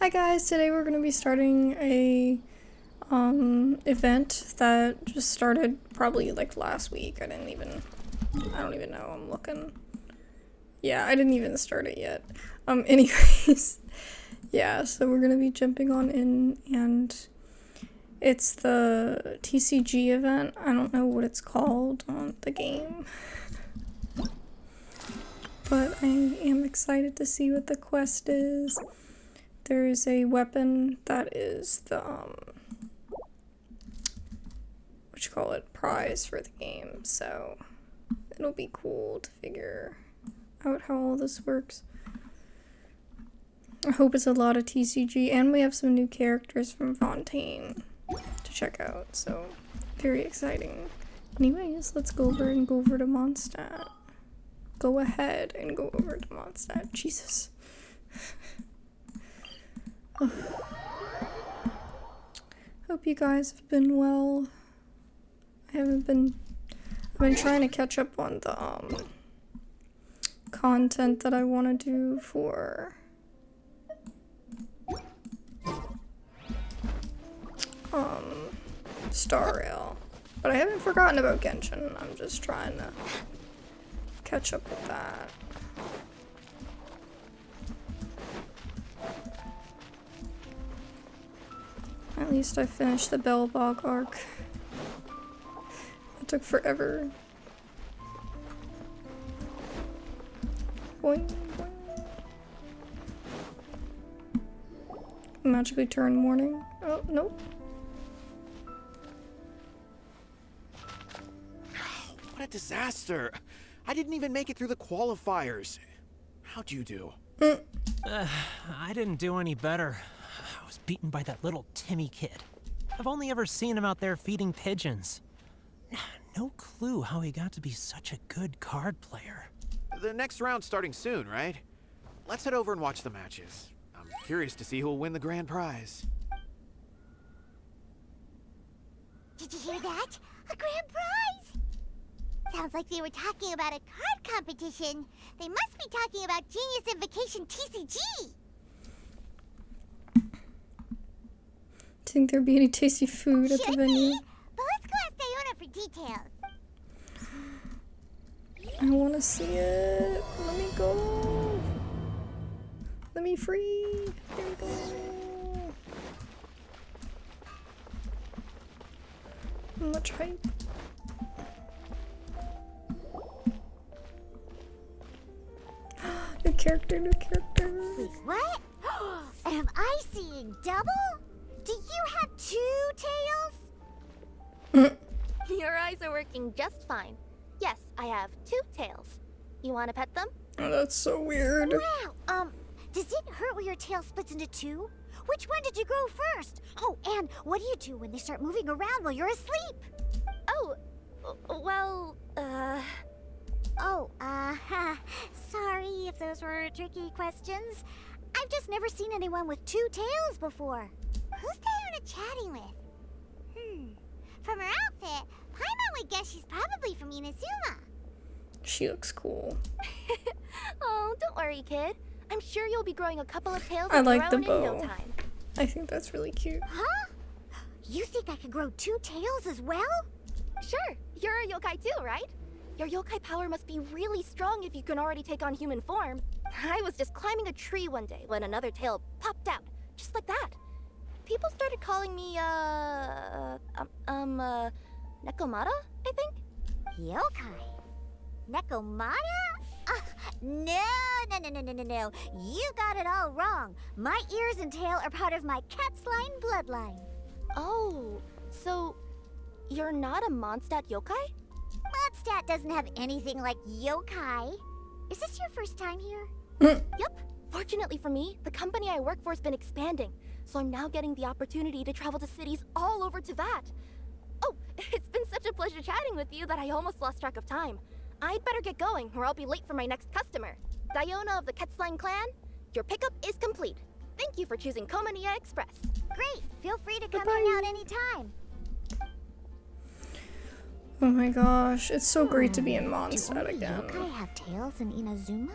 Hi guys, today we're going to be starting a event that just started probably like last week. I don't even know, I'm looking. Yeah, I didn't even start it yet. Anyways, yeah, so we're going to be jumping on in, and it's the TCG event. I don't know what it's called on the game, but I am excited to see what the quest is. There is a weapon that is the, prize for the game, so it'll be cool to figure out how all this works. I hope it's a lot of TCG, and we have some new characters from Fontaine to check out, so very exciting. Anyways, let's go over to Mondstadt. Go ahead and go over to Mondstadt. Jesus. Hope you guys have been well. I've been trying to catch up on the content that I want to do for Star Rail. But I haven't forgotten about Genshin. I'm just trying to catch up with that. At least I finished the Belbog arc. It took forever. Boing, boing. Magically turn morning. Oh, nope. What a disaster! I didn't even make it through the qualifiers. How'd you do? I didn't do any better. I was beaten by that little Timmy kid. I've only ever seen him out there feeding pigeons. No clue how he got to be such a good card player. The next round's starting soon, right? Let's head over and watch the matches. I'm curious to see who'll win the grand prize. Did you hear that? A grand prize! Sounds like they were talking about a card competition. They must be talking about Genius Invocation TCG! Think there'd be any tasty food at the venue? But let's go ask Diona for details. I want to see it. Let me go. Let me free. There we go. Much hype. New character, new character. Wait, what? Am I seeing double? Do you have two tails? Your eyes are working just fine. Yes, I have two tails. You want to pet them? Oh, that's so weird. Wow, does it hurt when your tail splits into two? Which one did you grow first? Oh, and what do you do when they start moving around while you're asleep? Oh, well, sorry if those were tricky questions. I've just never seen anyone with two tails before. Who's Diona chatting with? From her outfit, Paimon would guess she's probably from Inazuma. She looks cool. Oh, don't worry, kid. I'm sure you'll be growing a couple of tails I of like your the own bow. in no time. I think that's really cute. Huh? You think I could grow two tails as well? Sure, you're a yokai too, right? Your yokai power must be really strong if you can already take on human form. I was just climbing a tree one day when another tail popped out, just like that. People started calling me, Nekomata, I think? Yokai? Nekomata? No. You got it all wrong. My ears and tail are part of my cat's line bloodline. Oh, so you're not a Mondstadt yokai? Mondstadt doesn't have anything like yokai. Is this your first time here? Yep. Fortunately for me, the company I work for has been expanding, so I'm now getting the opportunity to travel to cities all over Teyvat. Oh, it's been such a pleasure chatting with you that I almost lost track of time. I'd better get going, or I'll be late for my next customer. Diona of the Quetzline clan, your pickup is complete. Thank you for choosing Komania Express. Great. Feel free to come Bye-bye. in out anytime. Oh my gosh, it's so great to be in Do Mondstadt only again. yokai have tails in Inazuma?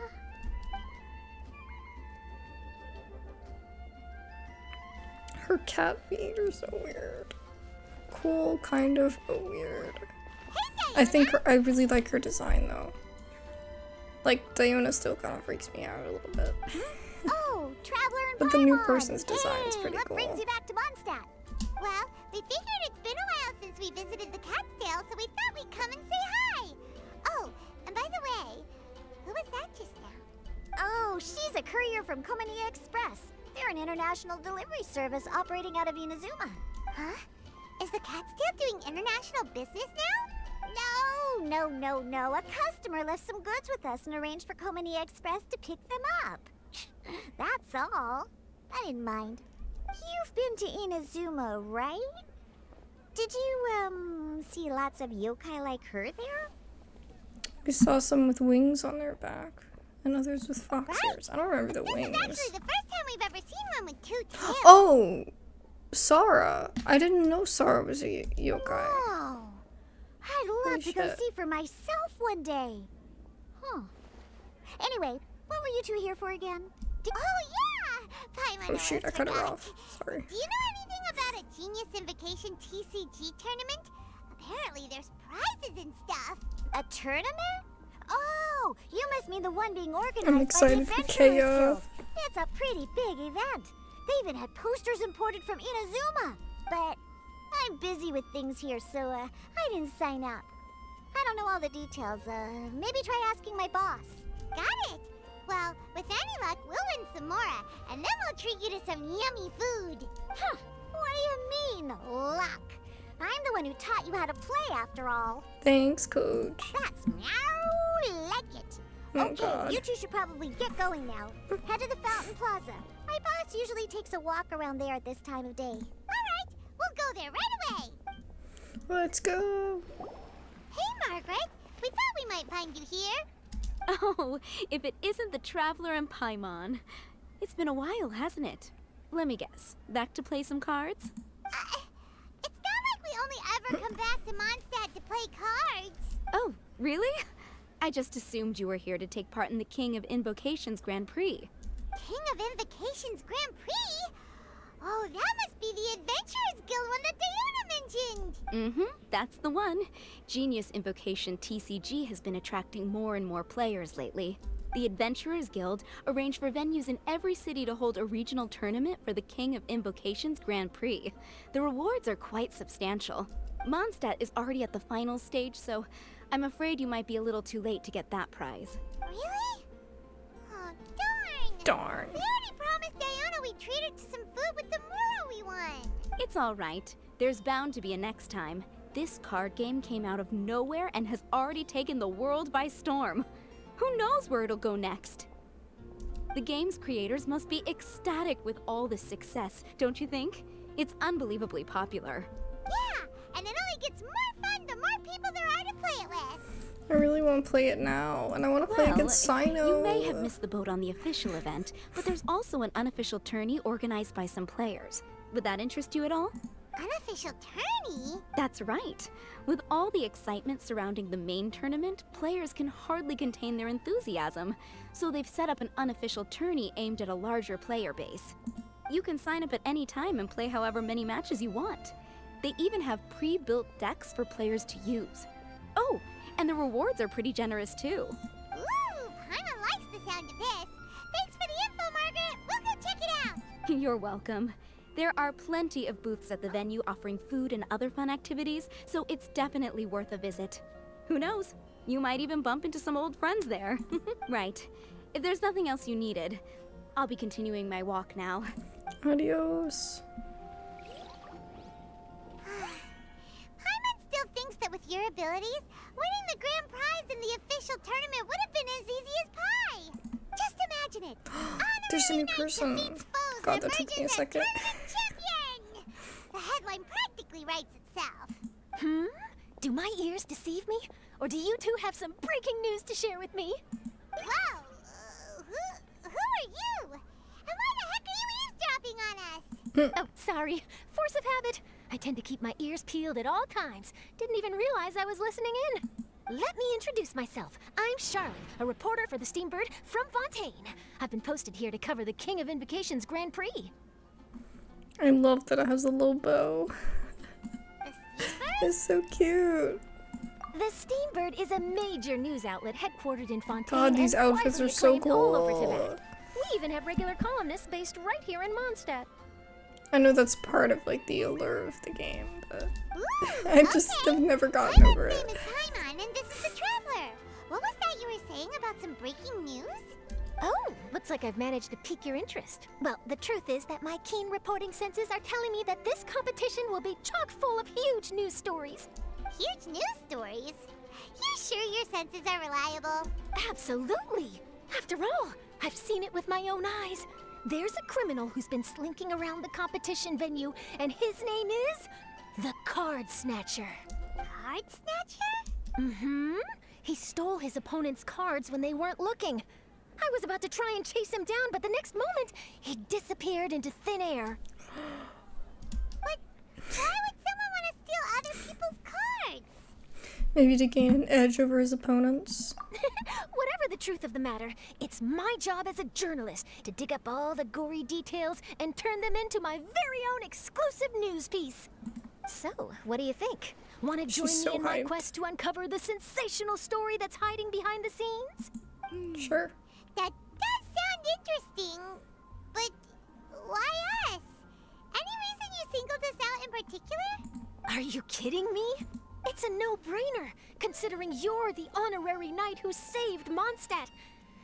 Her cat feet are so weird. Cool, kind of, but weird. I think I really like her design though. Like, Diona still kind of freaks me out a little bit. Oh, Traveler and But the new Paimon. person's design is pretty What cool. brings you back to Mondstadt? Well, we figured it's been a while since we visited the Cat's-tail, so we thought we'd come and say hi. Oh, and by the way, who was that just now? Oh, she's a courier from Komania Express. They're an international delivery service operating out of Inazuma. Huh? Is the Cat's-tail doing international business now? No. A customer left some goods with us and arranged for Komania Express to pick them up. That's all. I didn't mind. You've been to Inazuma, right? Did you, see lots of yokai like her there? We saw some with wings on their back, and others with fox ears. I don't remember the This wings. is actually the first time we've ever seen one with two tails. Oh! Sara. I didn't know Sara was a yokai. Wow. I'd love Holy to go shit. see for myself one day. Huh. Anyway, what were you two here for again? Oh, yeah! Paimon Oh shoot, I almost cut it forgot. off. Sorry. Do you know anything about a Genius Invocation TCG tournament? Apparently there's prizes and stuff. A tournament? Oh, you must mean the one being organized by the excited for Adventurers Chaos. Guild. It's a pretty big event. They even had posters imported from Inazuma. But I'm busy with things here, so I didn't sign up. I don't know all the details. Maybe try asking my boss. Got it. Well, with any luck, we'll win some more, and then we'll treat you to some yummy food. Huh. What do you mean, luck? I'm the one who taught you how to play, after all. Thanks, coach. That's meow like it. Oh, Okay, God. you two should probably get going now. Head to the Fountain Plaza. My boss usually takes a walk around there at this time of day. All right, we'll go there right away. Let's go. Hey, Margaret. We thought we might find you here. Oh, if it isn't the Traveler and Paimon. It's been a while, hasn't it? Let me guess. Back to play some cards? It's not like we only ever come back to Mondstadt to play cards. Oh, really? I just assumed you were here to take part in the King of Invocations Grand Prix. King of Invocations Grand Prix? Oh, that must be the Adventurers Guild one that Diana mentioned. Mm-hmm, that's the one. Genius Invocation TCG has been attracting more and more players lately. The Adventurers Guild arranged for venues in every city to hold a regional tournament for the King of Invocations Grand Prix. The rewards are quite substantial. Mondstadt is already at the final stage, so I'm afraid you might be a little too late to get that prize. Really? Oh, darn. Darn. We already promised Diana we'd treat her to some food with the Moro we won. It's all right. There's bound to be a next time. This card game came out of nowhere and has already taken the world by storm. Who knows where it'll go next? The game's creators must be ecstatic with all this success, don't you think? It's unbelievably popular. Yeah, and it only gets more fun the more people there are to play it with. I really want to play it now, and I want to play against Sino. You may have missed the boat on the official event, but there's also an unofficial tourney organized by some players. Would that interest you at all? Unofficial tourney? That's right. With all the excitement surrounding the main tournament, players can hardly contain their enthusiasm. So they've set up an unofficial tourney aimed at a larger player base. You can sign up at any time and play however many matches you want. They even have pre-built decks for players to use. Oh, and the rewards are pretty generous too. Ooh, Paimon likes the sound of this. Thanks for the info, Margaret. We'll go check it out. You're welcome. There are plenty of booths at the venue offering food and other fun activities, so it's definitely worth a visit. Who knows? You might even bump into some old friends there. Right. If there's nothing else you needed, I'll be continuing my walk now. Adios. Paimon still thinks that with your abilities, winning the grand prize in the official tournament would have been as easy as pie. Just imagine it. There's a new Honorary knight person. defeats foes God, and that took me a emerges as second. tournament champion. The headline practically writes itself. Do my ears deceive me? Or do you two have some breaking news to share with me? Whoa, who are you? And why the heck are you eavesdropping on us? Oh, sorry. Force of habit. I tend to keep my ears peeled at all times. Didn't even realize I was listening in. Let me introduce myself. I'm Charlotte, a reporter for the Steambird from Fontaine. I've been posted here to cover the King of Invocations Grand Prix. I love that it has a little bow. The steamer? It's so cute. The Steambird is a major news outlet headquartered in Fontaine. God, these and outfits are widely so acclaimed all over cool. Tibet. We even have regular columnists based right here in Mondstadt. I know that's part of like the allure of the game, but Ooh, I just okay. have never gotten My over name it. is Paimon, and this is the Traveler. What was that you were saying about some breaking news? Oh, looks like I've managed to pique your interest. Well, the truth is that my keen reporting senses are telling me that this competition will be chock full of huge news stories. Huge news stories? You sure your senses are reliable? Absolutely. After all, I've seen it with my own eyes. There's a criminal who's been slinking around the competition venue, and his name is the Card Snatcher. Card Snatcher? Mm-hmm. He stole his opponent's cards when they weren't looking. I was about to try and chase him down, but the next moment, he disappeared into thin air. But why would someone want to steal other people's cards? Maybe to gain an edge over his opponents. Whatever the truth of the matter, it's my job as a journalist to dig up all the gory details and turn them into my very own exclusive news piece. So, what do you think? Want to join She's me so in my hyped. quest to uncover the sensational story that's hiding behind the scenes? Sure. That does sound interesting, but why us? Any reason you singled us out in particular? Are you kidding me? It's a no-brainer, considering you're the honorary knight who saved Mondstadt,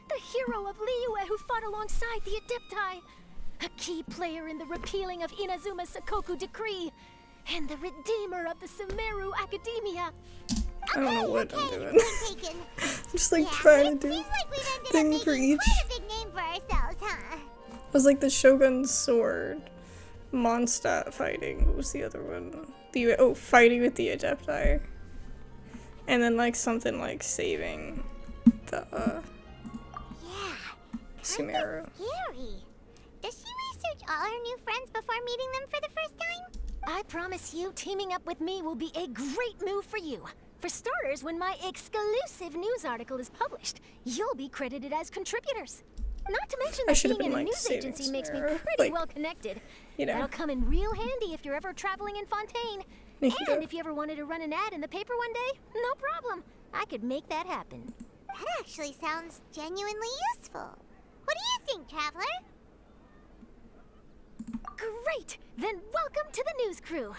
the hero of Liyue who fought alongside the Adepti, a key player in the repealing of Inazuma's Sakoku decree, and the redeemer of the Sumeru Academia. I don't know what I'm Okay, doing. point taken. I'm just like Yeah, trying to do seems like we've ended thing up for making each. quite a big name for ourselves, huh? It was like the Shogun's sword, Mondstadt fighting. What was the other one? Fighting with the Adepti. And then like something like saving the Yeah, Sumeru. scary. Does she research all her new friends before meeting them for the first time? I promise you, teaming up with me will be a great move for you. For starters, when my exclusive news article is published, you'll be credited as contributors. Not to mention I that should have being in been, a like, news saving agency makes me Sarah. pretty Like, well connected. you know. That'll come in real handy if you're ever traveling in Fontaine. Neato. And if you ever wanted to run an ad in the paper one day, no problem. I could make that happen. That actually sounds genuinely useful. What do you think, Traveler? Great! Then welcome to the news crew.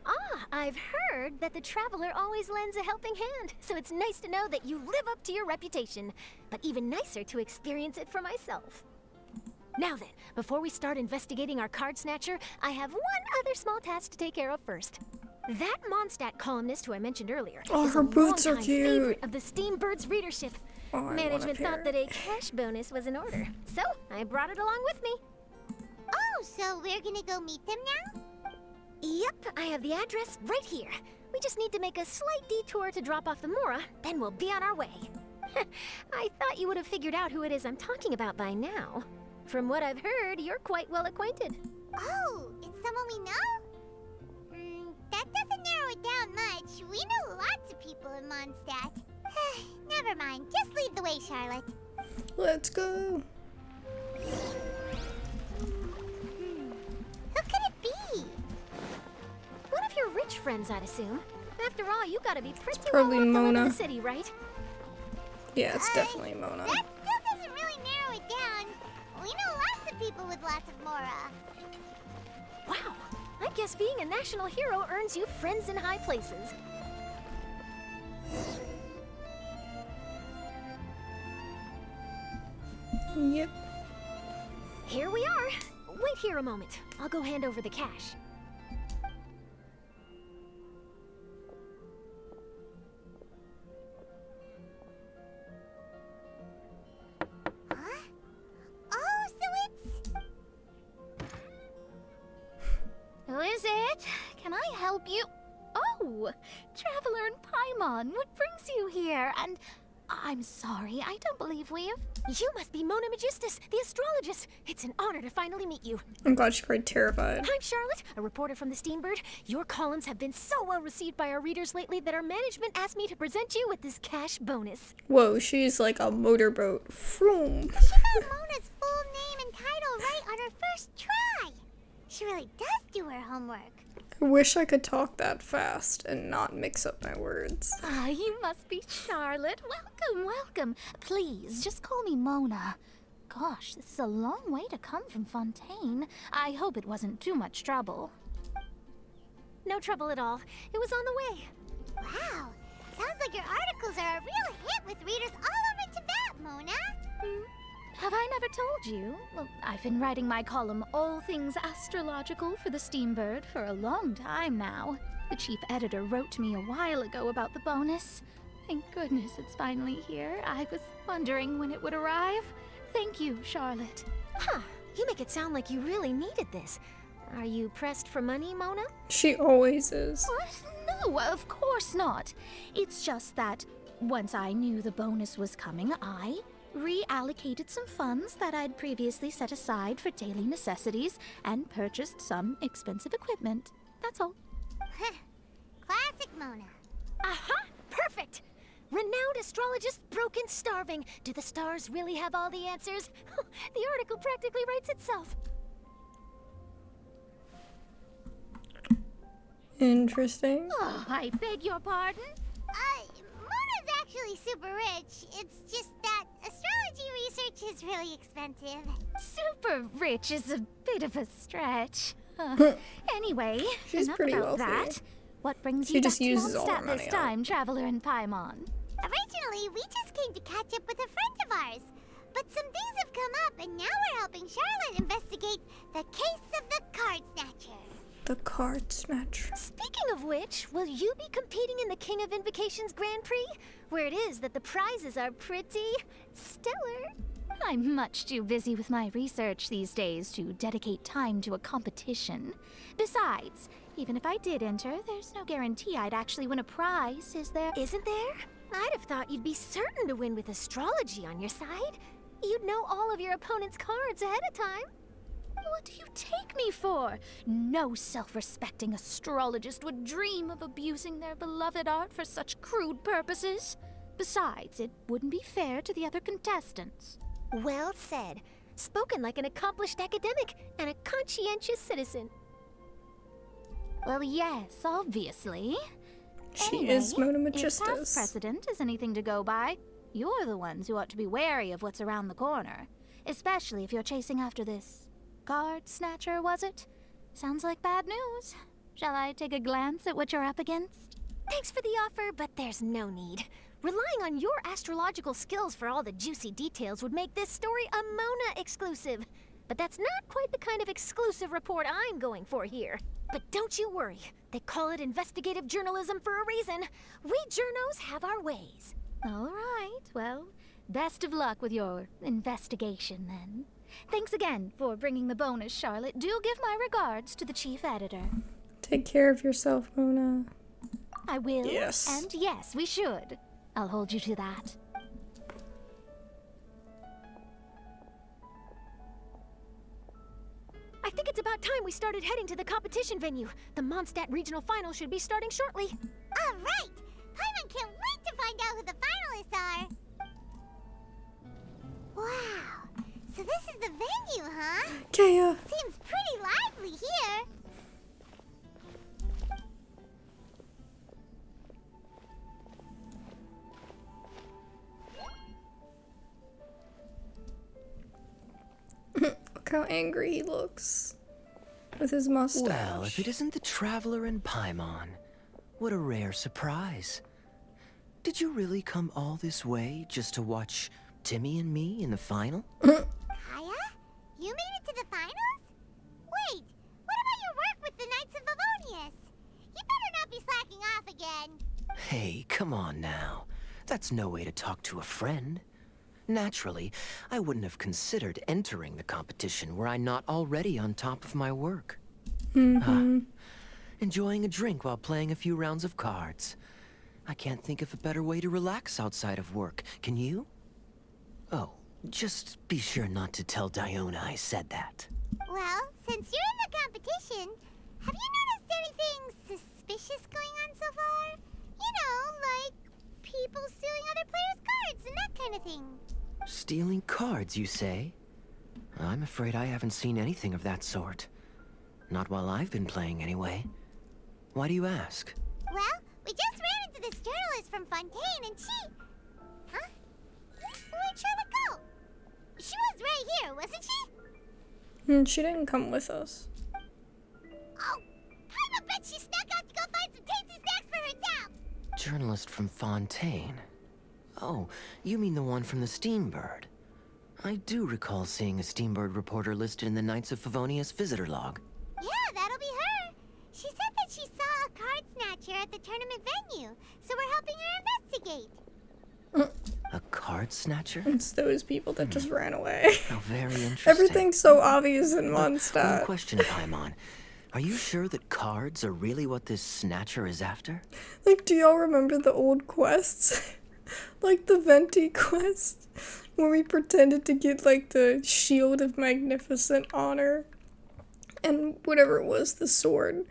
Ah, I've heard that the Traveler always lends a helping hand, so it's nice to know that you live up to your reputation, but even nicer to experience it for myself. Now then, before we start investigating our card snatcher, I have one other small task to take care of first. That Mondstadt columnist who I mentioned earlier Oh, is her a boots are longtime favorite cute. of the Steambird's readership. Oh, I want a Management thought pair. that a cash bonus was in order, so I brought it along with me. Oh, so we're gonna go meet them now? Yep, I have the address right here. We just need to make a slight detour to drop off the Mora, then we'll be on our way. I thought you would have figured out who it is I'm talking about by now. From what I've heard, you're quite well acquainted. Oh, it's someone we know? That doesn't narrow it down much. We know lots of people in Mondstadt. Never mind. Just lead the way, Charlotte. Let's go. Who could it be? One of your rich friends, I'd assume. After all, you gotta be pretty probably well off to live in Mona. the city, right? Yeah, it's definitely Mona. That still doesn't really narrow it down. We know lots of people with lots of Mora. Wow, I guess being a national hero earns you friends in high places. Yep. Here we are. Wait here a moment. I'll go hand over the cash. Huh? Oh, so it's... Who is it? Can I help you? Oh, Traveler and Paimon, what brings you here? And I'm sorry, I don't believe we've... You must be Mona Magistus, the astrologist. It's an honor to finally meet you. I'm glad she's probably terrified. I'm Charlotte, a reporter from the Steambird. Your columns have been so well received by our readers lately that our management asked me to present you with this cash bonus. Whoa, she's like a motorboat. Vroom. She got Mona's full name and title right on her first try. She really does do her homework. I wish I could talk that fast and not mix up my words. Ah, you must be Charlotte. Welcome, welcome. Please, just call me Mona. Gosh, this is a long way to come from Fontaine. I hope it wasn't too much trouble. No trouble at all. It was on the way. Wow, sounds like your articles are a real hit with readers all over Tibet, Mona. Have I never told you? Well, I've been writing my column, All Things Astrological, for the Steambird for a long time now. The chief editor wrote to me a while ago about the bonus. Thank goodness it's finally here. I was wondering when it would arrive. Thank you, Charlotte. Huh. You make it sound like you really needed this. Are you pressed for money, Mona? She always is. What? No, of course not. It's just that once I knew the bonus was coming, I reallocated some funds that I'd previously set aside for daily necessities and purchased some expensive equipment. That's all. Classic Mona. Aha! Perfect! Renowned astrologist, broken, starving. Do the stars really have all the answers? The article practically writes itself. Interesting. Oh, I beg your pardon? Mona's actually super rich. It's just that astrology research is really expensive. Super rich is a bit of a stretch. Anyway, She's enough pretty about wealthy. that. What brings She you just back uses to all her Mondstadt money this on it. time, Traveler and Paimon? Originally, we just came to catch up with a friend of ours. But some things have come up, and now we're helping Charlotte investigate the case of the card snatcher. The card snatcher. Speaking of which, will you be competing in the King of Invocations Grand Prix? Where it is that the prizes are pretty stellar. I'm much too busy with my research these days to dedicate time to a competition. Besides, even if I did enter, there's no guarantee I'd actually win a prize, is there? Isn't there? I'd have thought you'd be certain to win with astrology on your side. You'd know all of your opponent's cards ahead of time. What do you take me for? No self-respecting astrologist would dream of abusing their beloved art for such crude purposes. Besides, it wouldn't be fair to the other contestants. Well said. Spoken like an accomplished academic and a conscientious citizen. Well, yes, obviously. She Anyway, is Mona if past Magistus. precedent is anything to go by, you're the ones who ought to be wary of what's around the corner. Especially if you're chasing after this card snatcher, was it? Sounds like bad news. Shall I take a glance at what you're up against? Thanks for the offer, but there's no need. Relying on your astrological skills for all the juicy details would make this story a Mona exclusive. But that's not quite the kind of exclusive report I'm going for here. But don't you worry. They call it investigative journalism for a reason. We journos have our ways. All right, well, best of luck with your investigation then. Thanks again for bringing the bonus, Charlotte. Do give my regards to the chief editor. Take care of yourself, Mona. I will. Yes. And yes, we should. I'll hold you to that. I think it's about time we started heading to the competition venue. The Mondstadt Regional Final should be starting shortly. All right! Paimon can't wait to find out who the finalists are! Wow! So this is the venue, huh? Kaya. Seems pretty lively here. Look how angry he looks. With his mustache. Well, if it isn't the Traveler and Paimon, what a rare surprise. Did you really come all this way just to watch Timmy and me in the final? Kaya? You made it to the finals? Wait, what about your work with the Knights of Favonius? You better not be slacking off again. Hey, come on now. That's no way to talk to a friend. Naturally, I wouldn't have considered entering the competition were I not already on top of my work. Enjoying a drink while playing a few rounds of cards. I can't think of a better way to relax outside of work, can you? Oh, just be sure not to tell Diona I said that. Well, since you're in the competition, have you noticed anything suspicious going on so far? You know, like people stealing other players' cards and that kind of thing. Stealing cards, you say? I'm afraid I haven't seen anything of that sort. Not while I've been playing, anyway. Why do you ask? Well, we just ran into this journalist from Fontaine and she... Huh? Where'd Charlotte go? She was right here, wasn't she? She didn't come with us. Oh, I bet she snuck out to go find some tasty snacks for herself. Journalist from Fontaine. Oh, you mean the one from the Steambird. I do recall seeing a Steambird reporter listed in the Knights of Favonius visitor log. Yeah, that'll be her. She said that she saw a card snatcher at the tournament venue, so we're helping her investigate. A card snatcher? It's those people that just ran away. How very interesting. Everything's so obvious in One Mondstadt. question, Paimon. Are you sure that cards are really what this snatcher is after? Like, do y'all remember the old quests? Like the Venti quest? Where we pretended to get, like, the Shield of Magnificent Honor. And whatever it was, the sword.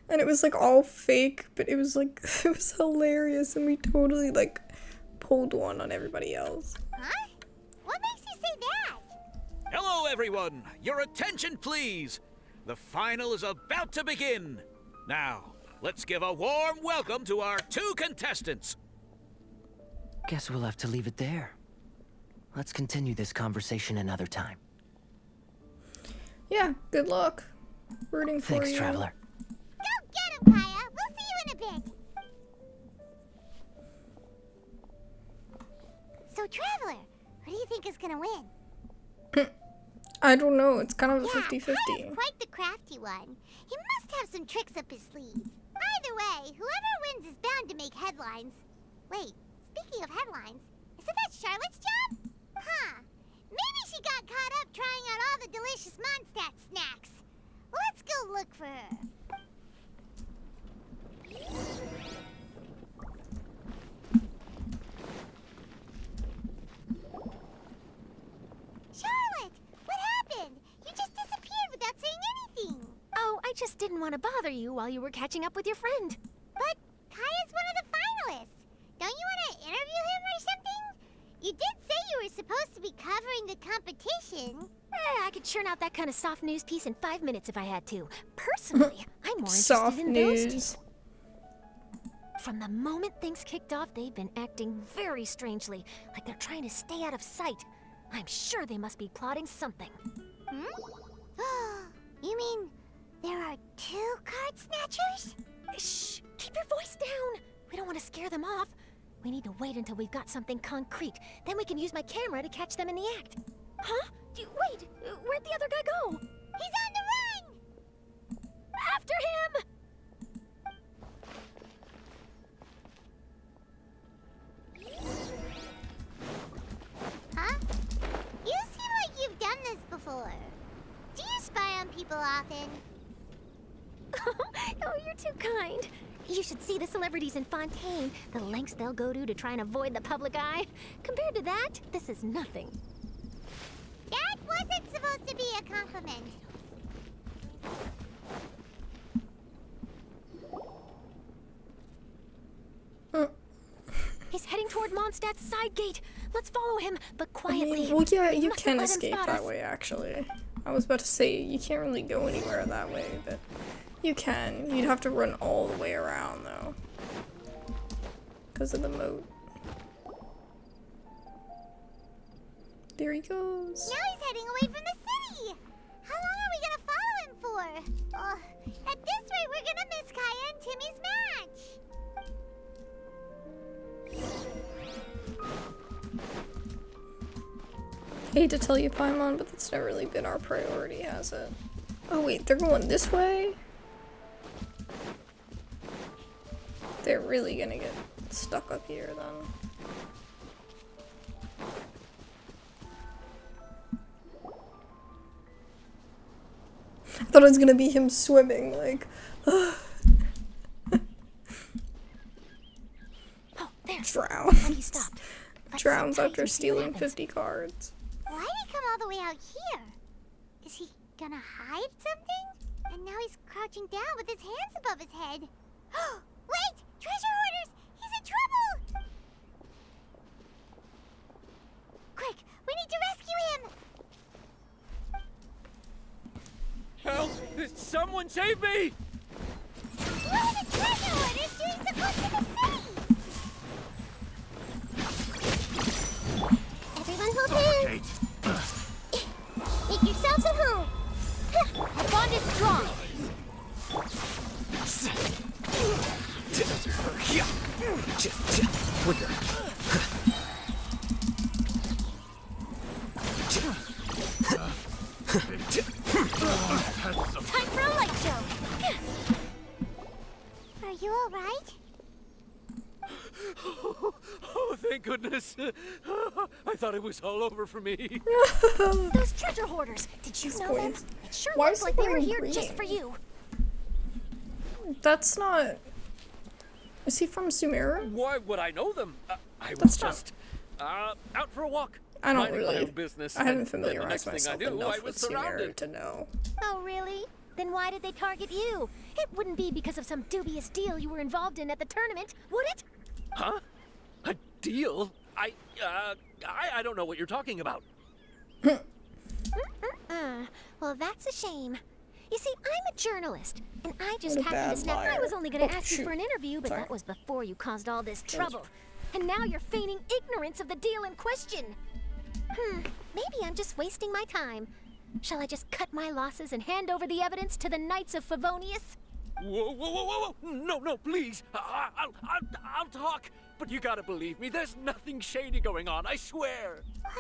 And it was, like, all fake, but it was, like, it was hilarious. And we totally, like, pulled one on everybody else. Huh? What makes you say that? Hello, everyone! Your attention, please! The final is about to begin. Now, let's give a warm welcome to our 2 contestants. Guess we'll have to leave it there. Let's continue this conversation another time. Yeah, good luck. Rooting for Thanks, you. Traveler. Go get him, Kaya. We'll see you in a bit. So, Traveler, who do you think is gonna win? I don't know, it's kind of a Yeah, 50-50. Kaya's quite the crafty one. He must have some tricks up his sleeve. Either way, whoever wins is bound to make headlines. Wait, speaking of headlines, isn't that Charlotte's job? Huh. Maybe she got caught up trying out all the delicious Mondstadt snacks. Let's go look for her. Charlotte, what happened? You just disappeared without saying anything. Oh, I just didn't want to bother you while you were catching up with your friend. But Kaya's one of the finalists. Don't you want to interview him or something? You did say you were supposed to be covering the competition. I could churn out that kind of soft news piece in 5 minutes if I had to. Personally, I'm more Soft interested in those news. two. From the moment things kicked off, they've been acting very strangely, like they're trying to stay out of sight. I'm sure they must be plotting something. You mean there are 2 card snatchers? Shh! Keep your voice down! We don't want to scare them off. We need to wait until we've got something concrete. Then we can use my camera to catch them in the act. Huh? Wait! Where'd the other guy go? He's on the run! After him! Huh? You seem like you've done this before. Do you spy on people often? Oh, you're too kind. You should see the celebrities in Fontaine, the lengths they'll go to try and avoid the public eye. Compared to that, this is nothing. That wasn't supposed to be a compliment. He's heading toward Mondstadt's side gate. Let's follow him, but quietly. Well, yeah, you Mustn't can let him escape spot that us. way, actually. I was about to say, you can't really go anywhere that way, but you can. You'd have to run all the way around, though. Because of the moat. There he goes. Now he's heading away from the city. How long are we gonna follow him for? At this rate, we're gonna miss Kaya and Timmy's match. Hate to tell you, Paimon, but that's never really been our priority, has it? Oh wait, they're going this way? They're really gonna get stuck up here, then. I thought it was gonna be him swimming, like... Oh, there. Drown. And he stopped. Let's Drowns sit tight after and see what stealing happens. 50 cards. Why did he come all the way out here? Is he gonna hide something? And now he's crouching down with his hands above his head. Wait! Treasure hoarders! He's in trouble! Quick! We need to rescue him! Help! Someone save me! What are the treasure hoarders doing so close to the city? Everyone hold hands. Make yourselves at home. Our bond is strong. Time for a light show. Are you all right? Oh, thank goodness. I thought it was all over for me. Those treasure hoarders. Did you know them? Coins. It sure Why looks is like they were someone here green? just for you. That's not. Is he from Sumeru? Why would I know them? I was That's not- just out for a walk. I don't minding my really. own business. I haven't and then the familiarized next thing I myself knew, enough I was with Sumeru surrounded. to know. Oh, really? Then why did they target you? It wouldn't be because of some dubious deal you were involved in at the tournament, would it? Huh? A deal? I don't know what you're talking about. Well, that's a shame. You see, I'm a journalist, and I just What a happened bad to snap. I liar. was only going to Oh, ask you shoot. for an interview, but Sorry. that was before you caused all this trouble. And now you're feigning ignorance of the deal in question. Maybe I'm just wasting my time. Shall I just cut my losses and hand over the evidence to the Knights of Favonius? Whoa, whoa, whoa, whoa, whoa! No, please. I'll talk. But you gotta believe me. There's nothing shady going on. I swear. Wow.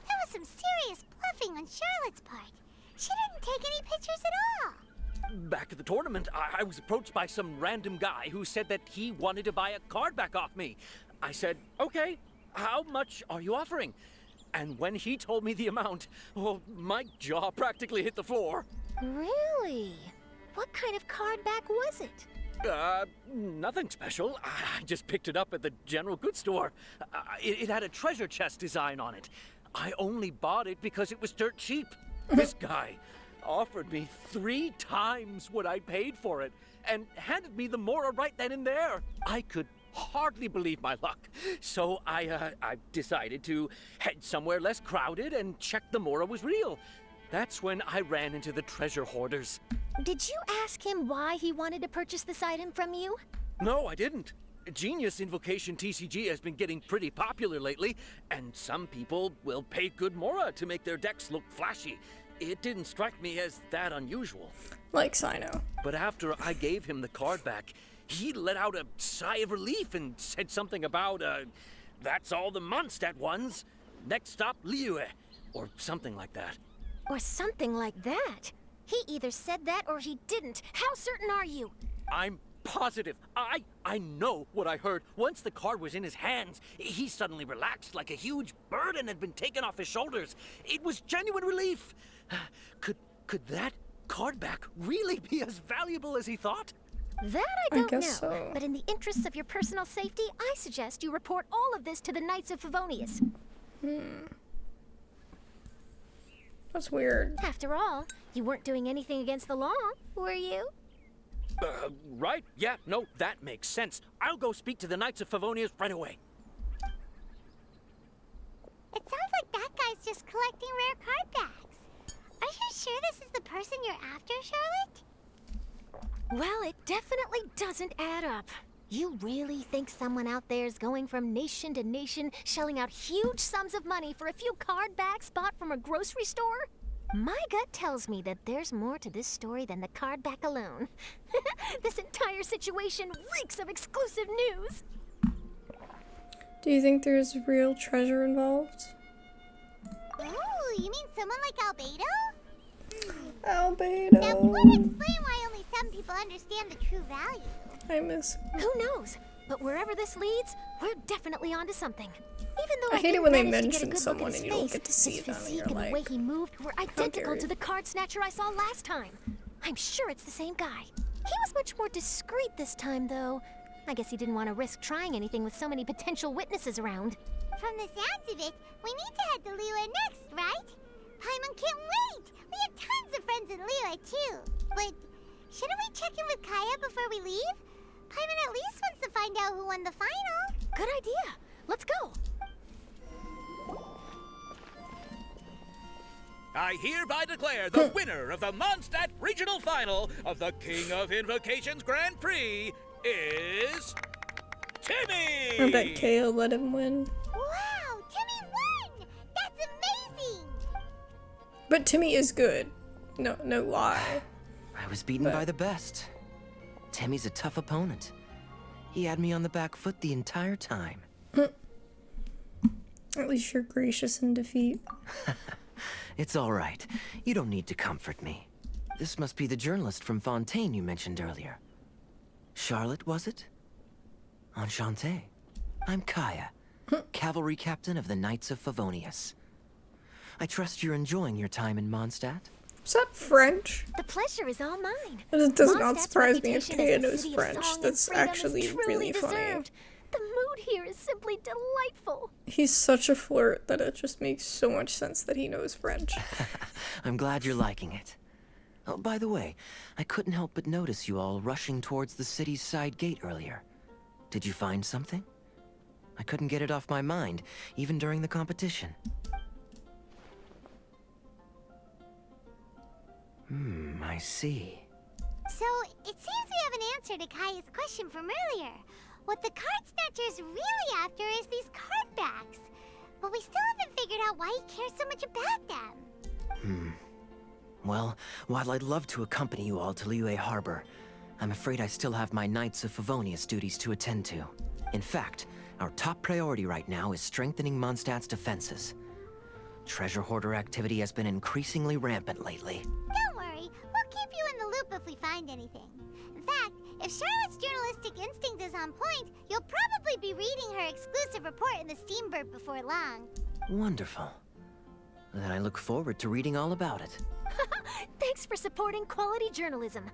That was some serious bluffing on Charlotte's part. She didn't take any pictures at all. Back at the tournament, I was approached by some random guy who said that he wanted to buy a card back off me. I said, okay, how much are you offering? And when he told me the amount, well, my jaw practically hit the floor. Really? What kind of card back was it? Nothing special. I just picked it up at the general goods store. It had a treasure chest design on it. I only bought it because it was dirt cheap. This guy offered me 3 times what I paid for it and handed me the Mora right then and there. I could hardly believe my luck. So I decided to head somewhere less crowded and check the Mora was real. That's when I ran into the treasure hoarders. Did you ask him why he wanted to purchase this item from you? No, I didn't. Genius Invocation TCG has been getting pretty popular lately, and some people will pay good Mora to make their decks look flashy. It didn't strike me as that unusual. Like Sino. But after I gave him the card back, he let out a sigh of relief and said something about, that's all the Mondstadt ones. Next stop, Liyue, or something like that. Or something like that. He either said that or he didn't. How certain are you? I'm positive. I know what I heard. Once the card was in his hands, he suddenly relaxed like a huge burden had been taken off his shoulders. It was genuine relief. Could that card back really be as valuable as he thought? That I don't know. guess so. But in the interests of your personal safety, I suggest you report all of this to the Knights of Favonius. That's weird. After all, you weren't doing anything against the law, were you? Right. Yeah, no, that makes sense. I'll go speak to the Knights of Favonius right away. It sounds like that guy's just collecting rare card backs. Are you sure this is the person you're after, Charlotte? Well, it definitely doesn't add up. You really think someone out there is going from nation to nation, shelling out huge sums of money for a few card backs bought from a grocery store? My gut tells me that there's more to this story than the card back alone. This entire situation reeks of exclusive news. Do you think there's real treasure involved? Oh, you mean someone like Albedo? Albedo. That would explain why only some people understand the true value. I miss. Who knows? But wherever this leads, we're definitely onto something. Even though I hate it didn't when they manage to get a mention good look someone at his and you don't face, get to see his them, and physique you're and the way like, he moved were identical dare to the card snatcher I saw last time. I'm sure it's the same guy. He was much more discreet this time, though. I guess he didn't want to risk trying anything with so many potential witnesses around. From the sounds of it, we need to head to Liyue next, right? Paimon can't wait! We have tons of friends in Liyue, too. But shouldn't we check in with Kaya before we leave? Paimon at least wants to find out who won the final. Good idea. Let's go. I hereby declare the winner of the Mondstadt Regional Final of the King of Invocations Grand Prix is Timmy! I bet KO let him win. Wow, Timmy won! That's amazing! But Timmy is good. No lie. I was beaten by the best. Timmy's a tough opponent. He had me on the back foot the entire time. At least you're gracious in defeat. It's all right. You don't need to comfort me. This must be the journalist from Fontaine you mentioned earlier. Charlotte, was it? Enchanté. I'm Kaya, cavalry captain of the Knights of Favonius. I trust you're enjoying your time in Mondstadt? Is that French? The pleasure is all mine. It does not Mondstadt's surprise me if reputation Kaya as the knows city of French. song and That's freedom is actually truly really funny. deserved. The mood here is simply delightful. He's such a flirt that it just makes so much sense that he knows French. I'm glad you're liking it. Oh, by the way, I couldn't help but notice you all rushing towards the city's side gate earlier. Did you find something? I couldn't get it off my mind, even during the competition. I see. So, it seems we have an answer to Kaya's question from earlier. What the card snatcher's really after is these card backs. But we still haven't figured out why he cares so much about them. Well, while I'd love to accompany you all to Liyue Harbor, I'm afraid I still have my Knights of Favonius duties to attend to. In fact, our top priority right now is strengthening Mondstadt's defenses. Treasure hoarder activity has been increasingly rampant lately. Don't worry, we'll keep you in the loop if we find anything. In fact, if Charlotte's journalistic instinct is on point, you'll probably be reading her exclusive report in the Steambird before long. Wonderful. Then I look forward to reading all about it. Thanks for supporting quality journalism.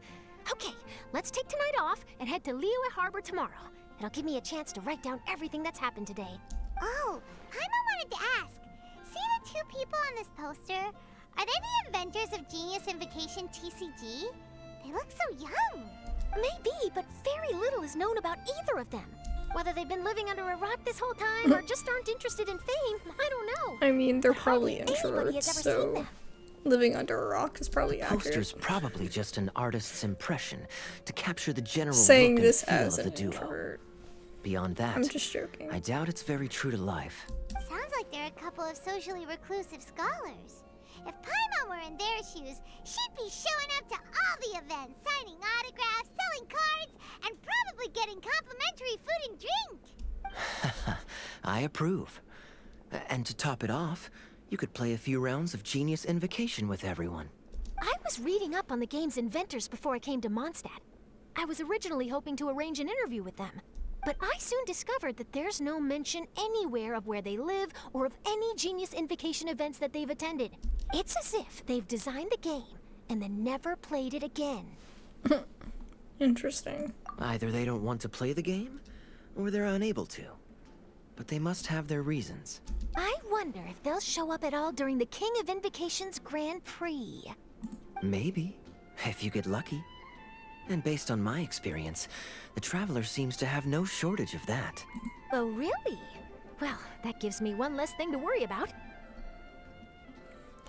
Okay, let's take tonight off and head to Liyue Harbor tomorrow. It'll give me a chance to write down everything that's happened today. Oh, Paimon wanted to ask. See the two people on this poster? Are they the inventors of Genius Invocation TCG? They look so young. Maybe, but very little is known about either of them. Whether they've been living under a rock this whole time or just aren't interested in fame, I don't know. I mean, they're But probably hardly anybody has introverts, ever seen so them. living under a rock is probably The accurate. poster's probably just an artist's impression to capture the general Saying look and this feel as of the an duo. introvert. Beyond that, I'm just joking. I doubt it's very true to life. Sounds like they're a couple of socially reclusive scholars. If Paimon were in their shoes, she'd be showing up to all the events, signing autographs, selling cards, and probably getting complimentary food and drink. I approve. And to top it off, you could play a few rounds of Genius Invocation with everyone. I was reading up on the game's inventors before I came to Mondstadt. I was originally hoping to arrange an interview with them. But I soon discovered that there's no mention anywhere of where they live or of any Genius Invocation events that they've attended. It's as if they've designed the game and then never played it again. Interesting. Either they don't want to play the game, or they're unable to. But they must have their reasons. I wonder if they'll show up at all during the King of Invocation's Grand Prix. Maybe, if you get lucky. And based on my experience, the Traveler seems to have no shortage of that. Oh, really? Well, that gives me one less thing to worry about.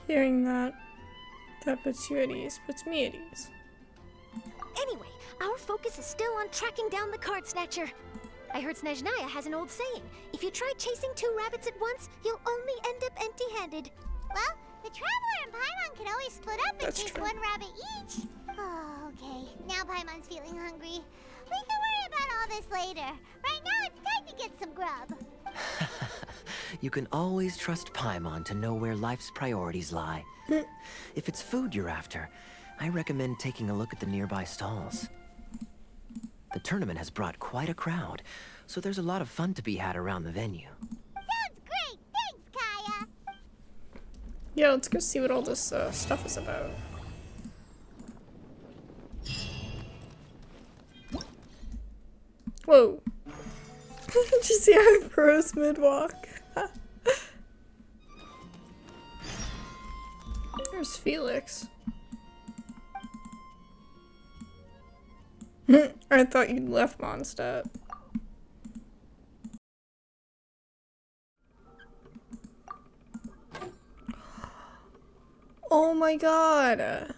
Hearing that puts you at ease, puts me at ease. Anyway, our focus is still on tracking down the card snatcher. I heard Snezhnaya has an old saying. If you try chasing two rabbits at once, you'll only end up empty-handed. Well, the Traveler and Paimon can always split up and That's chase true. one rabbit each. Oh, okay. Now Paimon's feeling hungry. We can worry about all this later. Right now, it's time to get some grub. You can always trust Paimon to know where life's priorities lie. If it's food you're after, I recommend taking a look at the nearby stalls. The tournament has brought quite a crowd, so there's a lot of fun to be had around the venue. Sounds great. Thanks, Kaya. Yeah, let's go see what all this stuff is about. Whoa. Did you see how I froze mid-walk? There's Felix. I thought you'd left Mondstadt. Oh my god.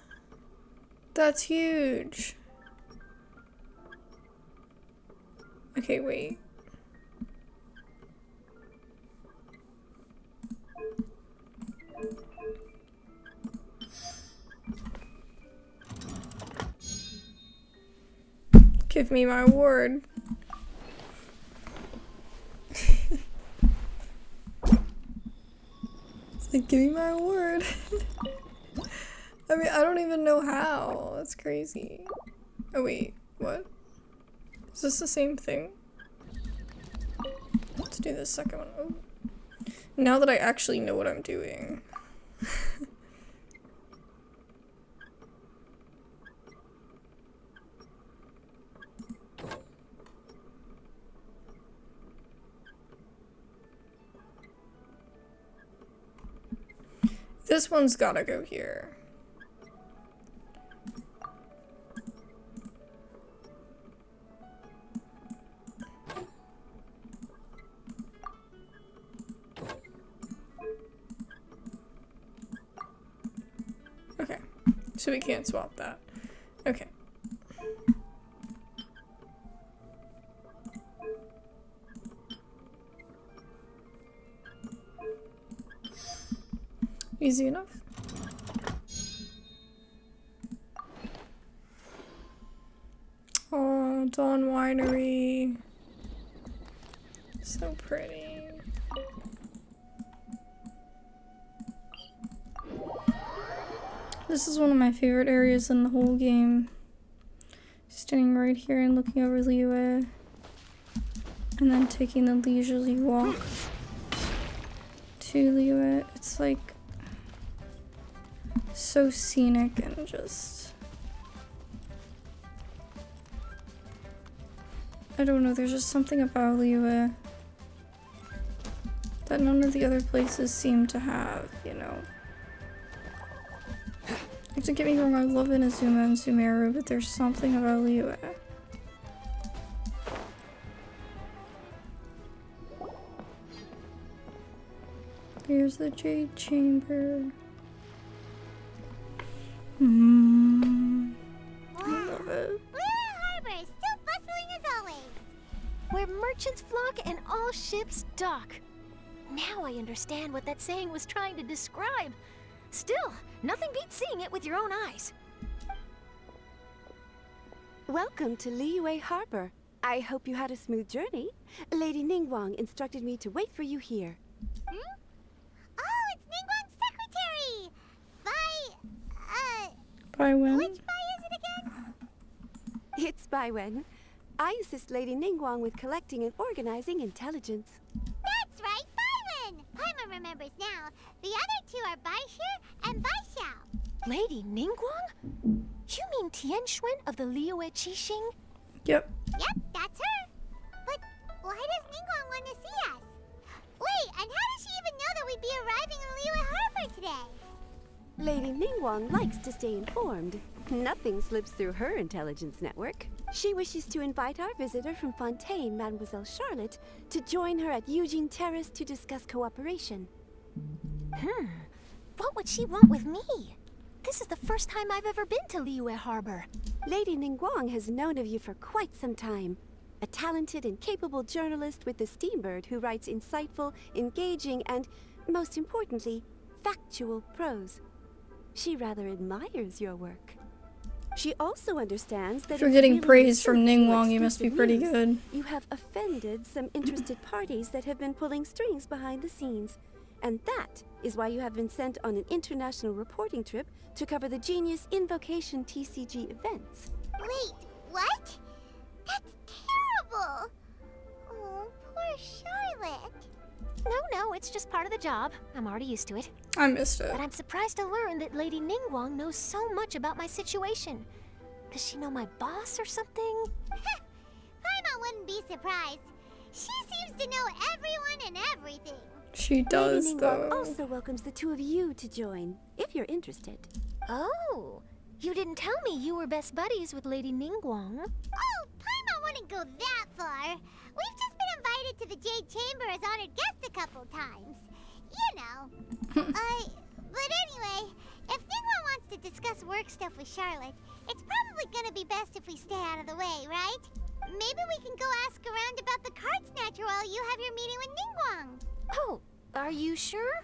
That's huge. Okay, wait. Give me my award. It's like, give me my award. I mean, I don't even know how. That's crazy. Oh wait, what? Is this the same thing? Let's do the second one. Oh. Now that I actually know what I'm doing. This one's gotta go here. Okay, so we can't swap that. Okay. Easy enough. Oh, Dawn Winery. So pretty. This is one of my favorite areas in the whole game. Standing right here and looking over Liyue. And then taking the leisurely walk to Liyue. It's like so scenic and just, I don't know, there's just something about Liyue that none of the other places seem to have, you know. Don't get me wrong, I love Inazuma and Sumeru, but there's something about Liyue. Here's the Jade Chamber. I love it. Liyue Harbor is still bustling as always. Where merchants flock and all ships dock. Now I understand what that saying was trying to describe. Still, nothing beats seeing it with your own eyes. Welcome to Liyue Harbor. I hope you had a smooth journey. Lady Ningguang instructed me to wait for you here. Hmm? Oh, it's Ningguang's secretary! By when? Which Bai is it again? It's Baiwen. I assist Lady Ningguang with collecting and organizing intelligence. That's right, Baiwen! Paimon remembers now. The other two are Baishir and Baishao. Lady Ningguang? You mean Tianxuan of the Liyue Qixing? Yep. Yep, that's her. But why does Ningguang want to see us? Wait, and how does she even know that we'd be arriving in Liyue Harbor today? Lady Ningguang likes to stay informed. Nothing slips through her intelligence network. She wishes to invite our visitor from Fontaine, Mademoiselle Charlotte, to join her at Eugene Terrace to discuss cooperation. What would she want with me? This is the first time I've ever been to Liyue Harbor. Lady Ningguang has known of you for quite some time. A talented and capable journalist with the Steambird who writes insightful, engaging, and, most importantly, factual prose. She rather admires your work. She also understands that If you're getting really praise from truthful Ningguang, you must be exclusive pretty news, good. You have offended some interested parties that have been pulling strings behind the scenes. And that is why you have been sent on an international reporting trip to cover the Genius Invocation TCG events. Wait, what? That's terrible! Oh, poor Charlotte. No, it's just part of the job. I'm already used to it. I missed it. But I'm surprised to learn that Lady Ningguang knows so much about my situation. Does she know my boss or something? Paimon wouldn't be surprised. She seems to know everyone and everything. She does, Lady Ningguang though. also welcomes the two of you to join, if you're interested. Oh, you didn't tell me you were best buddies with Lady Ningguang. Oh, Paimon wouldn't go that far. We've just been invited to the Jade Chamber as honored guests a couple times. You know. But anyway, If Ningguang wants to discuss work stuff with Charlotte, it's probably gonna be best if we stay out of the way, right? Maybe we can go ask around about the card snatcher while you have your meeting with Ningguang. Oh, are you sure?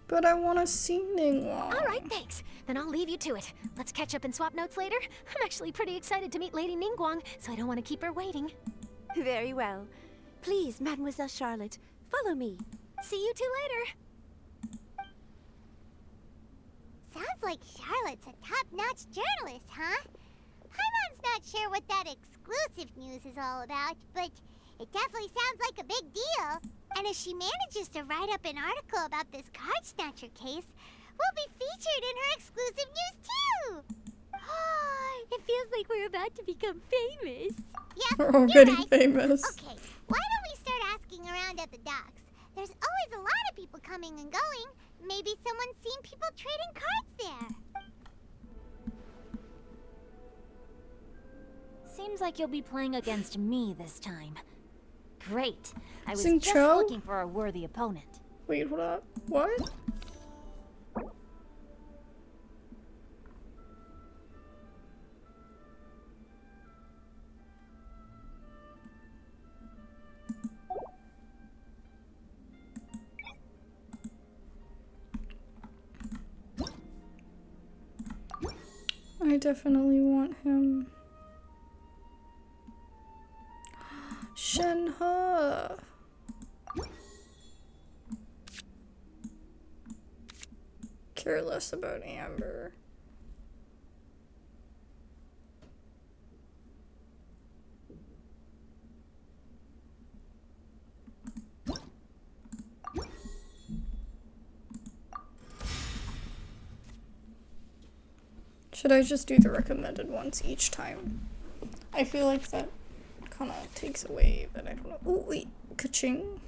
But I want to see Ningguang. All right, thanks. Then I'll leave you to it. Let's catch up and swap notes later. I'm actually pretty excited to meet Lady Ningguang, so I don't want to keep her waiting. Very well. Please, Mademoiselle Charlotte, follow me. See you two later. Sounds like Charlotte's a top-notch journalist, huh? Paimon's not sure what that exclusive news is all about, but it definitely sounds like a big deal. And if she manages to write up an article about this card snatcher case, we'll be featured in her exclusive news too! It feels like we're about to become famous. Yep, We're you're already right. famous. Okay, why don't we start asking around at the docks? There's always a lot of people coming and going. Maybe someone's seen people trading cards there. Seems like you'll be playing against me this time. Great. I was Sing just Cho? looking for a worthy opponent. Wait, hold up. What? I definitely want him. Shenhe. Care less about Amber. Should I just do the recommended ones each time? I feel like that kind of takes away, but I don't know. Oh, wait. Ka-ching.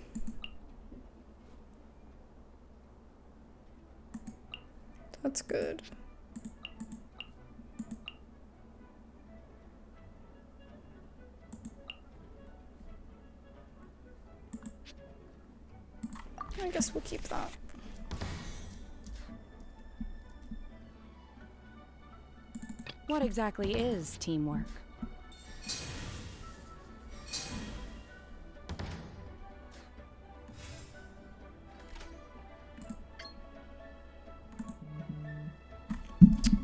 That's good. I guess we'll keep that. What exactly is teamwork?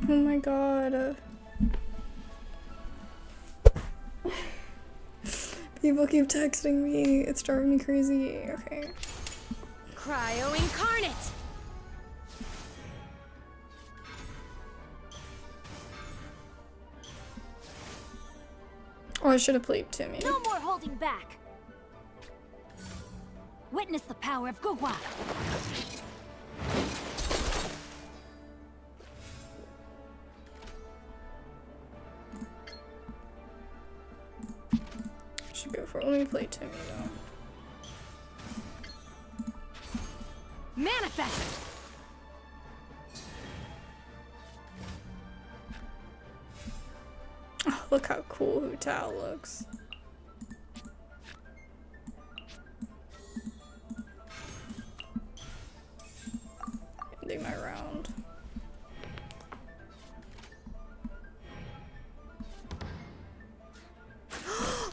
Oh my god. People keep texting me. It's driving me crazy. Okay. Cryo incarnate! Oh, I should have played Timmy. No more holding back! Witness the power of Guhua! Should go for it. Let me play Timmy though. Manifest! Oh, look how cool Hu Tao looks. Ending my round.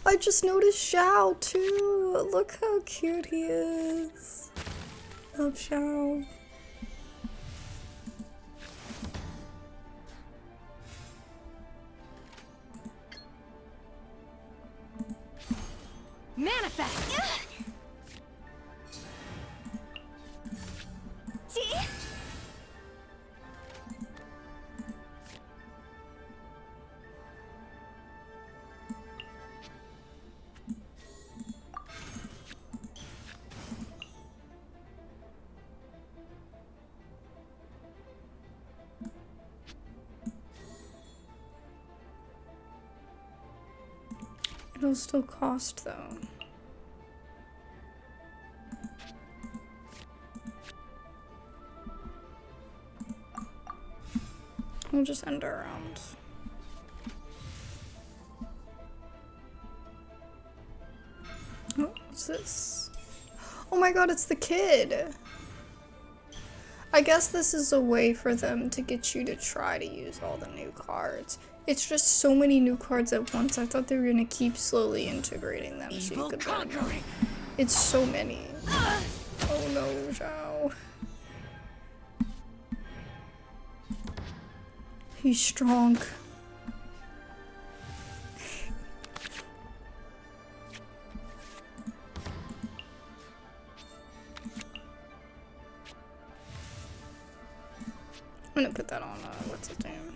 I just noticed Xiao too. Look how cute he is. Love Xiao. Manifest! See? It'll still cost though. We'll just end our round. Oh, what's this? Oh my god, it's the kid! I guess this is a way for them to get you to try to use all the new cards. It's just so many new cards at once. I thought they were gonna keep slowly integrating them so you could learn them. It's so many. Oh no, Zhao. He's strong. I'm gonna put that on, what's his name?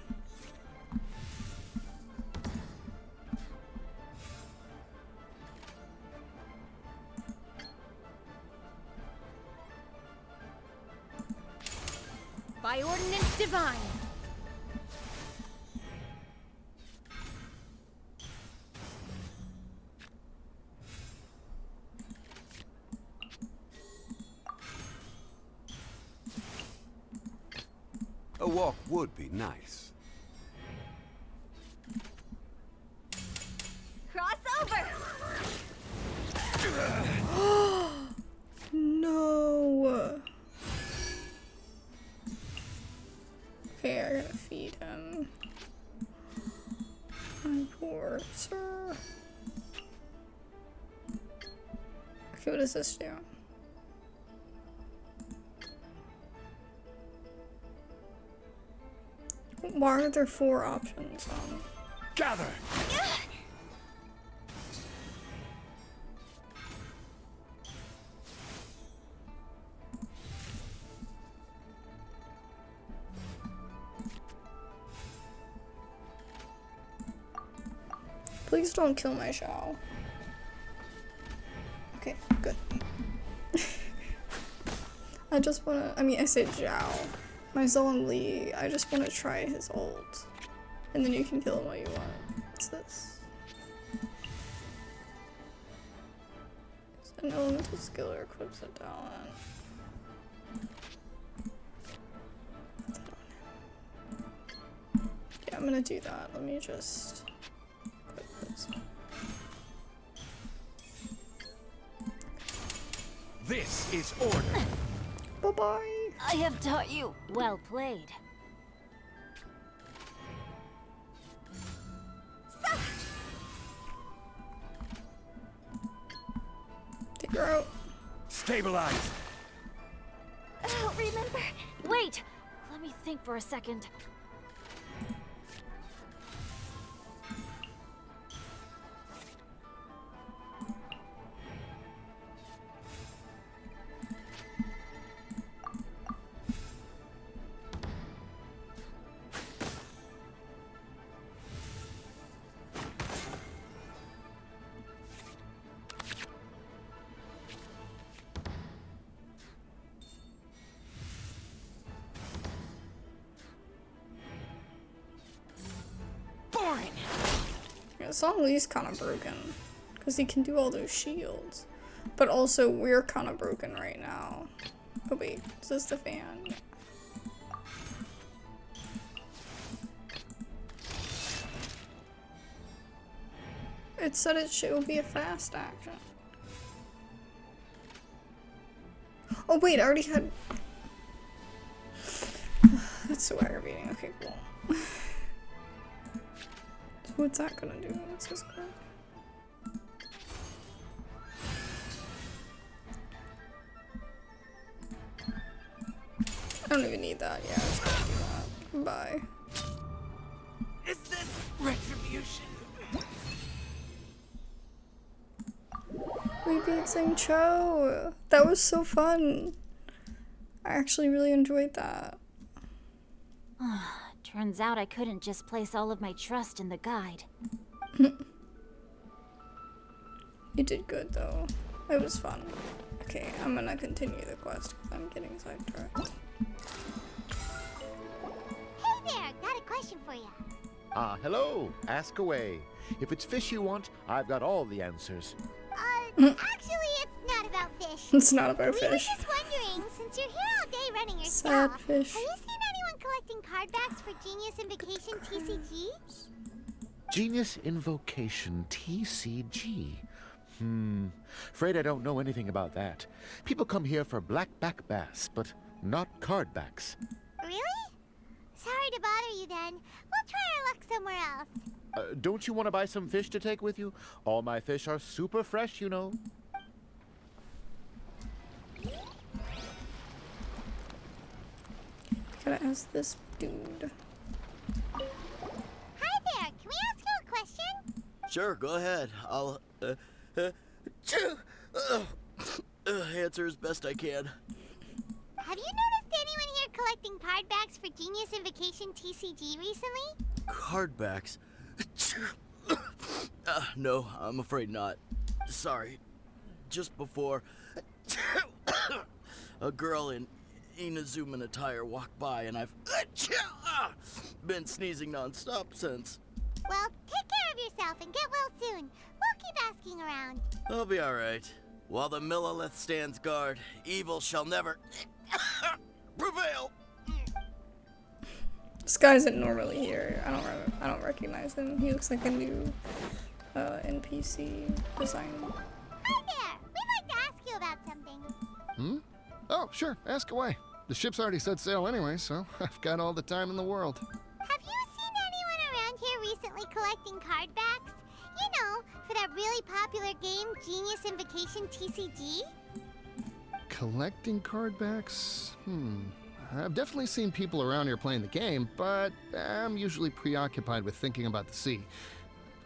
By ordinance divine. A walk would be nice. Crossover! No. Okay, I gotta feed him. My poor sir. Okay, what does this do? Why are there 4 options? Gather! Please don't kill my Xiao. Okay, good. I just wanna, I said Zhao. My Zhongli, I just wanna try his ult. And then you can kill him all you want. What's this? It's an elemental skill or equips a talent. Put that on him. Yeah, I'm gonna do that. Let me just equip this. This is order. Bye-bye. I have taught you. Well played. Take her out. Stabilize. Oh, remember? Wait! Let me think for a second. Yeah, Zhongli's kind of broken. Because he can do all those shields. But also, we're kind of broken right now. Oh wait, is this the fan? Yeah. It said it would be a fast action. Oh wait, I already had... That's so aggravating. Okay, cool. So what's that gonna do? What's this gonna I don't even need that. Yeah, I'm just gonna do that. Bye. Is this retribution? We beat Zhang Cho. That was so fun. I actually really enjoyed that. Turns out I couldn't just place all of my trust in the guide. You did good though. It was fun. Okay, I'm gonna continue the quest because I'm getting sidetracked. Hey there, got a question for you. Hello. Ask away. If it's fish you want, I've got all the answers. Actually, it's not about fish. It's not about We were fish. just wondering, since you're here all day running your Sad stuff, fish. have you seen anyone collecting card backs for Genius Invocation TCG? Genius Invocation TCG. Afraid I don't know anything about that. People come here for blackback bass, but not card backs. Really? Sorry to bother you then. We'll try our luck somewhere else. Don't you want to buy some fish to take with you? All my fish are super fresh, you know. Gotta ask this dude. Hi there. Can we ask you a question? Sure, go ahead. I'll answer as best I can. Have you noticed anyone here collecting card backs for Genius Invocation TCG recently? Cardbacks? No, I'm afraid not. Sorry. Just before, a girl in Inazuman attire walked by, and I've been sneezing nonstop since. Well, take care of yourself and get well soon. We'll keep asking around. I'll be alright. While the Millilith stands guard, evil shall never prevail. This guy isn't normally here. I don't recognize him. He looks like a new NPC design. Hi there. We'd like to ask you about something. Oh, sure. Ask away. The ship's already set sail anyway, so I've got all the time in the world. Have you seen anyone around here recently collecting card backs? You know, for that really popular game, Genius Invocation TCG? Collecting card backs? I've definitely seen people around here playing the game, but I'm usually preoccupied with thinking about the sea.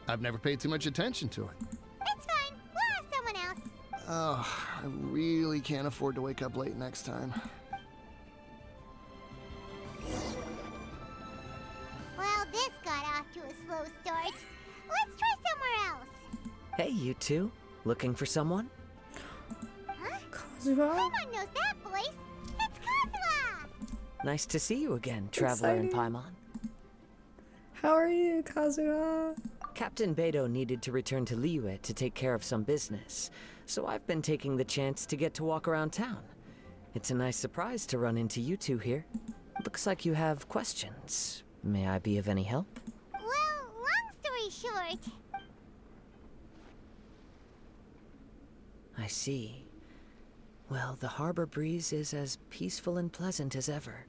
I've never paid too much attention to it. It's fine. We'll ask someone else. Oh, I really can't afford to wake up late next time. Well, this got off to a slow start. Let's try somewhere else. Hey, you two. Looking for someone? Huh? Kazuha? Paimon knows that voice. It's Kazuha! Nice to see you again, Traveler and Exciting. Paimon. How are you, Kazuha? Captain Beidou needed to return to Liyue to take care of some business, so I've been taking the chance to get to walk around town. It's a nice surprise to run into you two here. Looks like you have questions. May I be of any help? Well, long story short, I see. Well, the harbor breeze is as peaceful and pleasant as ever.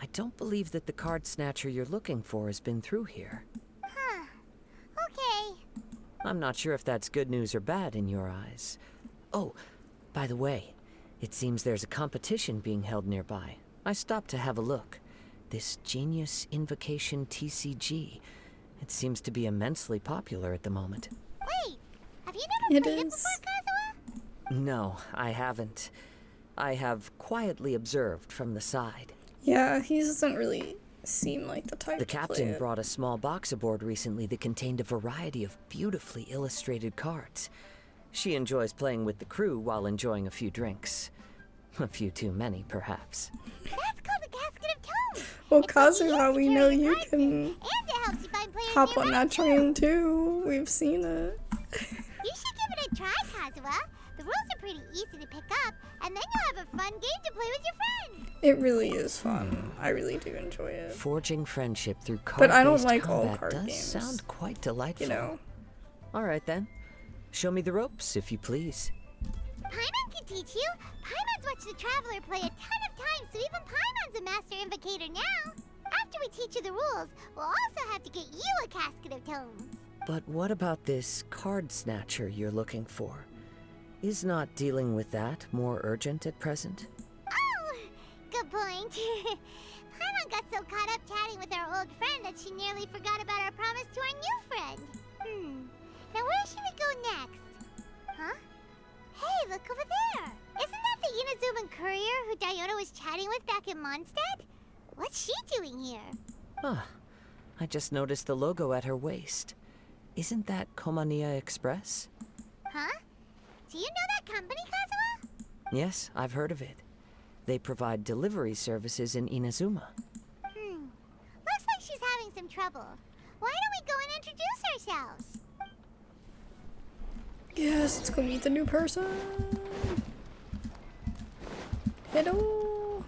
I don't believe that the card snatcher you're looking for has been through here. huh. Okay. I'm not sure if that's good news or bad in your eyes. Oh, by the way, it seems there's a competition being held nearby. I stopped to have a look. This Genius Invocation TCG. It seems to be immensely popular at the moment. Wait, have you never played it is. before, Kazuha? No, I haven't. I have quietly observed from the side. Yeah, he doesn't really seem like the type The to play captain it. brought a small box aboard recently that contained a variety of beautifully illustrated cards. She enjoys playing with the crew while enjoying a few drinks. A few too many, perhaps. That's called a casket of tones. Well, It's what you use Kazuha, to we carry know your you cards can in, and it helps you find players hop nearby, on that too. train too. We've seen it. You should give it a try, Kazuha. The rules are pretty easy to pick up, and then you'll have a fun game to play with your friends. It really is fun. I really do enjoy it. Forging friendship through card-based But I don't like all combat card does games. sound quite delightful. You know. All right then. Show me the ropes, if you please. Paimon can teach you. Paimon's watched the Traveler play a ton of times, so even Paimon's a master invocator now. After we teach you the rules, we'll also have to get you a casket of tones. But what about this card snatcher you're looking for? Is not dealing with that more urgent at present? Oh, good point. Paimon got so caught up chatting with our old friend that she nearly forgot about our promise to our new friend. Now where should we go next? Huh? Hey, look over there! Isn't that the Inazuman courier who Diona was chatting with back in Mondstadt? What's she doing here? Ah, I just noticed the logo at her waist. Isn't that Komania Express? Huh? Do you know that company, Kazuha? Yes, I've heard of it. They provide delivery services in Inazuma. Looks like she's having some trouble. Why don't we go and introduce ourselves? Yes, let's go meet the new person. Hello.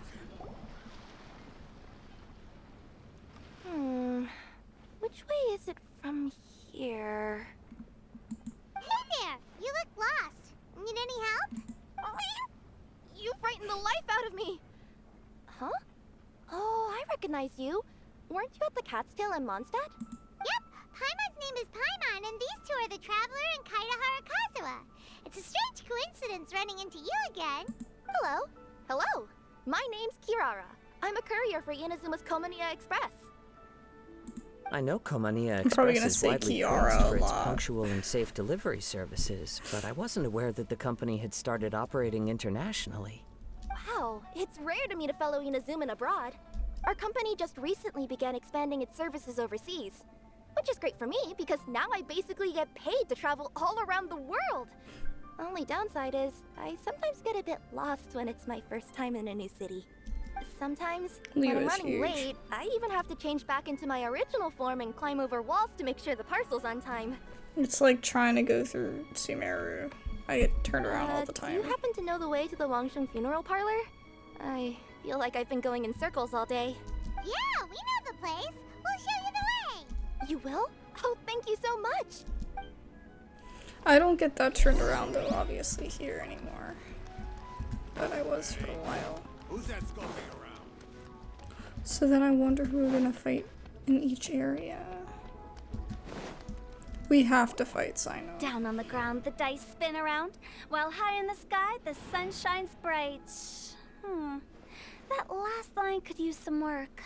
Which way is it from here? Hey there! You look lost. Need any help? You frightened the life out of me! recognize you. Weren't you at the Cat's Tail in Mondstadt? Yep, Paimon's name is Paimon, and these two are the Traveler and Kaitahara Kazuha. It's a strange coincidence running into you again. Hello. Hello. My name's Kirara. I'm a courier for Inazuma's Komaniya Express. I know Komaniya I'm probably Express gonna is say widely Kiara praised a for its lot. punctual and safe delivery services, but I wasn't aware that the company had started operating internationally. Wow, it's rare to meet a fellow Inazuman abroad. Our company just recently began expanding its services overseas. Which is great for me, because now I basically get paid to travel all around the world. Only downside is, I sometimes get a bit lost when it's my first time in a new city. Sometimes, when I'm Leo's running huge. late, I even have to change back into my original form and climb over walls to make sure the parcel's on time. It's like trying to go through Sumeru. I get turned around all the Do time. you happen to know the way to the Wangsheng funeral parlor? I feel like I've been going in circles all day. Yeah, we know the place. We'll show you the way. You will? Oh, thank you so much! I don't get that turned around though, obviously, here anymore. But I was for a while. Who's that scoping around? So then I wonder who we're gonna fight in each area. We have to fight Sino. Down on the ground, the dice spin around, while high in the sky, the sun shines bright. That last line could use some work.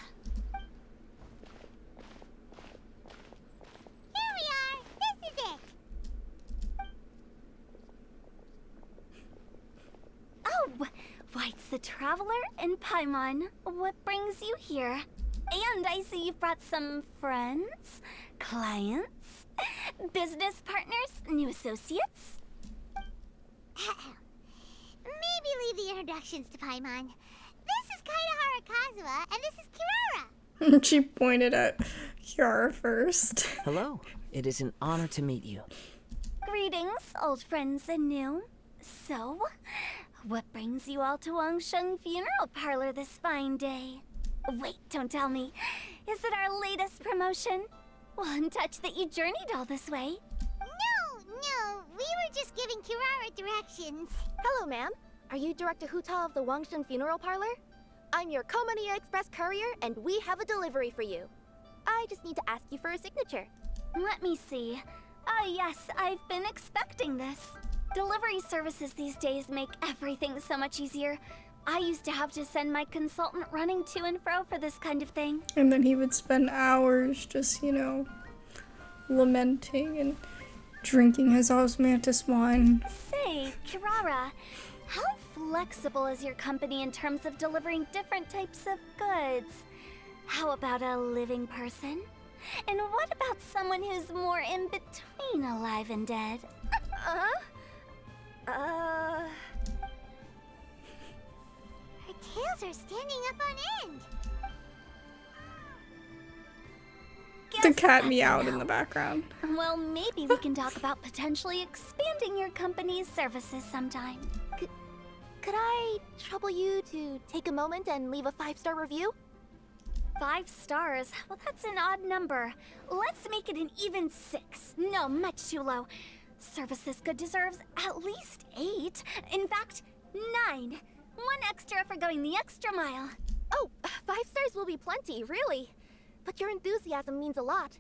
Here we are. This is it. Oh, White's the Traveler and Paimon. What brings you here? And I see you've brought some friends, clients, business partners, new associates. Maybe leave the introductions to Paimon. This is Kaitahara Kazuha, and this is Kirara. She pointed at Kiara first. Hello. It is an honor to meet you. Greetings, old friends and new. So, what brings you all to Wangsheng Funeral Parlor this fine day? Wait, don't tell me. Is it our latest promotion? Well, I'm touched that you journeyed all this way. No, we were just giving Kirara directions. Hello, ma'am. Are you Director Huta of the Wangsheng Funeral Parlor? I'm your Komaniya Express courier, and we have a delivery for you. I just need to ask you for a signature. Let me see. Yes, I've been expecting this. Delivery services these days make everything so much easier. I used to have to send my consultant running to and fro for this kind of thing. And then he would spend hours just, you know, lamenting and drinking his osmanthus wine. Say, Kirara, how flexible is your company in terms of delivering different types of goods? How about a living person? And what about someone who's more in between alive and dead? Her tails are standing up on end. The cat meowed in the background. Well, maybe we can talk about potentially expanding your company's services sometime. Could I trouble you to take a moment and leave a 5-star review? 5 stars? Well, that's an odd number. Let's make it an even 6. No, much too low. Service this good deserves at least 8. In fact, 9. 1 extra for going the extra mile. Oh, 5 stars will be plenty, really. But your enthusiasm means a lot.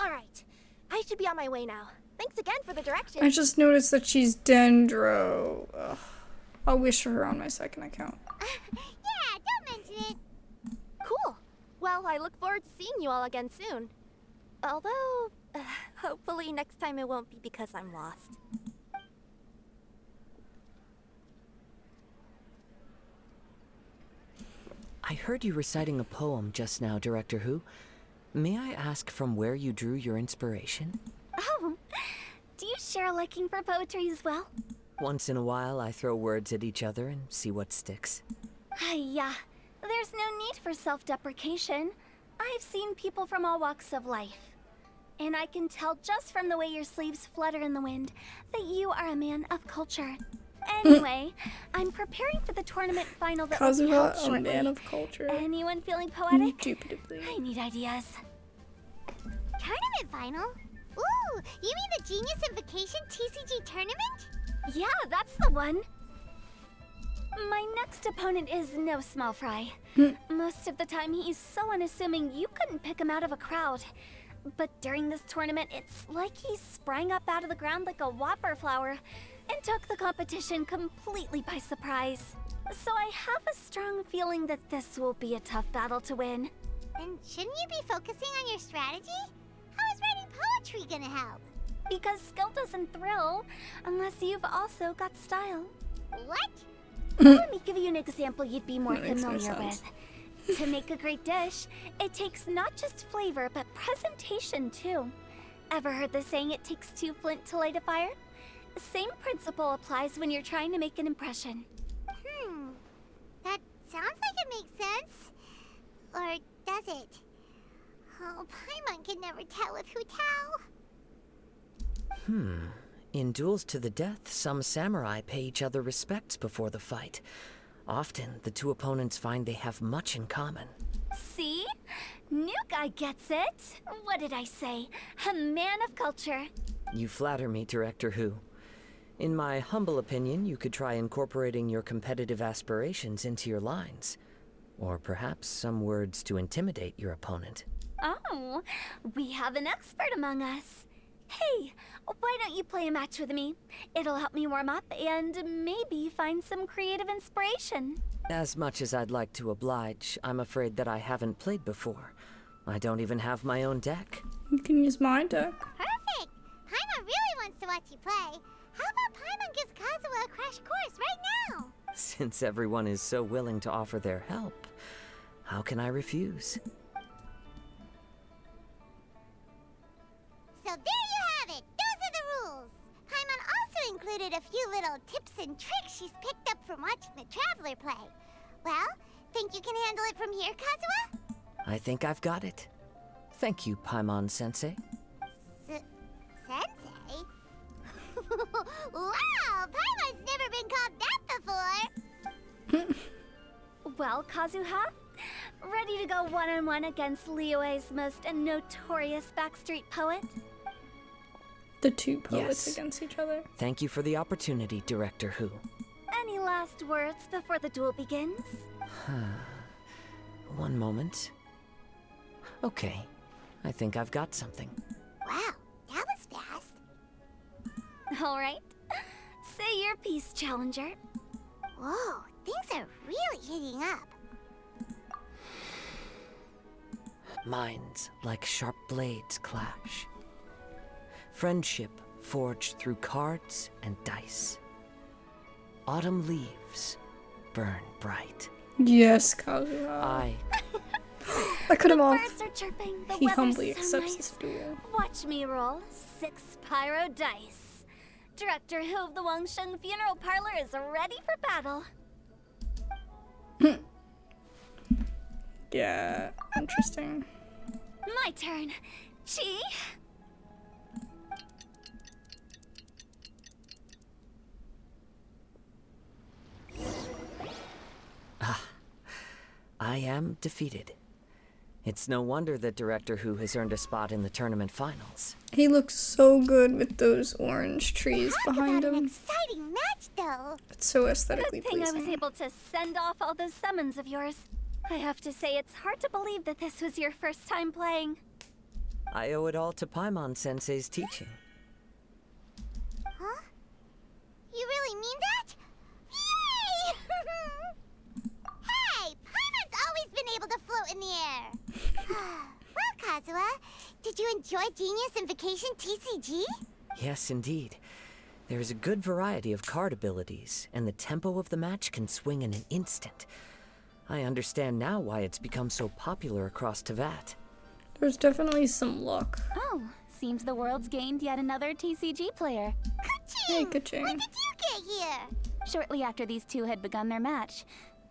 All right, I should be on my way now. Thanks again for the directions. I just noticed that she's Dendro. Ugh. I'll wish for her on my second account. Yeah, don't mention it. Cool. Well, I look forward to seeing you all again soon. Although, hopefully next time it won't be because I'm lost. I heard you reciting a poem just now, Director Who. May I ask from where you drew your inspiration? Oh, do you share a liking for poetry as well? Once in a while, I throw words at each other and see what sticks. Yeah, there's no need for self-deprecation. I've seen people from all walks of life. And I can tell just from the way your sleeves flutter in the wind that you are a man of culture. Anyway, I'm preparing for the tournament final that will be held Kazuha, a shortly. man of culture. Anyone feeling poetic? Indubitably. I need ideas. Tournament final? Ooh, you mean the Genius Invocation TCG tournament? Yeah, that's the one. My next opponent is no small fry. Most of the time he's so unassuming you couldn't pick him out of a crowd. But during this tournament, it's like he sprang up out of the ground like a whopper flower and took the competition completely by surprise. So I have a strong feeling that this will be a tough battle to win. Then shouldn't you be focusing on your strategy? How is writing poetry gonna help? Because skill doesn't thrill unless you've also got style. What? Let me give you an example you'd be more That makes no familiar sense. with. To make a great dish, it takes not just flavor, but presentation too. Ever heard the saying, it takes two flint to light a fire? The same principle applies when you're trying to make an impression. That sounds like it makes sense. Or does it? Oh, Paimon can never tell with Hu Tao. In duels to the death, some samurai pay each other respects before the fight. Often, the two opponents find they have much in common. See? New guy gets it. What did I say? A man of culture. You flatter me, Director Who. In my humble opinion, you could try incorporating your competitive aspirations into your lines. Or perhaps some words to intimidate your opponent. Oh, we have an expert among us. Hey, why don't you play a match with me? It'll help me warm up and maybe find some creative inspiration. As much as I'd like to oblige, I'm afraid that I haven't played before. I don't even have my own deck. You can use my deck. Perfect! Paimon really wants to watch you play. How about Paimon gives Kazuha a crash course right now? Since everyone is so willing to offer their help, how can I refuse? So there you have it! Those are the rules! Paimon also included a few little tips and tricks she's picked up from watching the Traveler play. Well, think you can handle it from here, Kazuha? I think I've got it. Thank you, Paimon-sensei. Sensei? Wow! Paimon's never been called that before! Well, Kazuha, ready to go one-on-one against Liyue's most notorious backstreet poet? The two poets Yes. against each other. Thank you for the opportunity, Director Who. Any last words before the duel begins? One moment. Okay, I think I've got something. Wow, that was fast. All right. Say your piece, Challenger. Whoa, things are really heating up. Minds like sharp blades clash. Friendship forged through cards and dice. Autumn leaves burn bright. Yes, Kazuha. I cut him off. Birds are chirping. The He weather's humbly so accepts nice. this duel. Watch me roll 6 pyro dice. Director Who of the Wangsheng Funeral Parlor is ready for battle. Yeah, interesting. My turn. Chi? I am defeated. It's no wonder that Director Who has earned a spot in the tournament finals. He looks so good with those orange trees behind An him. exciting match, though. It's so aesthetically Good thing I was pleasing. able to send off all those summons of yours. I have to say, it's hard to believe that this was your first time playing. I owe it all to Paimon-sensei's teaching. Huh? You really mean that? Yay! Hey, Paimon's always been able to float in the air. Well, Kazuha, did you enjoy Genius Invocation TCG? Yes, indeed. There is a good variety of card abilities, and the tempo of the match can swing in an instant. I understand now why it's become so popular across Teyvat. There's definitely some luck. Oh, seems the world's gained yet another TCG player. Hey, Ka-ching. When did you get here? Shortly after these two had begun their match,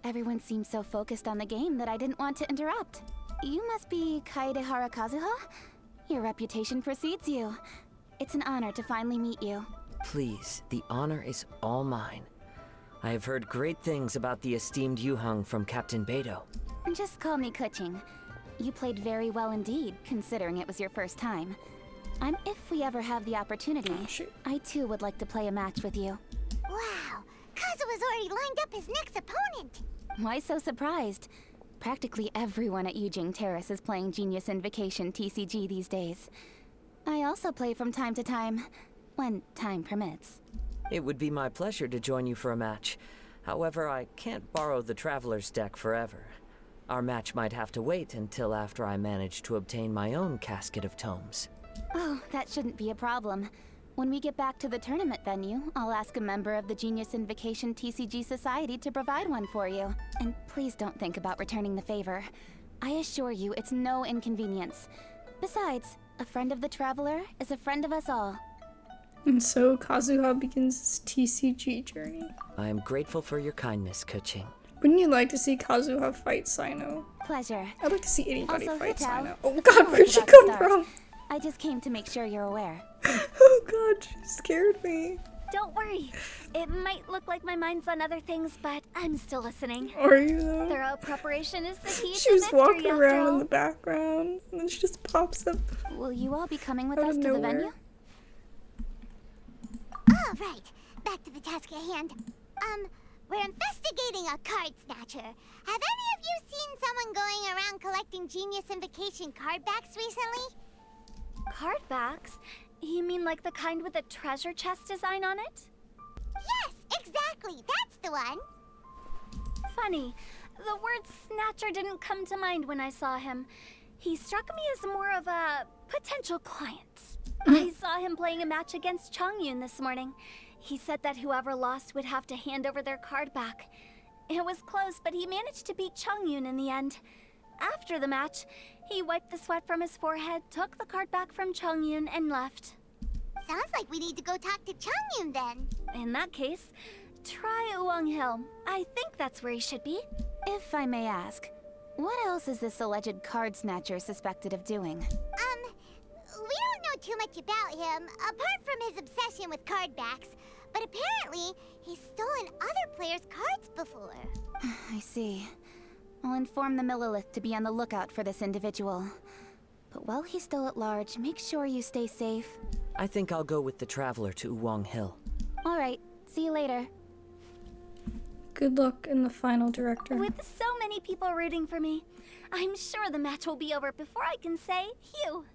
everyone seemed so focused on the game that I didn't want to interrupt. You must be Kaedehara Kazuha? Your reputation precedes you. It's an honor to finally meet you. Please, the honor is all mine. I have heard great things about the esteemed Yuheng from Captain Beidou. Just call me Kuching. You played very well indeed, considering it was your first time. If we ever have the opportunity, I too would like to play a match with you. Wow, Kazuha's already lined up his next opponent. Why so surprised? Practically everyone at Yujing Terrace is playing Genius Invocation TCG these days. I also play from time to time, when time permits. It would be my pleasure to join you for a match. However, I can't borrow the Traveler's deck forever. Our match might have to wait until after I manage to obtain my own casket of tomes. Oh, that shouldn't be a problem. When we get back to the tournament venue, I'll ask a member of the Genius Invocation TCG Society to provide one for you. And please don't think about returning the favor. I assure you it's no inconvenience. Besides, a friend of the Traveler is a friend of us all. And so Kazuha begins his TCG journey. I am grateful for your kindness, Kuching. Wouldn't you like to see Kazuha fight Sino? Pleasure. I'd like to see anybody Also, fight Hitao, Sino. Oh the god, finals where'd is she about to come start. from? I just came to make sure you're aware. Oh god, she scared me. Don't worry. It might look like my mind's on other things, but I'm still listening. Are you though? Thorough preparation is the key She to was victory, walking after around all. in the background, and then she just pops up. Will you all be coming with out us of to the nowhere. venue? All right, back to the task at hand. We're investigating a card snatcher. Have any of you seen someone going around collecting Genius Invocation card backs recently? Card backs? You mean like the kind with a treasure chest design on it? Yes, exactly. That's the one. Funny. The word snatcher didn't come to mind when I saw him. He struck me as more of a potential client. I saw him playing a match against Chongyun this morning. He said that whoever lost would have to hand over their card back. It was close, but he managed to beat Chongyun in the end. After the match, he wiped the sweat from his forehead, took the card back from Chongyun, and left. Sounds like we need to go talk to Chongyun then. In that case, try Uwang Hill. I think that's where he should be. If I may ask, what else is this alleged card snatcher suspected of doing? We don't know too much about him, apart from his obsession with card backs. But apparently, he's stolen other players' cards before. I see. I'll inform the Millilith to be on the lookout for this individual. But while he's still at large, make sure you stay safe. I think I'll go with the Traveler to Uwang Hill. Alright, see you later. Good luck in the final, Director. With so many people rooting for me, I'm sure the match will be over before I can say phew.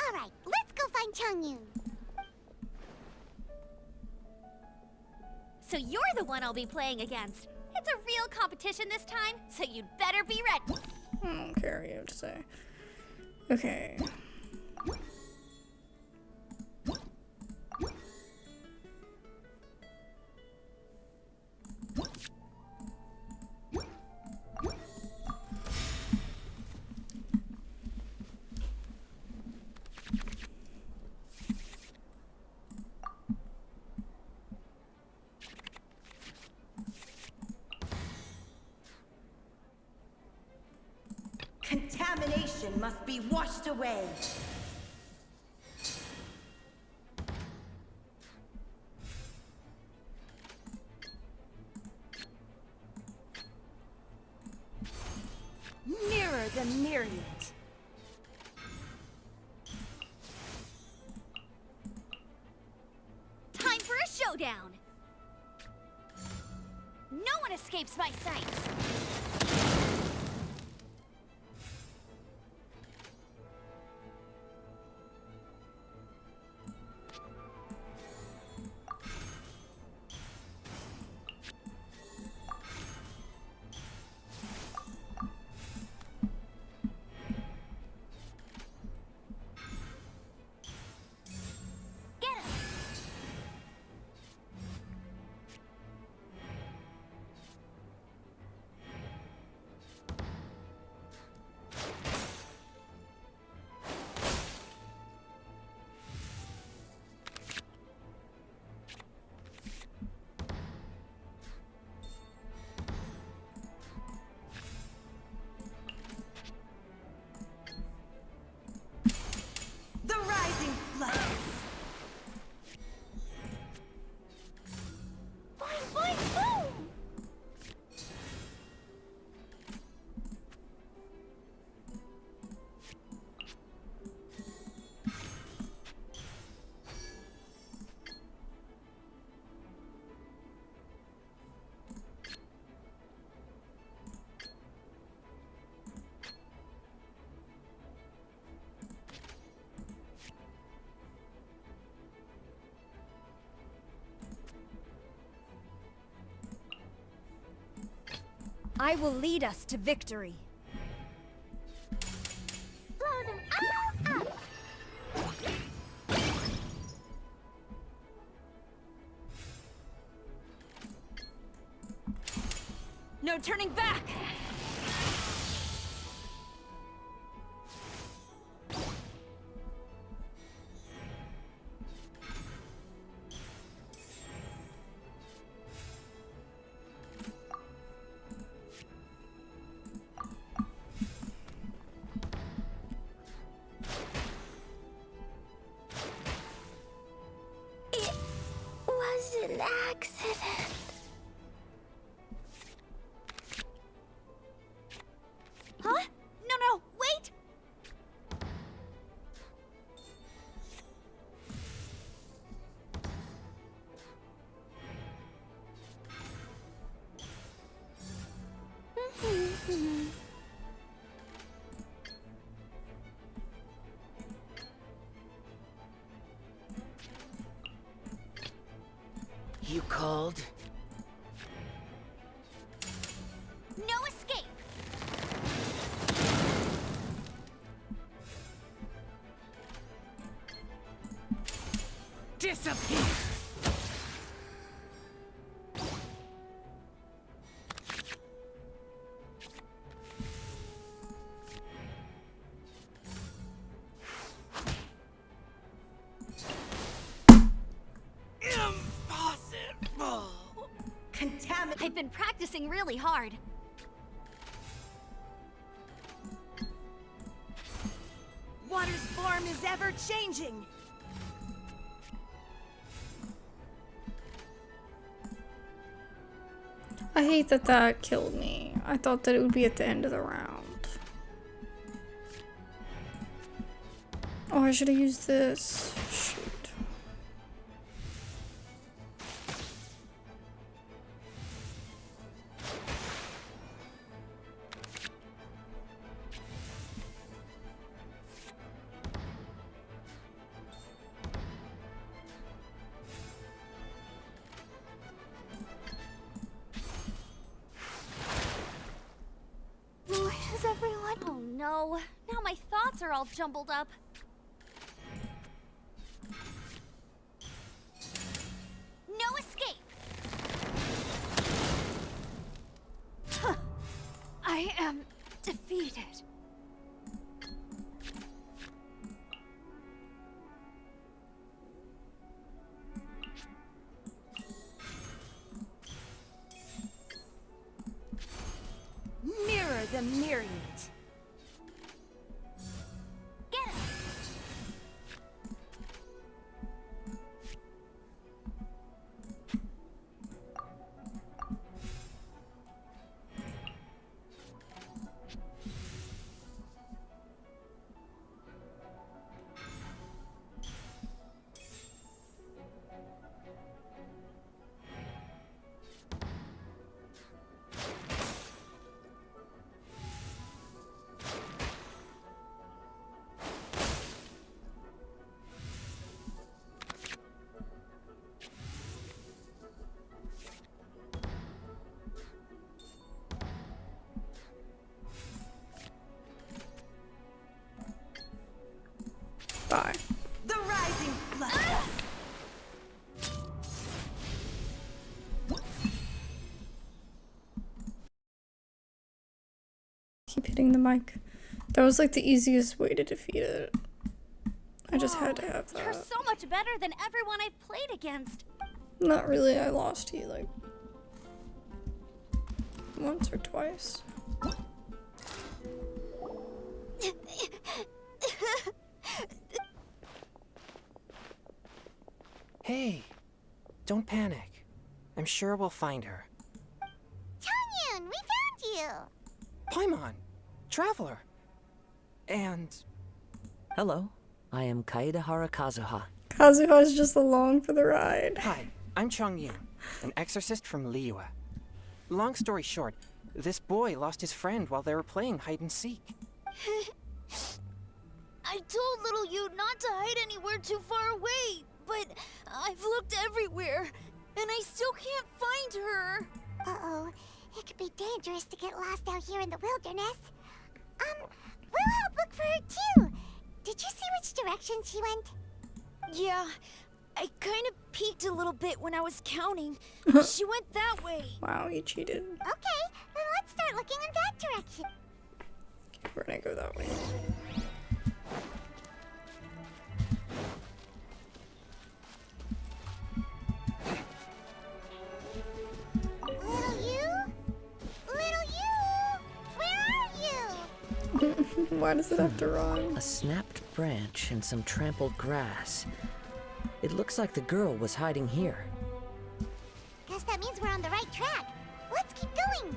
All right, let's go find Chongyun. So you're the one I'll be playing against. It's a real competition this time, so you'd better be ready. I don't care what you have to say. Okay. Contamination must be washed away. Mirror the myriad. Time for a showdown. No one escapes my sights. I will lead us to victory. Blow them all up. No turning back! It was an accident. Huh? No, wait! You called? No escape! Disappear! Impossible! I've been practicing really hard. Water's form is ever changing. I hate that that killed me. I thought that it would be at the end of the round. Oh, I should have used this. Shoot. Where is everyone? Oh no, now my thoughts are all jumbled up. No escape! Huh. I am defeated. Mirror the myriad. Get him! Bye. The rising flood. Keep hitting the mic. That was like the easiest way to defeat it. I just had to have You're that. so much better than everyone I've played against. Not really, I lost you like once or twice. Hey, don't panic. I'm sure we'll find her. Changyun, we found you. Paimon, Traveler. And... Hello, I am Kaedehara Kazuha. Kazuha is just along for the ride. Hi, I'm Changyun, an exorcist from Liyue. Long story short, this boy lost his friend while they were playing hide and seek. I told little you not to hide anywhere too far away, but I've looked everywhere, and I still can't find her. Uh-oh. It could be dangerous to get lost out here in the wilderness. We'll help look for her too. Did you see which direction she went? Yeah, I kind of peeked a little bit when I was counting. She went that way. Wow, you cheated. Okay, then let's start looking in that direction. We're gonna go that way. Little you? Little you? Where are you? Why does it have to run? A snapped branch and some trampled grass. It looks like the girl was hiding here. Guess that means we're on the right track. Let's keep going.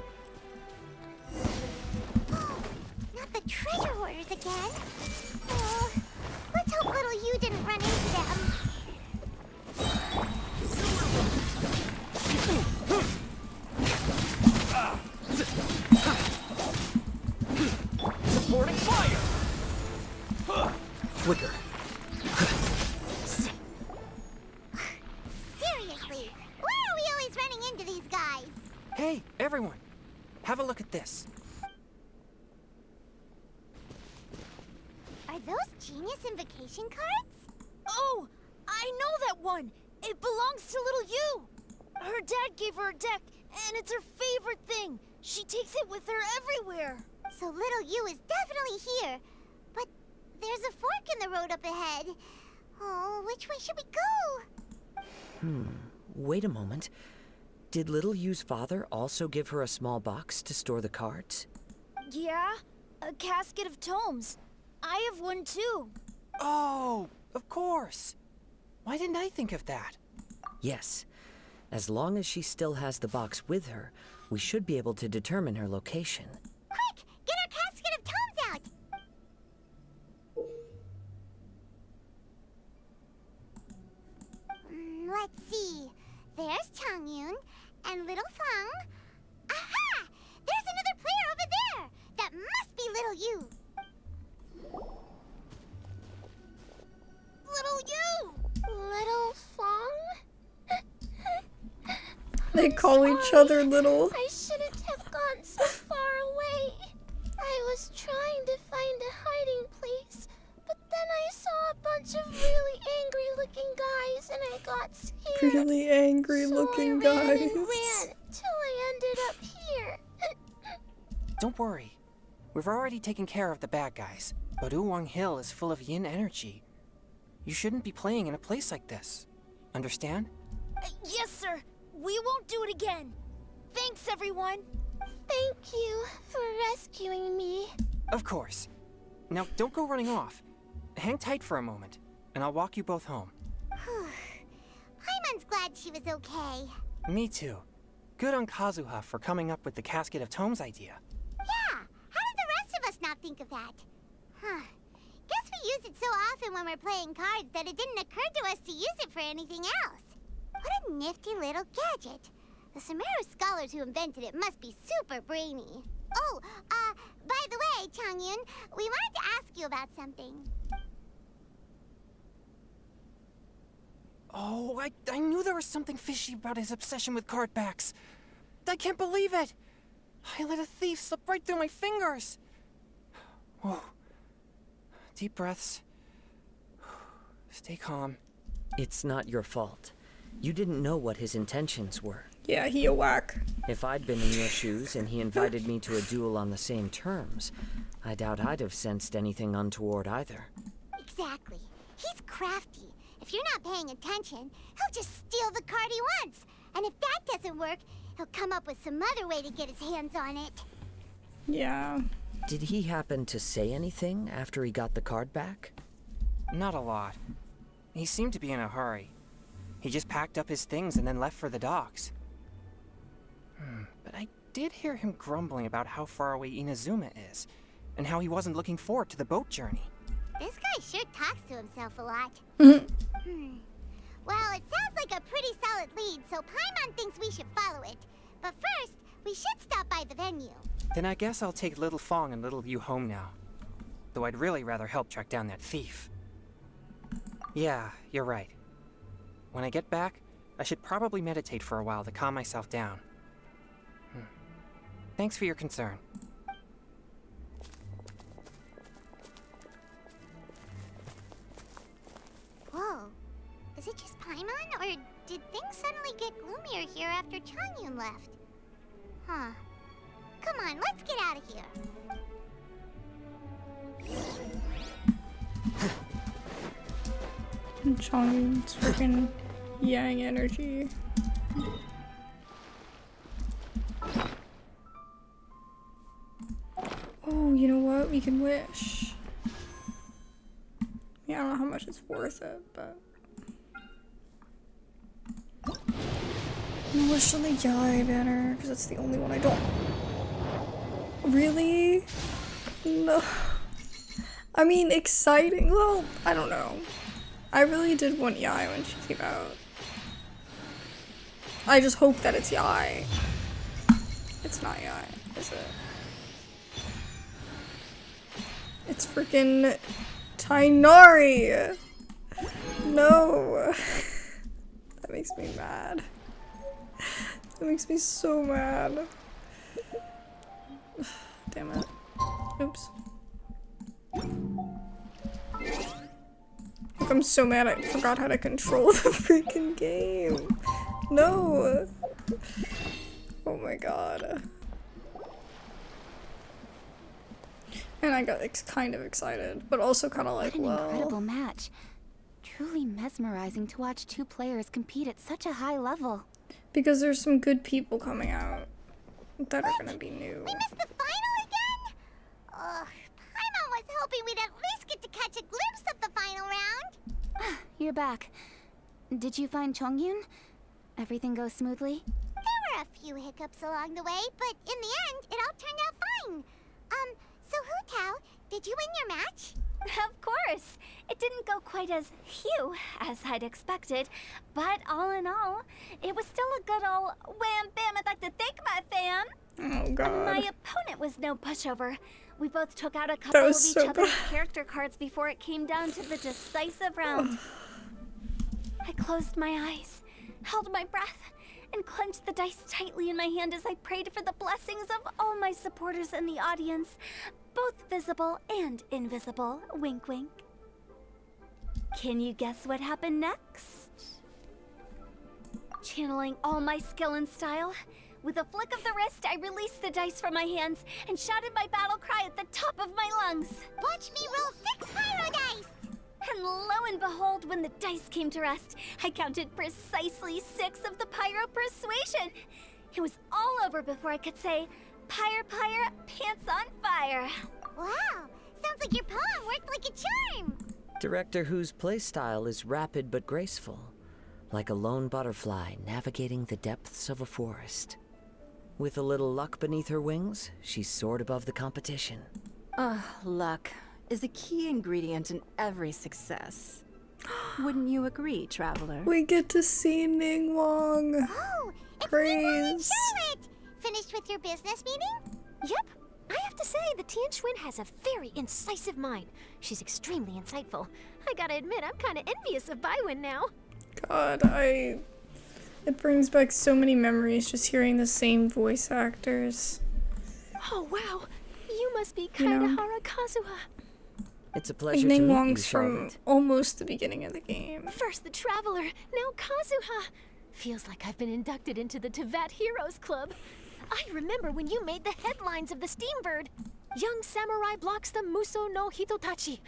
Not the treasure hoarders again. Oh, let's hope little you didn't run into them. Supporting fire! Quicker. Seriously, why are we always running into these guys? Hey, everyone! Have a look at this. Are those genius invocation cards? Oh, I know that one. It belongs to little you. Her dad gave her a deck, and it's her favorite thing. She takes it with her everywhere. So little you is definitely here. But there's a fork in the road up ahead. Oh, which way should we go? Wait a moment. Did Little Yu's father also give her a small box to store the cards? Yeah, a casket of tomes. I have one too. Oh, of course. Why didn't I think of that? Yes. As long as she still has the box with her, we should be able to determine her location. Quick, get our casket of tomes out! Let's see. There's Changyun and little Feng. Aha! There's another player over there! That must be little you! Little you! Little Feng? They call each other little. I shouldn't have gone so far away. I was trying to find a hiding place, but then I saw a bunch of really angry-looking guys, and I got scared. Really angry looking so I ran guys. and ran till I ended up here. Don't worry. We've already taken care of the bad guys. But Uwang Hill is full of yin energy. You shouldn't be playing in a place like this. Understand? Yes, sir. We won't do it again. Thanks, everyone. Thank you for rescuing me. Of course. Now, don't go running off. Hang tight for a moment, and I'll walk you both home. Paimon's glad she was okay. Me too. Good on Kazuha for coming up with the Casket of Tomes idea. Yeah, how did the rest of us not think of that? Huh. Guess we use it so often when we're playing cards that it didn't occur to us to use it for anything else. What a nifty little gadget. The Sumeru scholars who invented it must be super brainy. Oh, by the way, Changyun, we wanted to ask you about something. Oh, I knew there was something fishy about his obsession with card backs. I can't believe it! I let a thief slip right through my fingers! Whoa. Deep breaths. Stay calm. It's not your fault. You didn't know what his intentions were. Yeah, he a whack. If I'd been in your shoes and he invited me to a duel on the same terms, I doubt I'd have sensed anything untoward either. Exactly. He's crafty. If you're not paying attention, he'll just steal the card he wants. And if that doesn't work, he'll come up with some other way to get his hands on it. Yeah. Did he happen to say anything after he got the card back? Not a lot. He seemed to be in a hurry. He just packed up his things and then left for the docks. But I did hear him grumbling about how far away Inazuma is, and how he wasn't looking forward to the boat journey. This guy sure talks to himself a lot. Well, it sounds like a pretty solid lead, so Paimon thinks we should follow it. But first, we should stop by the venue. Then I guess I'll take Little Fong and Little Yu home now. Though I'd really rather help track down that thief. Yeah, you're right. When I get back, I should probably meditate for a while to calm myself down. Thanks for your concern. Whoa. Is it just Paimon, or did things suddenly get gloomier here after Changyun left? Huh. Come on, let's get out of here. And Changyun's freaking yang energy. Oh, you know what? We can wish. Yeah, I don't know how much it's worth it, but I'm wish on the Yai banner, because that's the only one I don't. Really? No. I mean, exciting. Well, I don't know. I really did want Yai when she came out. I just hope that it's Yai. It's not Yai, is it? It's freaking Tainari! No! That makes me mad. That makes me so mad. Damn it. Oops. Look, I'm so mad I forgot how to control the freaking game. No! Oh my god. And I got kind of excited, but also kind of like, what an well... incredible match. Truly mesmerizing to watch two players compete at such a high level. Because there's some good people coming out that are gonna be new. We missed the final again? Ugh, Paimon was hoping we'd at least get to catch a glimpse of the final round. You're back. Did you find Chongyun? Everything go smoothly? There were a few hiccups along the way, but in the end, it all turned out fine. So Hu Tao, did you win your match? Of course! It didn't go quite as phew as I'd expected, but all in all, it was still a good ol' wham bam. I'd like to thank my fam. Oh god. My opponent was no pushover. We both took out a couple of each other's character cards before it came down to the decisive round. I closed my eyes, held my breath, and clenched the dice tightly in my hand as I prayed for the blessings of all my supporters in the audience, both visible and invisible. Wink, wink. Can you guess what happened next? Channeling all my skill and style, with a flick of the wrist, I released the dice from my hands and shouted my battle cry at the top of my lungs. Watch me roll 6 pyro dice! And lo and behold, when the dice came to rest, I counted precisely 6 of the pyro persuasion. It was all over before I could say, pyre, pyre, pants on fire. Wow, sounds like your poem worked like a charm. Director Who's playstyle is rapid but graceful, like a lone butterfly navigating the depths of a forest. With a little luck beneath her wings, she soared above the competition. Luck is a key ingredient in every success. Wouldn't you agree, Traveler? We get to see Ning Wong. Oh, it's Praise. Charlotte! Finished with your business meeting? Yep. I have to say, the Tian Schwinn has a very incisive mind. She's extremely insightful. I gotta admit, I'm kinda envious of Bywin now. God, it brings back so many memories just hearing the same voice actors. Oh, wow. You must be Kaedahara Kazuha. It's a pleasure to Ning meet Wong's you, Charlotte. from almost the beginning of the game. First the Traveler, now Kazuha. Feels like I've been inducted into the Tevat Heroes Club. I remember when you made the headlines of the Steambird. Young samurai blocks the Muso no Hitotachi.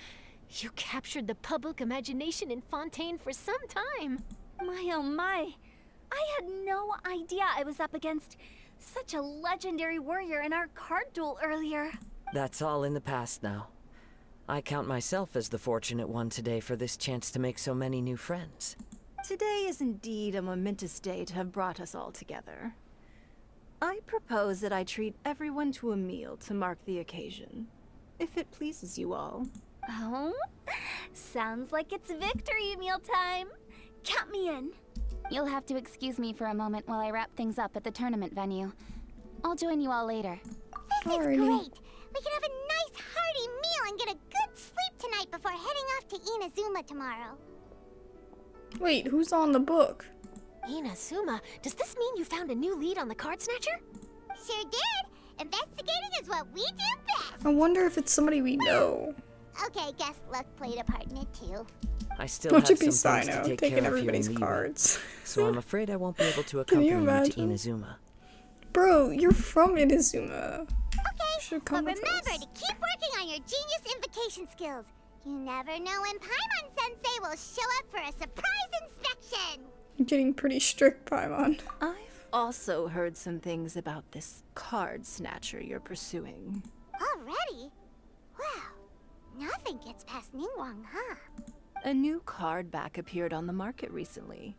You captured the public imagination in Fontaine for some time. My oh my. I had no idea I was up against such a legendary warrior in our card duel earlier. That's all in the past now. I count myself as the fortunate one today for this chance to make so many new friends. Today is indeed a momentous day to have brought us all together. I propose that I treat everyone to a meal to mark the occasion, if it pleases you all. Oh? Sounds like it's victory meal time. Count me in. You'll have to excuse me for a moment while I wrap things up at the tournament venue. I'll join you all later. This is great. We can have a nice hearty meal and get a good sleep tonight before heading off to Inazuma tomorrow. Wait, who's on the book? Inazuma, does this mean you found a new lead on the Card Snatcher? Sure did. Investigating is what we do best. I wonder if it's somebody we know. Okay, guess luck played a part in it too. I still Don't have you be some things to Sino, take taking care of here in everybody's Liyue, cards. so I'm afraid I won't be able to Can accompany you you to imagine? Inazuma. Bro, you're from Inazuma. Okay, Should but come with remember us. to keep working on your genius invocation skills. You never know when Paimon Sensei will show up for a surprise inspection. You're getting pretty strict, Paimon. I've also heard some things about this card snatcher you're pursuing. Already? Well, nothing gets past Ningguang, huh? A new card back appeared on the market recently.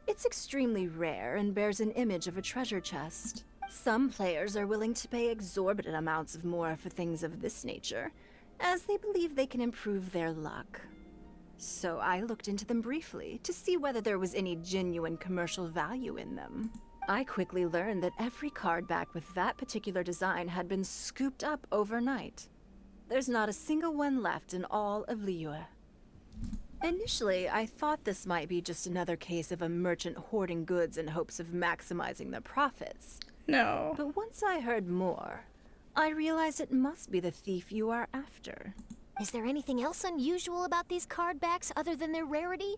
It's extremely rare and bears an image of a treasure chest. Some players are willing to pay exorbitant amounts of more for things of this nature, as they believe they can improve their luck. So I looked into them briefly to see whether there was any genuine commercial value in them. I quickly learned that every card back with that particular design had been scooped up overnight. There's not a single one left in all of Liyue. Initially, I thought this might be just another case of a merchant hoarding goods in hopes of maximizing their profits. No. But once I heard more, I realized it must be the thief you are after. Is there anything else unusual about these card backs other than their rarity?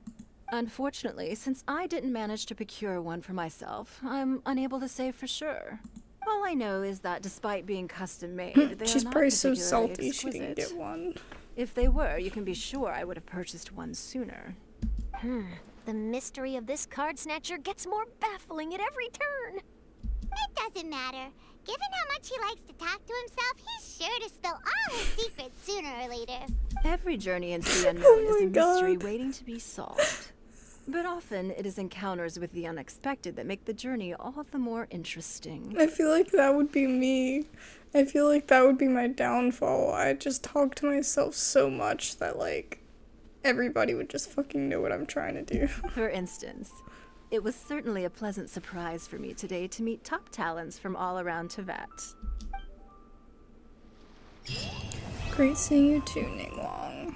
Unfortunately, since I didn't manage to procure one for myself, I'm unable to say for sure. All I know is that despite being custom made, they She's are not probably so particularly salty she didn't exquisite. get one. If they were, you can be sure I would have purchased one sooner. The mystery of this card snatcher gets more baffling at every turn. It doesn't matter. Given how much he likes to talk to himself, he's sure to spill all his secrets sooner or later. Every journey into the unknown Oh is my a mystery God. waiting to be solved. But often it is encounters with the unexpected that make the journey all the more interesting. I feel like that would be me. I feel like that would be my downfall. I just talk to myself so much that, like, everybody would just fucking know what I'm trying to do. For instance, it was certainly a pleasant surprise for me today to meet top talents from all around Teyvat. Great seeing you too, Ningguang.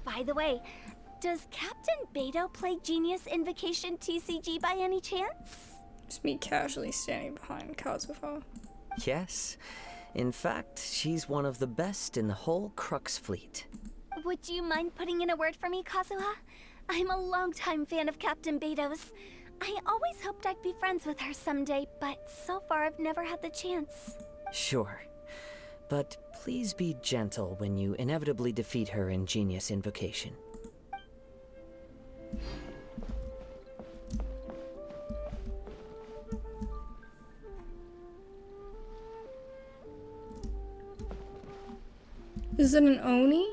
By the way, does Captain Beto play Genius Invocation TCG by any chance? Just me casually standing behind Kazuha. Yes. In fact, she's one of the best in the whole Crux fleet. Would you mind putting in a word for me, Kazuha? I'm a longtime fan of Captain Beto's. I always hoped I'd be friends with her someday, but so far I've never had the chance. Sure. But please be gentle when you inevitably defeat her in Genius Invocation. Is it an Oni?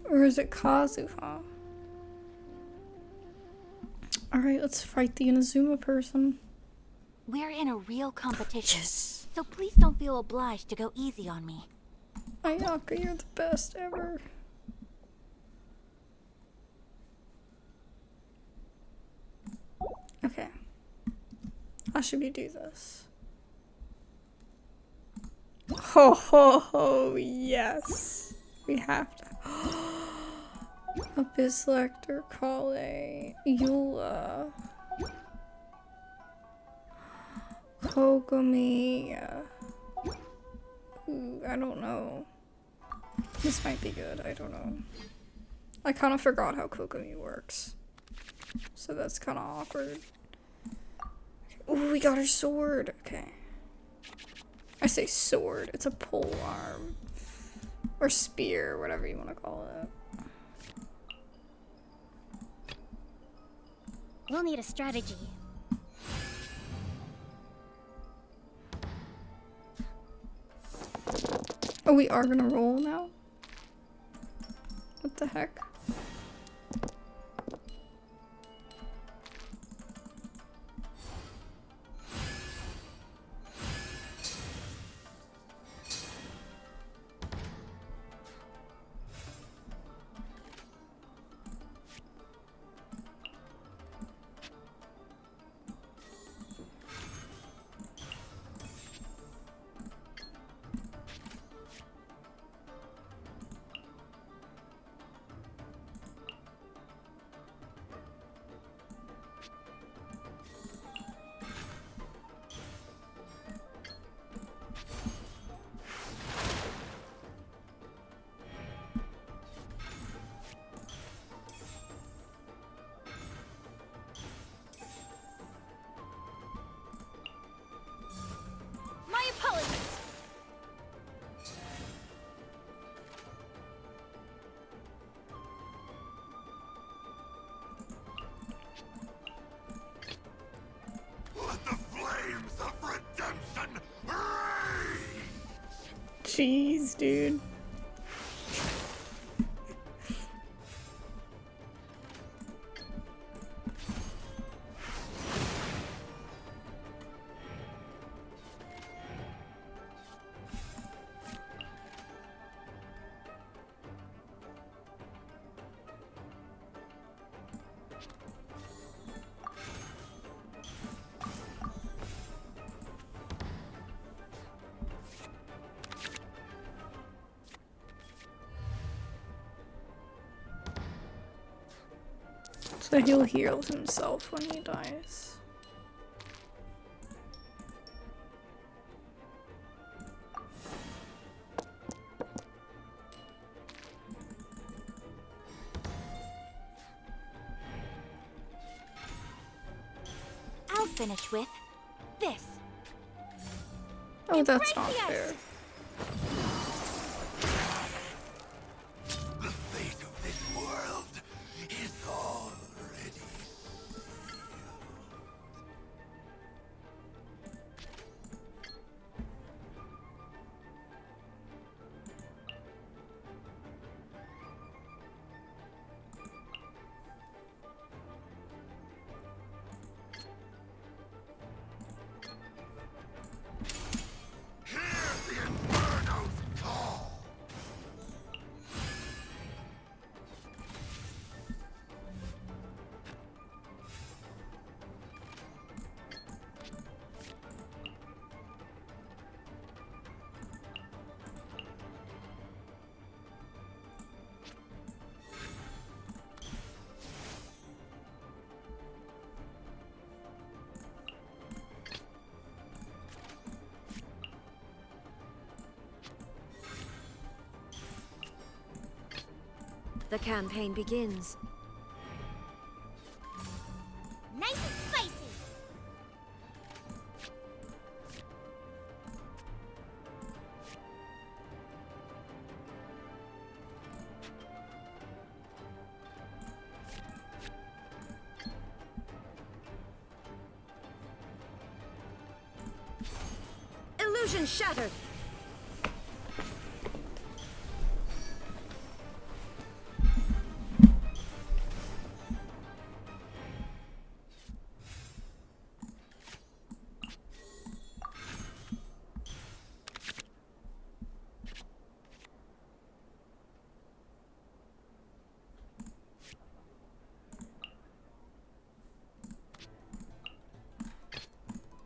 Or is it Kazuha? Alright, let's fight the Inazuma person. We're in a real competition, so please don't feel obliged to go easy on me. Ayaka, you're the best ever. Okay. How should we do this? Ho ho ho, yes. We have to. Abyss Lecter, Kale, Eula, Kokomi. Ooh, I don't know. This might be good, I don't know. I kind of forgot how Kokomi works. So that's kind of awkward. Ooh, we got her sword. Okay. I say sword. It's a pole arm. Or spear, whatever you want to call it. We'll need a strategy. Oh, we are gonna roll now? What the heck? Jeez, dude. So he'll heal himself when he dies. I'll finish with this. Oh, that's not fair. The fate of this world is already The campaign begins. Nice and spicy. Illusion shattered!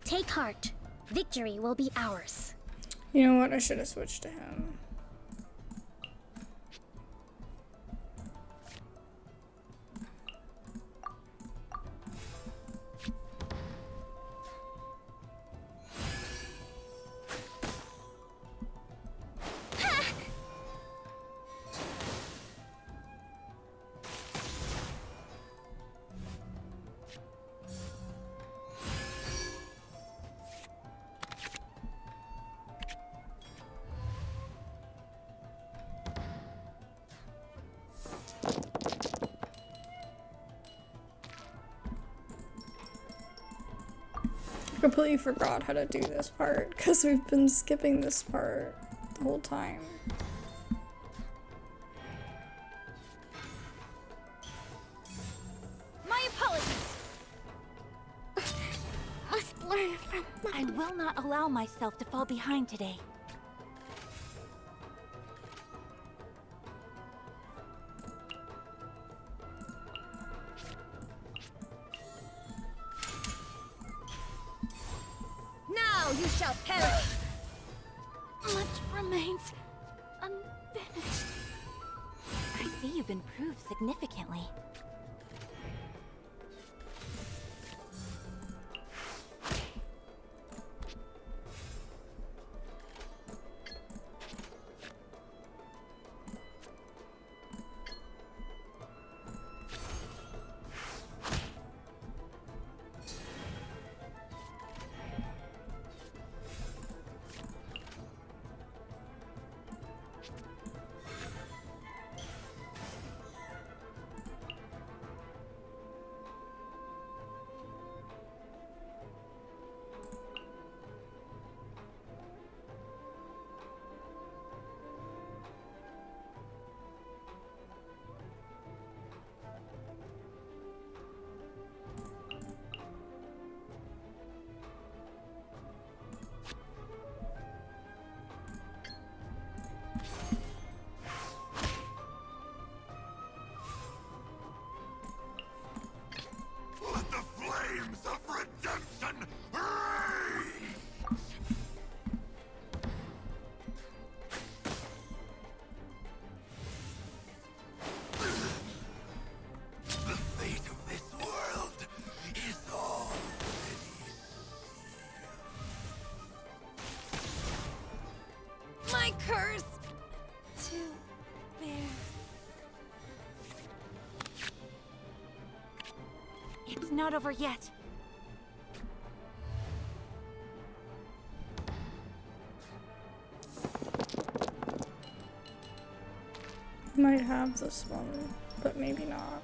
Take heart. Victory will be ours. You know what? I should have switched to him. I completely forgot how to do this part because we've been skipping this part the whole time. My apologies. Must learn from I will not allow myself to fall behind today. Now you shall perish! Much remains unfinished. I see you've improved significantly. not over yet. Might have this one, but maybe not.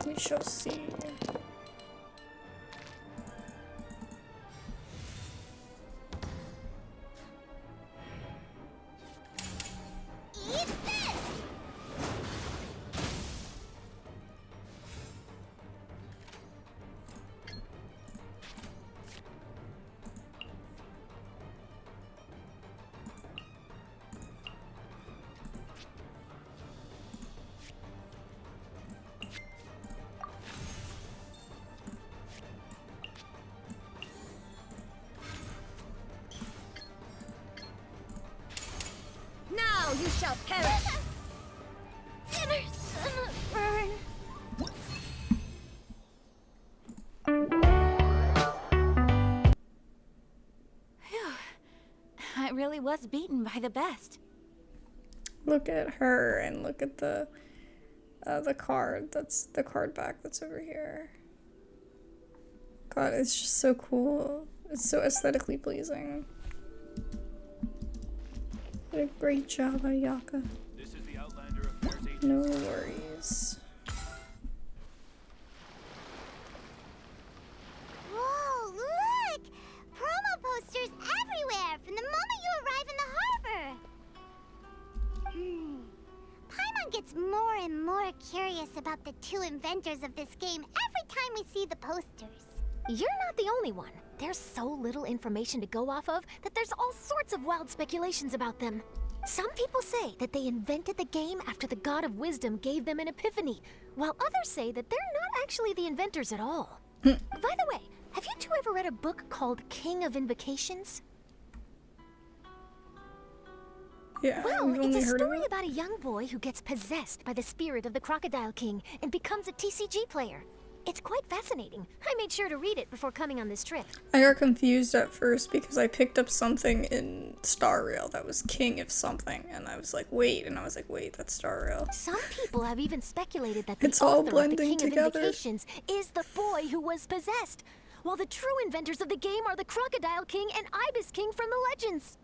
We shall see. Now you shall perish! Dinner's burn. Phew. I really was beaten by the best. Look at her and look at the card. That's the card back that's over here. God, it's just so cool. It's so aesthetically pleasing. Did a great job, Ayaka. This is the Outlander Affairs Agency. No worries. Whoa, look! Promo posters everywhere from the moment you arrive in the harbor. Paimon gets more and more curious about the two inventors of this game every time we see the posters. You're not the only one. There's so little information to go off of that there's all sorts of wild speculations about them. Some people say that they invented the game after the God of Wisdom gave them an epiphany, while others say that they're not actually the inventors at all. By the way, have you two ever read a book called King of Invocations? Yeah, Well, we've only it's a heard of story it. about a young boy who gets possessed by the spirit of the Crocodile King and becomes a TCG player. It's quite fascinating. I made sure to read it before coming on this trip. I got confused at first because I picked up something in Star Rail that was King of something, and I was like, wait, that's Star Rail. Some people have even speculated that the It's all author of the blending King together. of Invocations is the boy who was possessed, while the true inventors of the game are the Crocodile King and Ibis King from the legends.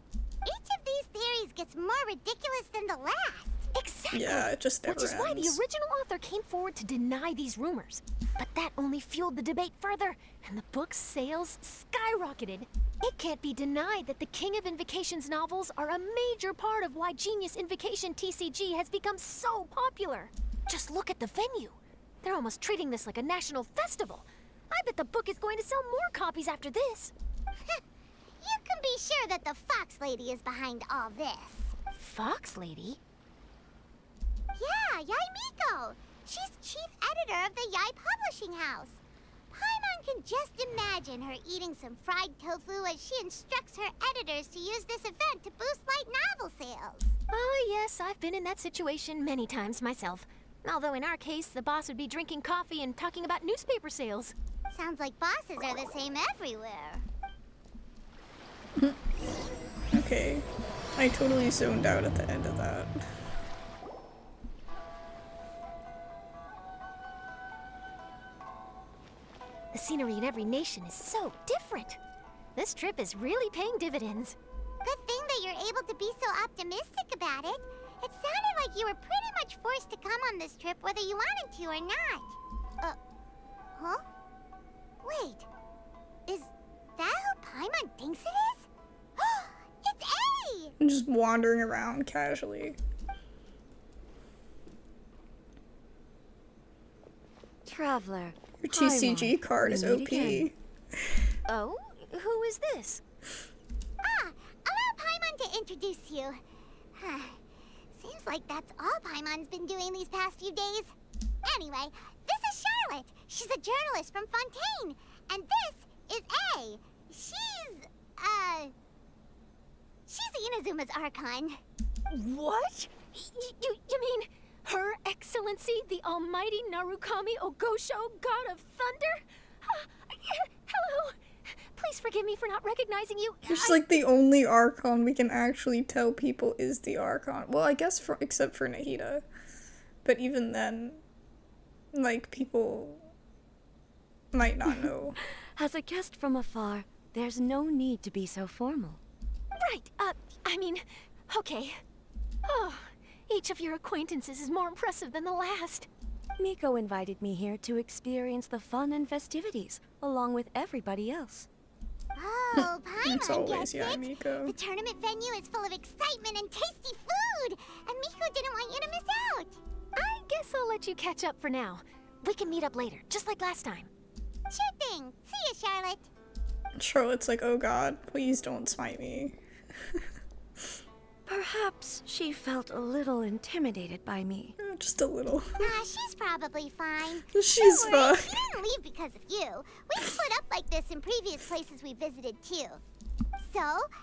Each of these theories gets more ridiculous than the last. Exactly. Yeah, it just never Which is why the ends. original author came forward to deny these rumors. But that only fueled the debate further, and the book's sales skyrocketed. It can't be denied that the King of Invocations novels are a major part of why Genius Invocation TCG has become so popular. Just look at the venue. They're almost treating this like a national festival. I bet the book is going to sell more copies after this. You can be sure that the Fox Lady is behind all this. Fox Lady? Yeah, Yai Miko. She's chief editor of the Yai Publishing House. Paimon can just imagine her eating some fried tofu as she instructs her editors to use this event to boost light novel sales. Oh, yes, I've been in that situation many times myself. Although in our case, the boss would be drinking coffee and talking about newspaper sales. Sounds like bosses are the same everywhere. Okay. I totally zoned out at the end of that. The scenery in every nation is so different. This trip is really paying dividends. Good thing that you're able to be so optimistic about it. It sounded like you were pretty much forced to come on this trip whether you wanted to or not. Huh? Wait. Is that who Paimon thinks it is? It's A! I'm just wandering around casually. Traveler. Your TCG card is OP. Oh? Who is this? Allow Paimon to introduce you. Seems like that's all Paimon's been doing these past few days. Anyway, this is Charlotte. She's a journalist from Fontaine. And this is A. She's Inazuma's Archon. What? You mean Her Excellency, the Almighty Narukami Ogosho, God of Thunder? Hello. Please forgive me for not recognizing you. It's like the only Archon we can actually tell people is the Archon. Well, I guess except for Nahida. But even then, like, people might not know. As a guest from afar, there's no need to be so formal. Right, I mean, okay. Oh, each of your acquaintances is more impressive than the last. Miko invited me here to experience the fun and festivities, along with everybody else. Oh, It's Paimon always gets it. Miko. The tournament venue is full of excitement and tasty food, and Miko didn't want you to miss out. I guess I'll let you catch up for now. We can meet up later, just like last time. Sure thing. See ya, Charlotte. Charlotte's like, oh god, please don't smite me. Perhaps she felt a little intimidated by me. Just a little. She's probably fine. She's Don't worry, fine. She didn't leave because of you. We split up like this in previous places we visited too. So,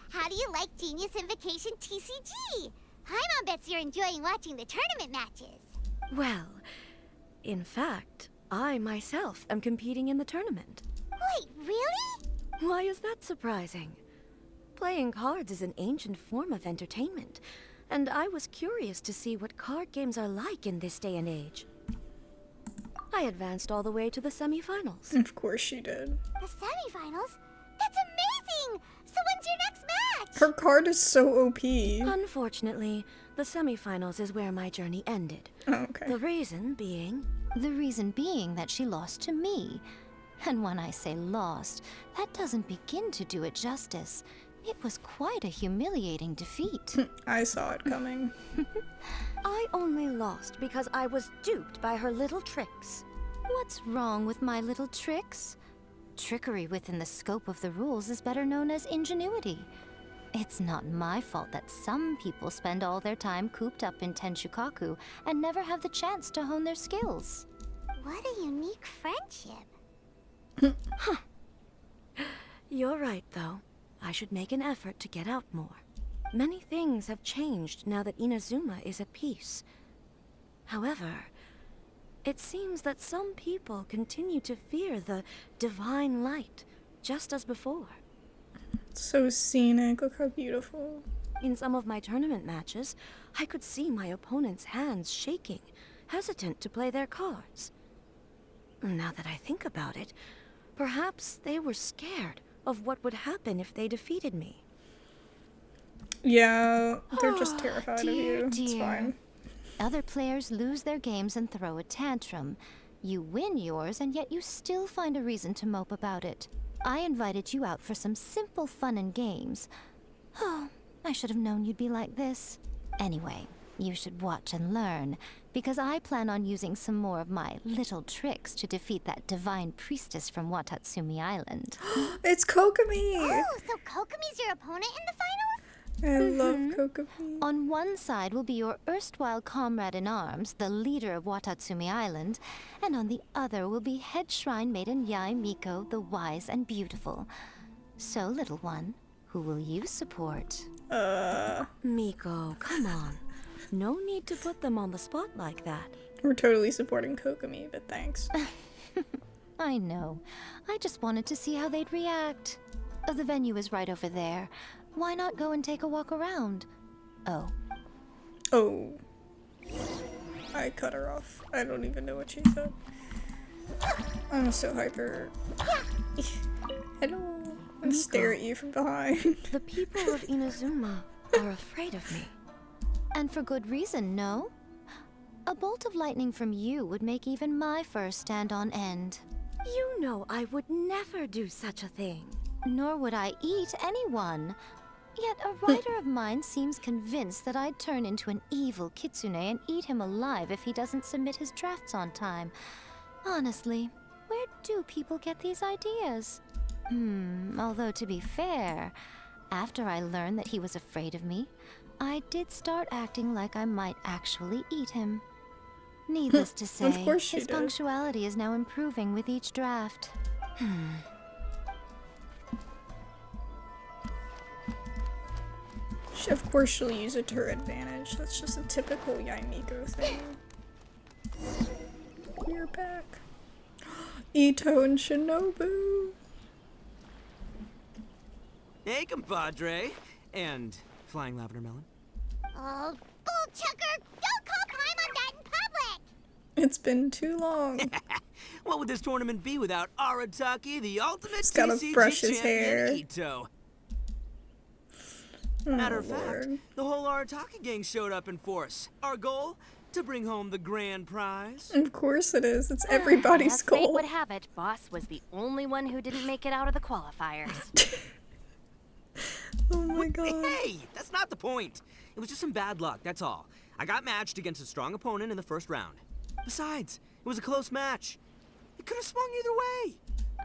how do you like Genius Invocation TCG? Paimon bets you're enjoying watching the tournament matches. Well, in fact, I myself am competing in the tournament. Wait, really? Why is that surprising? Playing cards is an ancient form of entertainment, and I was curious to see what card games are like in this day and age. I advanced all the way to the semifinals. Of course she did. The semifinals? That's amazing! So when's your next match? Her card is so OP. Unfortunately, the semifinals is where my journey ended. Oh, okay. The reason being... The reason being that she lost to me. And when I say lost, that doesn't begin to do it justice. It was quite a humiliating defeat. I saw it coming. I only lost because I was duped by her little tricks. What's wrong with my little tricks? Trickery within the scope of the rules is better known as ingenuity. It's not my fault that some people spend all their time cooped up in Tenshukaku and never have the chance to hone their skills. What a unique friendship. You're right, though. I should make an effort to get out more. Many things have changed now that Inazuma is at peace. However, it seems that some people continue to fear the divine light, just as before. So scenic, look how beautiful. In some of my tournament matches, I could see my opponent's hands shaking, hesitant to play their cards. Now that I think about it, perhaps they were scared of what would happen if they defeated me. Yeah, they're just terrified of you. It's Dear. fine. Other players lose their games and throw a tantrum. You win yours, and yet you still find a reason to mope about it. I invited you out for some simple fun and games. Oh, I should have known you'd be like this. Anyway, you should watch and learn, because I plan on using some more of my little tricks to defeat that divine priestess from Watatsumi Island. It's Kokomi! Oh, so Kokomi's your opponent in the finals? I love Kokomi. On one side will be your erstwhile comrade in arms, the leader of Watatsumi Island, and on the other will be head shrine maiden Yae Miko, the wise and beautiful. So, little one, who will you support? Miko, come on. No need to put them on the spot like that. We're totally supporting Kokomi, but thanks. I know. I just wanted to see how they'd react. The venue is right over there. Why not go and take a walk around? Oh. Oh. I cut her off. I don't even know what she said. I'm so hyper. Hello. I stare at you from behind. The people of Inazuma are afraid of me. And for good reason, no? A bolt of lightning from you would make even my fur stand on end. You know I would never do such a thing. Nor would I eat anyone. Yet a writer of mine seems convinced that I'd turn into an evil kitsune and eat him alive if he doesn't submit his drafts on time. Honestly, where do people get these ideas? Although to be fair, after I learned that he was afraid of me, I did start acting like I might actually eat him. Needless to say, Of course she his did. punctuality is now improving with each draft. Of course she'll use it to her advantage. That's just a typical Yaimiko thing. You're back. Ito and Shinobu. Hey, compadre. And Flying Lavender Melon. Oh, bull chucker! Don't call Paimon that in public! It's been too long. What would this tournament be without Arataki, the ultimate He's gotta TCG brush his champion hair. Ito? Oh, Matter of Lord. fact, the whole Arataki gang showed up in force. Our goal? To bring home the grand prize. Of course it is. It's everybody's As fate goal. would have it, Boss was the only one who didn't make it out of the qualifiers. Oh my god. Hey, that's not the point. It was just some bad luck, that's all. I got matched against a strong opponent in the first round. Besides, it was a close match. It could have swung either way.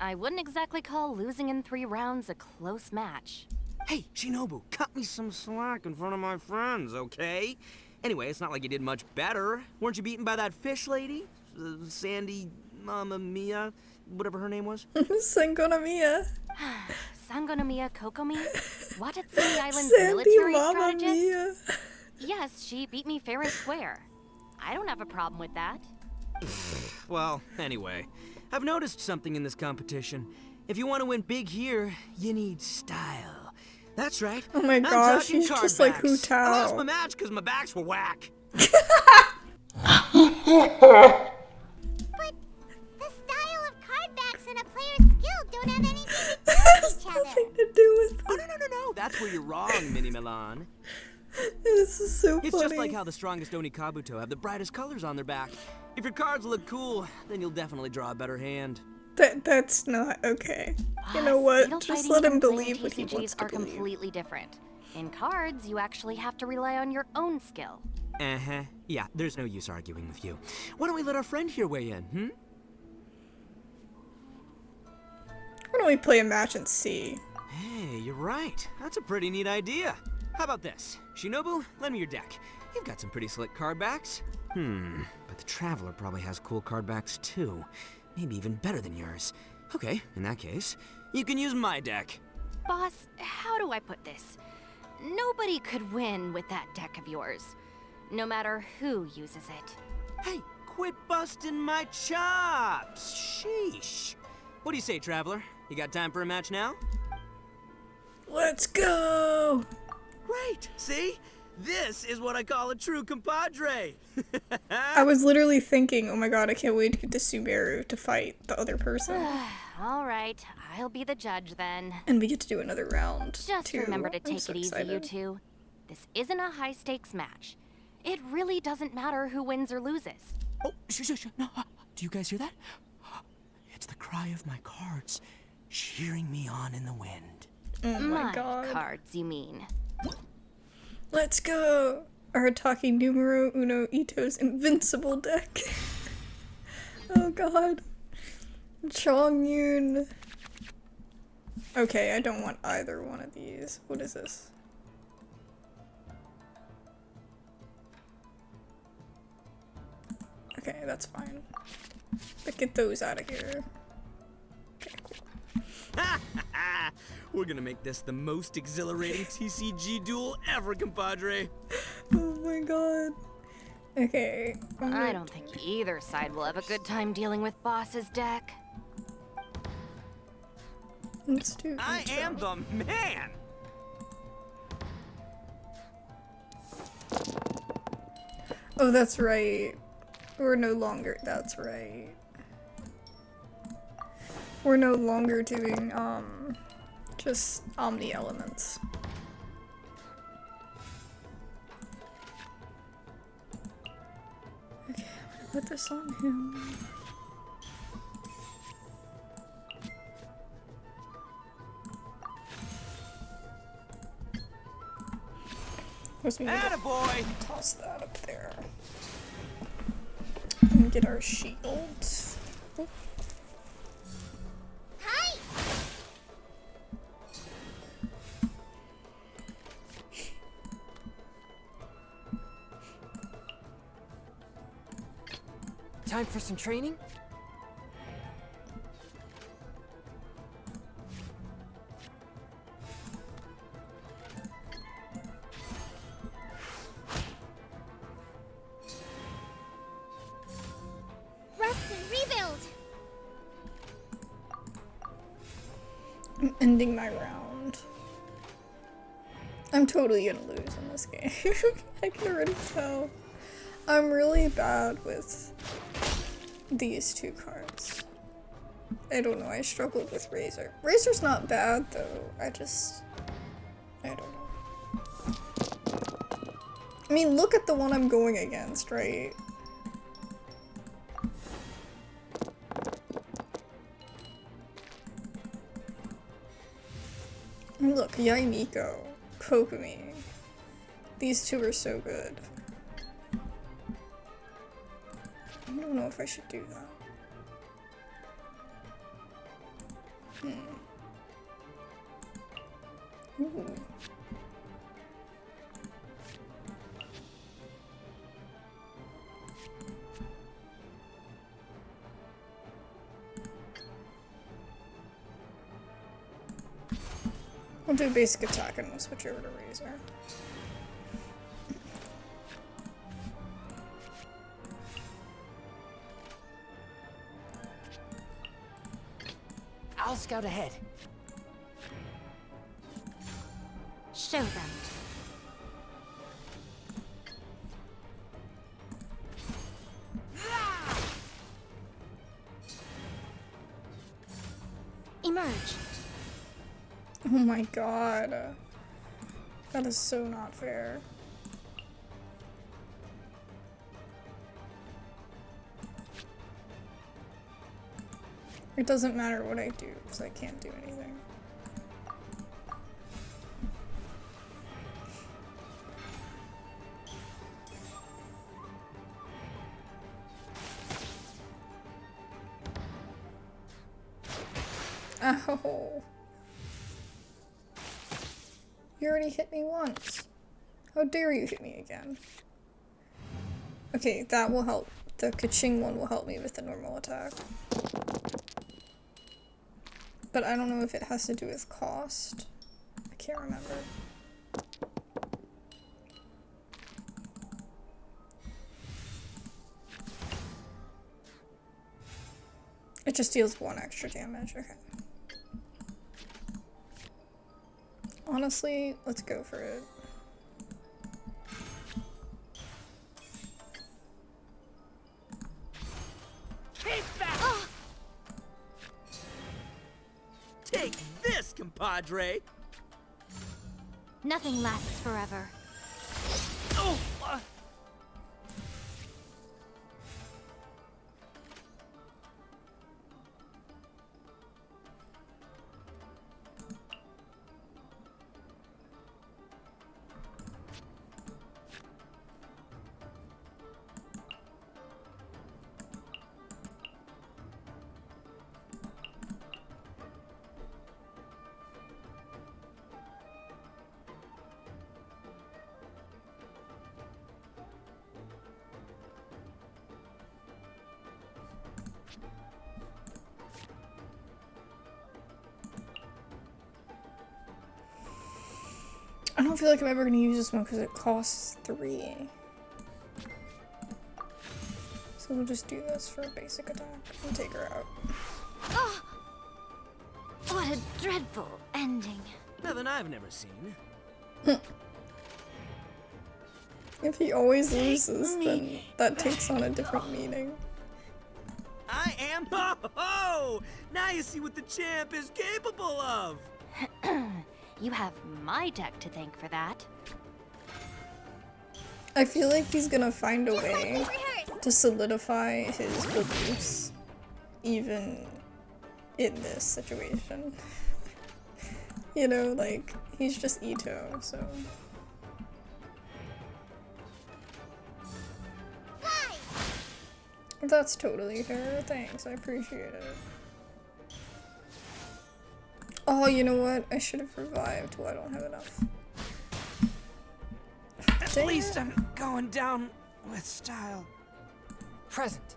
I wouldn't exactly call losing in 3 rounds a close match. Hey, Shinobu, cut me some slack in front of my friends, okay? Anyway, it's not like you did much better. Weren't you beaten by that fish lady? Sandy Mama Mia, whatever her name was? Sangonomiya. Sangonomiya Kokomi? Watatsumi Island's Sandy military Mama strategist? Mia. Yes, she beat me fair and square. I don't have a problem with that. Well, anyway, I've noticed something in this competition. If you want to win big here, you need style. That's right. Oh my I'm gosh, talking she's card just like backs. I lost Hu my Tao. match because my backs were whack. But the style of card backs and a player's skill don't have anything to do with each other. Nothing to do with Oh, no. That's where you're wrong, Mini Milan. This is so It's funny. just like how the strongest Oni Kabuto have the brightest colors on their back. If your cards look cool, then you'll definitely draw a better hand. That's not okay. You know what? Skill Just fighting let him and playing believe what he TCGs wants to are believe. completely different. In cards, you actually have to rely on your own skill. Uh-huh. Yeah, there's no use arguing with you. Why don't we let our friend here weigh in, Why don't we play a match and see? Hey, you're right. That's a pretty neat idea. How about this? Shinobu, lend me your deck. You've got some pretty slick card backs. But the Traveler probably has cool card backs too. Maybe even better than yours. Okay, in that case, you can use my deck. Boss, how do I put this? Nobody could win with that deck of yours, no matter who uses it. Hey, quit busting my chops! Sheesh. What do you say, Traveler? You got time for a match now? Let's go! Great! See? This is what I call a true compadre! I was literally thinking, oh my god, I can't wait to get to Subaru to fight the other person. All right, I'll be the judge then. And we get to do another round. Just too. remember to I'm take so it easy, you excited. two. This isn't a high-stakes match. It really doesn't matter who wins or loses. Oh, shush. No, do you guys hear that? It's the cry of my cards, cheering me on in the wind. Oh my god. Cards, you mean. Let's go! Arataki numero uno Ito's invincible deck. Oh god. Chongyun. Okay, I don't want either one of these. What is this? Okay, that's fine. But get those out of here. Okay, cool. We're gonna make this the most exhilarating TCG duel ever, compadre. Oh my god. Okay. I don't think either side will have a good time dealing with Boss's deck. Let's do I am the man! Oh, that's right. We're no longer. That's right. We're no longer doing, just Omni Elements. Okay, I'm gonna put this on him. Attaboy! Toss that up there. And get our shield. Oh. Hi! Time for some training? Rest and rebuild! I'm ending my round. I'm totally gonna lose in this game. I can already tell. I'm really bad with these two cards. don't know, I struggled with Razor. Razor's not bad though, I don't know. I mean, look at the one I'm going against, right? I mean, look, Yaimiko, Kokomi. These two are so good. I don't know if I should do that. Ooh. I'll do basic attack and we'll switch over to Razor. I'll scout ahead. Show them. Emerge. Oh my god. That is so not fair. It doesn't matter what I do, because I can't do anything. Ow. You already hit me once. How dare you hit me again? Okay, that will help. The Kaching one will help me with the normal attack. But I don't know if it has to do with cost. I can't remember. It just deals 1 extra damage, okay. Honestly, let's go for it. Keep that! Take this, compadre! Nothing lasts forever. Oh! I don't feel like I'm ever gonna use this one because it costs 3. So we'll just do this for a basic attack and take her out. Oh, what a dreadful ending. Nothing I've never seen. If he always loses, then that takes on a different meaning. I am ho-ho! Now you see what the champ is capable of! You have my deck to thank for that. I feel like he's gonna find a way to solidify his beliefs, even in this situation. You know, like, he's just Ito, so... That's totally fair, thanks, I appreciate it. Oh, you know what? I should have revived. Well, I don't have enough. At least I'm going down with style. Present.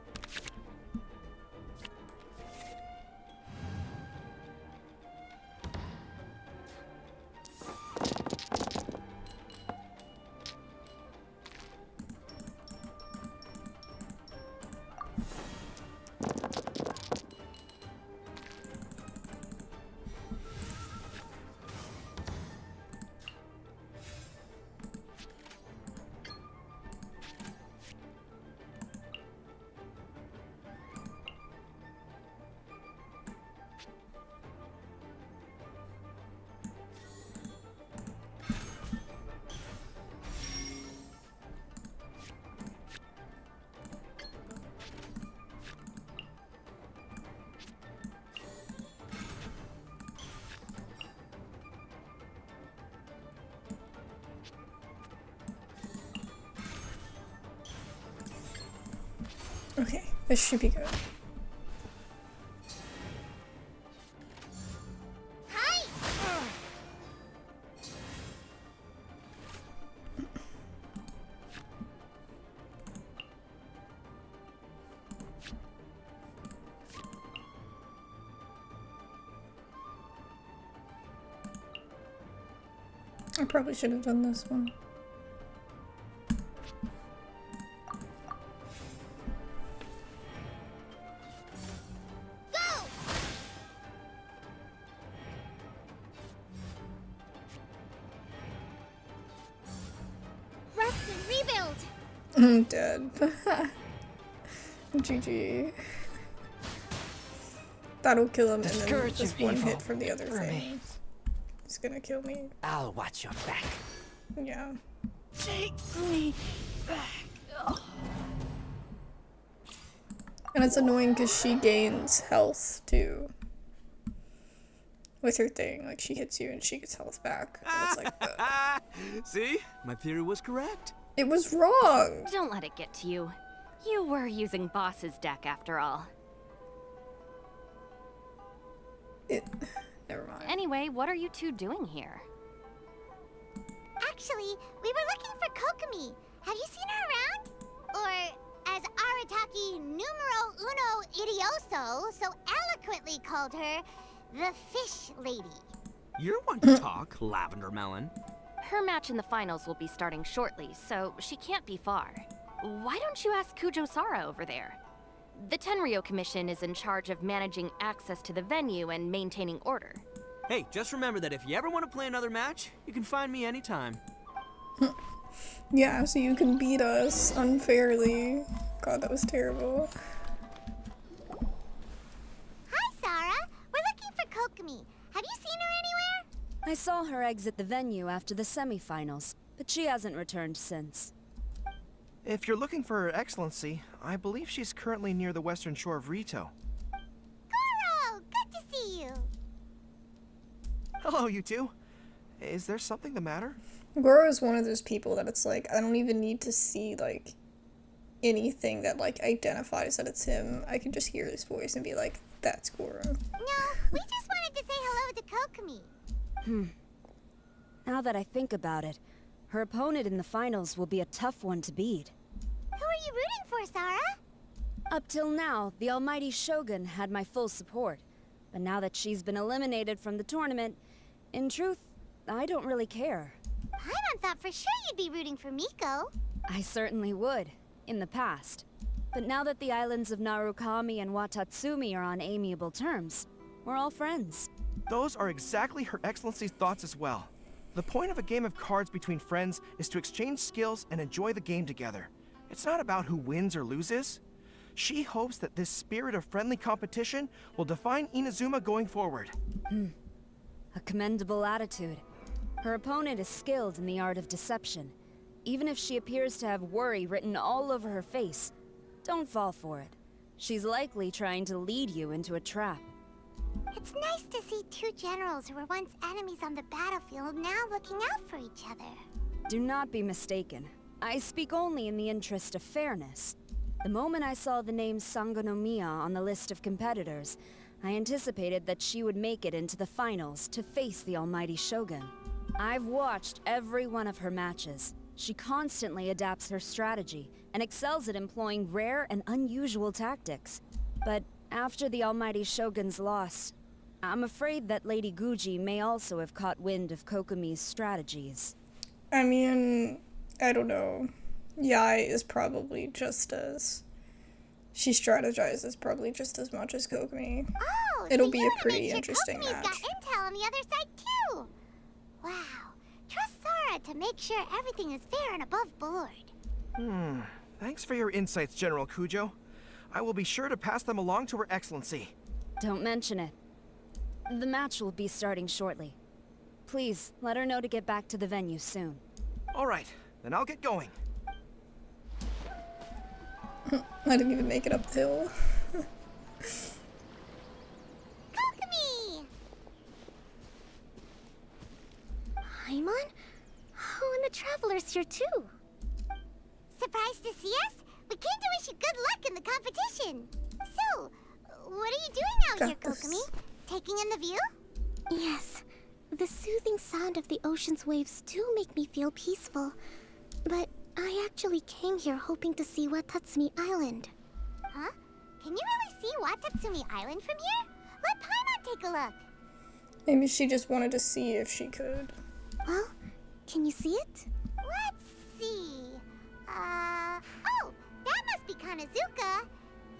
Okay, this should be good. Hi! I probably should have done this one. Rest and rebuild! I'm dead. GG. That'll kill him, and then Scourge just of one evil hit from the other for me. thing. It's gonna kill me. I'll watch your back. Yeah. Take me back. And it's annoying because she gains health too. With her thing, like she hits you and she gets health back. And it's like, See? My theory was correct. it was wrong! Don't let it get to you. You were using Boss's deck after all. Never mind. Anyway, what are you two doing here? Actually, we were looking for Kokomi. Have you seen her around? Or, as Arataki numero uno idioso so eloquently called her, the Fish Lady. You're one to talk, Lavender Melon. Her match in the finals will be starting shortly, so she can't be far. Why don't you ask Kujo Sara over there? The Tenryo Commission is in charge of managing access to the venue and maintaining order. Hey, just remember that if you ever want to play another match, you can find me anytime. Yeah, so you can beat us unfairly. God, that was terrible. Hi, Sarah. We're looking for Kokomi. Have you seen her anywhere? I saw her exit the venue after the semifinals, but she hasn't returned since. If you're looking for Her Excellency, I believe she's currently near the western shore of Rito. Goro, good to see you. Hello, you two. Is there something the matter? Goro is one of those people that it's like, I don't even need to see, like, anything that, like, identifies that it's him. I can just hear his voice and be like, that's Goro. No, we just wanted to say hello to Kokomi. Now that I think about it, her opponent in the finals will be a tough one to beat. Who are you rooting for, Sarah? Up till now, the almighty Shogun had my full support. But now that she's been eliminated from the tournament, in truth, I don't really care. Paimon thought for sure you'd be rooting for Miko. I certainly would, in the past. But now that the islands of Narukami and Watatsumi are on amiable terms, we're all friends. Those are exactly Her Excellency's thoughts as well. The point of a game of cards between friends is to exchange skills and enjoy the game together. It's not about who wins or loses. She hopes that this spirit of friendly competition will define Inazuma going forward. A commendable attitude. Her opponent is skilled in the art of deception. Even if she appears to have worry written all over her face, don't fall for it. She's likely trying to lead you into a trap. It's nice to see two generals who were once enemies on the battlefield now looking out for each other. Do not be mistaken. I speak only in the interest of fairness. The moment I saw the name Sangonomiya on the list of competitors, I anticipated that she would make it into the finals to face the almighty Shogun. I've watched every one of her matches. She constantly adapts her strategy and excels at employing rare and unusual tactics. But after the almighty Shogun's loss, I'm afraid that Lady Guji may also have caught wind of Kokomi's strategies. I mean, I don't know. Yai is probably just as... She strategizes probably just as much as Kokomi. Oh, It'll so be you a pretty wanna make sure interesting Kokomi's match. got intel on the other side too. Wow. Trust Sarah to make sure everything is fair and above board. Thanks for your insights, General Kujo. I will be sure to pass them along to Her Excellency. Don't mention it. The match will be starting shortly. Please, let her know to get back to the venue soon. All right, then I'll get going. I didn't even make it up the hill. Kokomi! Paimon? Oh, and the Traveler's here too. Surprised to see us? We came to wish you good luck in the competition. So, what are you doing out here, Kokomi? Taking in the view? Yes. The soothing sound of the ocean's waves do make me feel peaceful. But I actually came here hoping to see Watatsumi Island. Huh? Can you really see Watatsumi Island from here? Let Paimon take a look. Maybe she just wanted to see if she could. Well, can you see it? Let's see. Oh, that must be Kanazuka.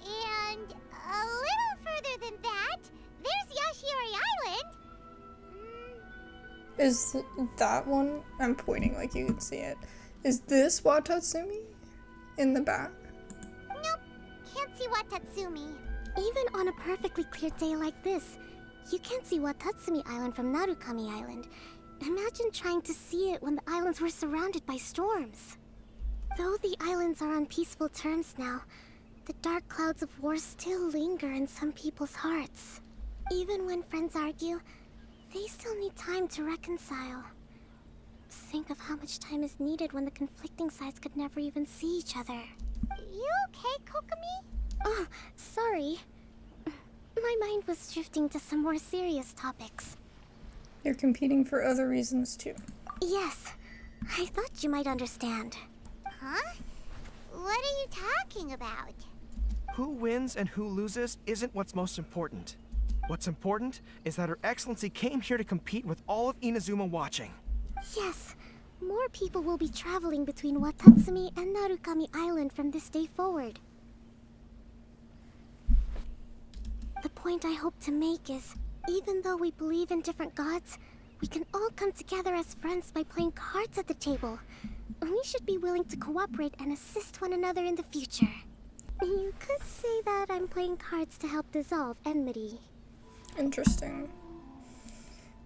And a little further than that, there's Yashiori Island. Is that one? I'm pointing like you can see it. Is this Watatsumi? In the back? Nope, can't see Watatsumi. Even on a perfectly clear day like this, you can't see Watatsumi Island from Narukami Island. Imagine trying to see it when the islands were surrounded by storms. Though the islands are on peaceful terms now, the dark clouds of war still linger in some people's hearts. Even when friends argue, they still need time to reconcile. Think of how much time is needed when the conflicting sides could never even see each other. You okay, Kokomi? Oh, sorry. My mind was drifting to some more serious topics. You're competing for other reasons too. Yes, I thought you might understand. Huh? What are you talking about? Who wins and who loses isn't what's most important. What's important is that Her Excellency came here to compete with all of Inazuma watching. Yes, more people will be traveling between Watatsumi and Narukami Island from this day forward. The point I hope to make is, even though we believe in different gods, we can all come together as friends by playing cards at the table. We should be willing to cooperate and assist one another in the future. You could say that I'm playing cards to help dissolve enmity. Interesting.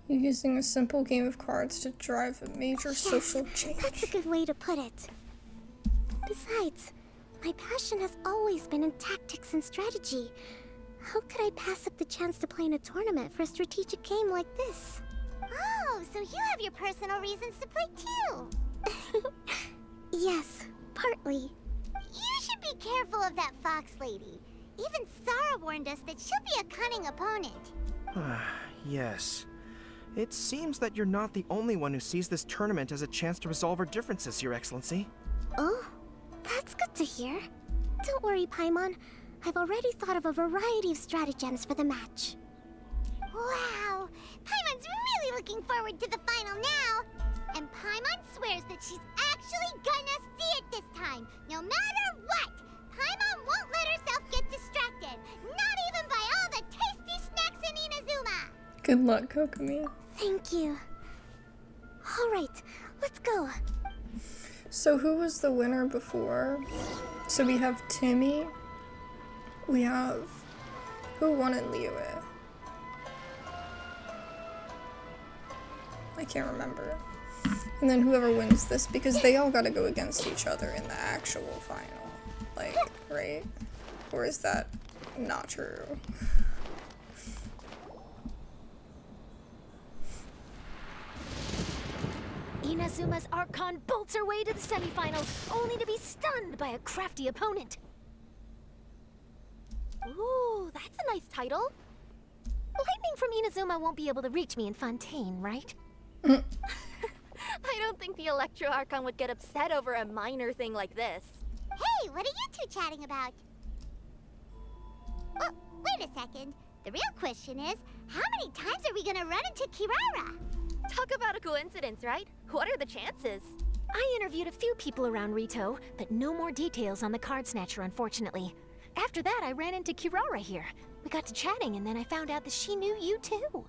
You're using a simple game of cards to drive a major social change. That's a good way to put it. Besides, my passion has always been in tactics and strategy. How could I pass up the chance to play in a tournament for a strategic game like this? Oh, so you have your personal reasons to play too. Yes, partly. You should be careful of that fox lady. Even Sarah warned us that she'll be a cunning opponent. Yes. It seems that you're not the only one who sees this tournament as a chance to resolve our differences, Your Excellency. Oh, that's good to hear. Don't worry, Paimon. I've already thought of a variety of stratagems for the match. Wow! Paimon's really looking forward to the final now! And Paimon swears that she's actually gonna see it this time, no matter what! Paimon won't let herself get distracted, not even by all the tasty snacks in Inazuma! Good luck, Kokomi. Thank you. Alright, let's go. So who was the winner before? So we have Timmy. We have... Who won in Liyue? I can't remember. And then whoever wins this, because they all gotta go against each other in the actual final. Like, right? Or is that not true? Inazuma's Archon bolts her way to the semifinals, only to be stunned by a crafty opponent. Ooh, that's a nice title. Lightning from Inazuma won't be able to reach me in Fontaine, right? I don't think the Electro Archon would get upset over a minor thing like this. Hey, what are you two chatting about? Oh, wait a second. The real question is, how many times are we gonna run into Kirara? Talk about a coincidence, right? What are the chances? I interviewed a few people around Rito, but no more details on the Card Snatcher, unfortunately. After that, I ran into Kirara here. We got to chatting, and then I found out that she knew you too.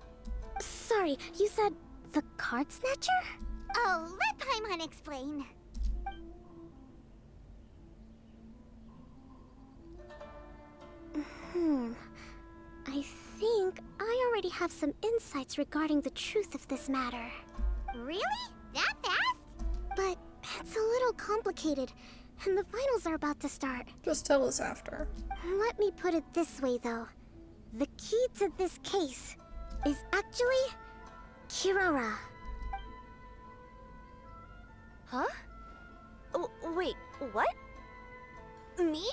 Sorry, you said the Card Snatcher? Oh, let Paimon explain. I think I already have some insights regarding the truth of this matter. Really? That fast? But it's a little complicated, and the finals are about to start. Just tell us after. Let me put it this way, though. The key to this case is actually Kirara. Huh? Oh, wait, what? Me?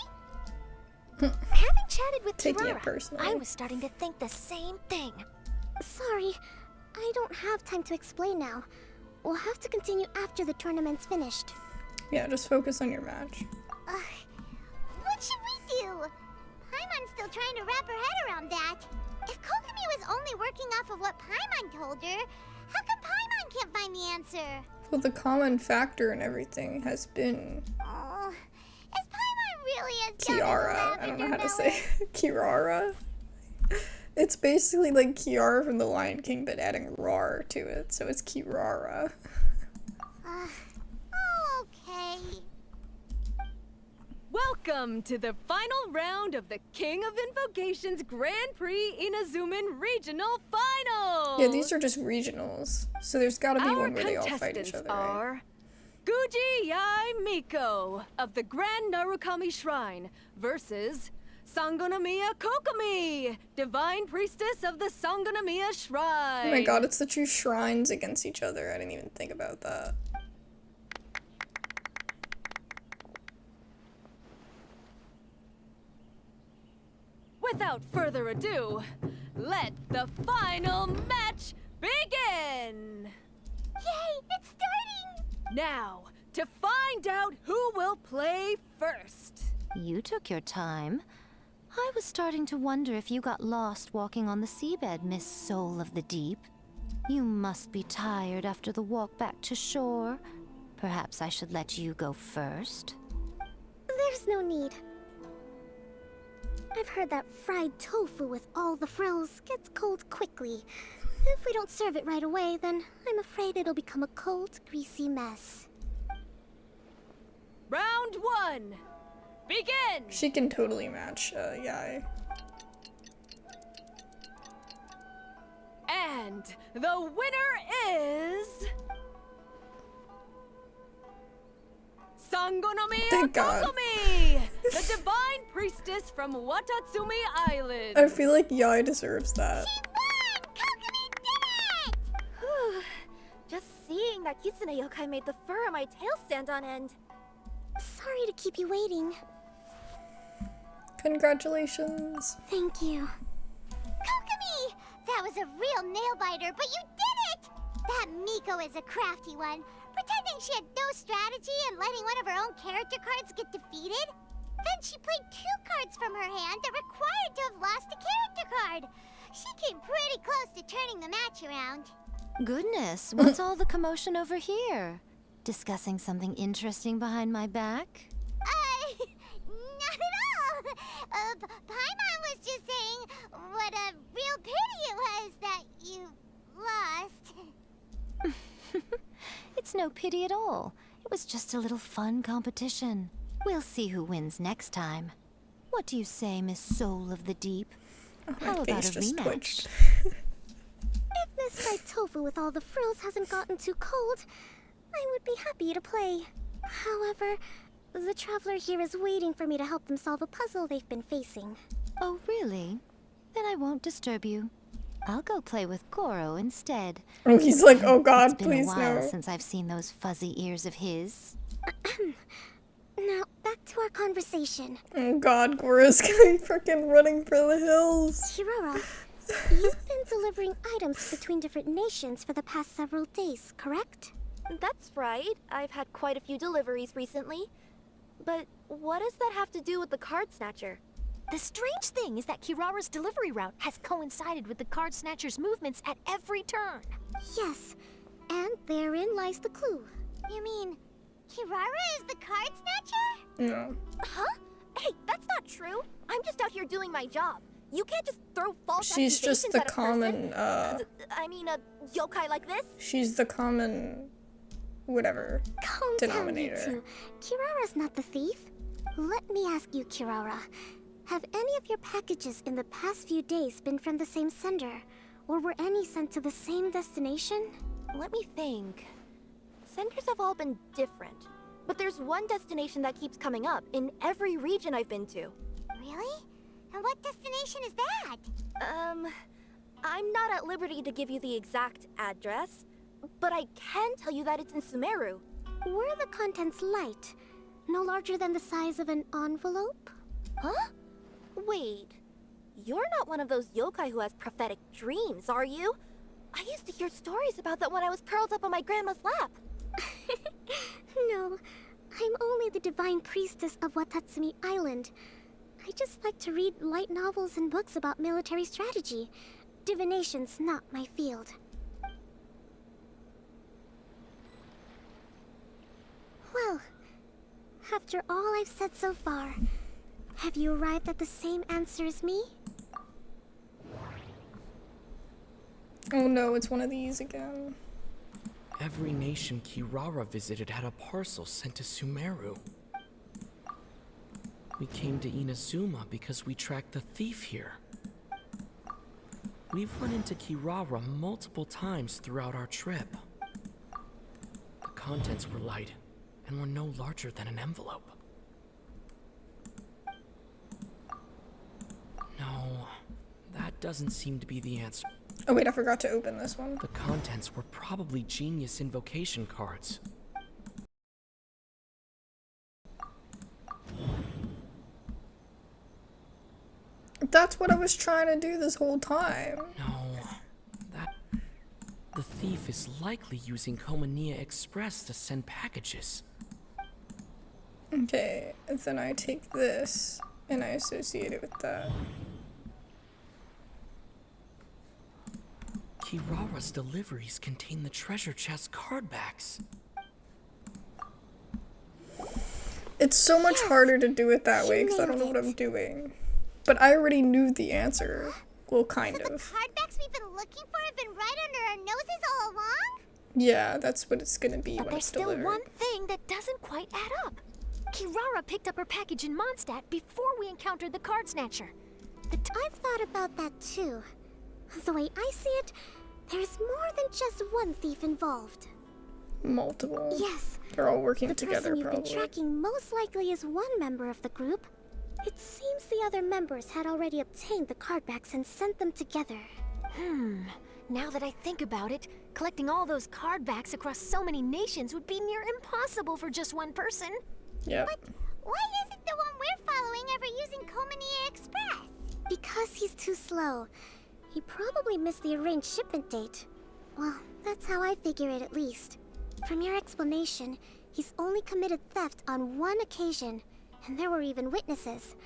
Having chatted with Taking it Kirara, personally. I was starting to think the same thing. Sorry, I don't have time to explain now. We'll have to continue after the tournament's finished. Yeah, just focus on your match. What should we do? Paimon's still trying to wrap her head around that. If Kokomi was only working off of what Paimon told her, how come Paimon can't find the answer? Well, the common factor in everything has been Oh, is Paimon really as dumb as a Kiara. I don't know how lavender to say Kirara. It's basically like Kiara from The Lion King, but adding rar to it, so it's Kirara. Okay. Welcome to the final round of the King of Invocations Grand Prix Inazuman Regional Finals! Yeah, these are just regionals, so there's gotta be Our one where they all fight contestants each other, right? are Guji Yai Miko of the Grand Narukami Shrine versus Sangonomiya Kokomi, Divine Priestess of the Sangonomiya Shrine. Oh my god, it's the two shrines against each other. I didn't even think about that. Without further ado, let the final match begin! Yay, it's starting! Now, to find out who will play first. You took your time. I was starting to wonder if you got lost walking on the seabed, Miss Soul of the Deep. You must be tired after the walk back to shore. Perhaps I should let you go first. There's no need. I've heard that fried tofu with all the frills gets cold quickly. If we don't serve it right away, then I'm afraid it'll become a cold, greasy mess. Round one, begin! She can totally match Yai. And the winner is... Sangonomiya Thank God. Kokomi, the Divine Priestess from Watatsumi Island. I feel like Yai deserves that. Just seeing that Kitsune yokai made the fur on my tail stand on end. Sorry to keep you waiting. Congratulations. Thank you. Kokomi! That was a real nail-biter, but you did it! That Miko is a crafty one, pretending she had no strategy and letting one of her own character cards get defeated. Then she played 2 cards from her hand that required to have lost a character card. She came pretty close to turning the match around. Goodness, what's all the commotion over here? Discussing something interesting behind my back? Not at all! Paimon was just saying what a real pity it was that you lost. It's no pity at all. It was just a little fun competition. We'll see who wins next time. What do you say, Miss Soul of the Deep? How about face a just rematch? twitched. If Miss Fried Tofu with all the frills hasn't gotten too cold, I would be happy to play. However, the traveler here is waiting for me to help them solve a puzzle they've been facing. Oh, really? Then I won't disturb you. I'll go play with Goro instead. Oh, he's like, oh god, it's been please a while no. since I've seen those fuzzy ears of his. Now, back to our conversation. Oh god, Goro's gonna be freaking running for the hills. Kirara, you've been delivering items between different nations for the past several days, correct? That's right. I've had quite a few deliveries recently. But what does that have to do with the card snatcher? The strange thing is that Kirara's delivery route has coincided with the card snatcher's movements at every turn. Yes, and therein lies the clue. You mean Kirara is the card snatcher? No. Huh? Hey, that's not true. I'm just out here doing my job. You can't just throw false She's just accusations the at a common, person. I mean, a yokai like this? She's the common, whatever, Calm down, you denominator. two. Kirara's not the thief. Let me ask you, Kirara. Have any of your packages in the past few days been from the same sender? Or were any sent to the same destination? Let me think. Senders have all been different. But there's one destination that keeps coming up in every region I've been to. Really? And what destination is that? I'm not at liberty to give you the exact address, but I can tell you that it's in Sumeru. Were the contents light? No larger than the size of an envelope? Huh? Wait. You're not one of those yokai who has prophetic dreams, are you? I used to hear stories about that when I was curled up on my grandma's lap. No, I'm only the divine priestess of Watatsumi Island. I just like to read light novels and books about military strategy. Divination's not my field. Well, after all I've said so far, have you arrived at the same answer as me? Oh no, it's one of these again. Every nation Kirara visited had a parcel sent to Sumeru. We came to Inazuma because we tracked the thief here. We've run into Kirara multiple times throughout our trip. The contents were light and were no larger than an envelope. No, that doesn't seem to be the answer. Oh wait, I forgot to open this one. The contents were probably genius invocation cards. That's what I was trying to do this whole time. No, the thief is likely using Komania Express to send packages. Okay, and then I take this and I associate it with that. Kirara's deliveries contain the treasure chest card backs. It's so much harder to do it that way because I don't know what I'm doing. But I already knew the answer. Well, kind of. The cardbacks we've been looking for have been right under our noses all along? Yeah, that's what it's gonna be But when there's it's still delivered. one thing that doesn't quite add up. Kirara picked up her package in Mondstadt before we encountered the card snatcher. I've thought about that too. The way I see it, there's more than just one thief involved. Multiple. Yes. They're all working The together, person you've probably. been tracking most likely is one member of the group. It seems the other members had already obtained the cardbacks and sent them together. Now that I think about it, collecting all those cardbacks across so many nations would be near impossible for just one person. Yep. But why isn't the one we're following ever using Komania Express? Because he's too slow. He probably missed the arranged shipment date. Well, that's how I figure it at least. From your explanation, he's only committed theft on one occasion, and there were even witnesses.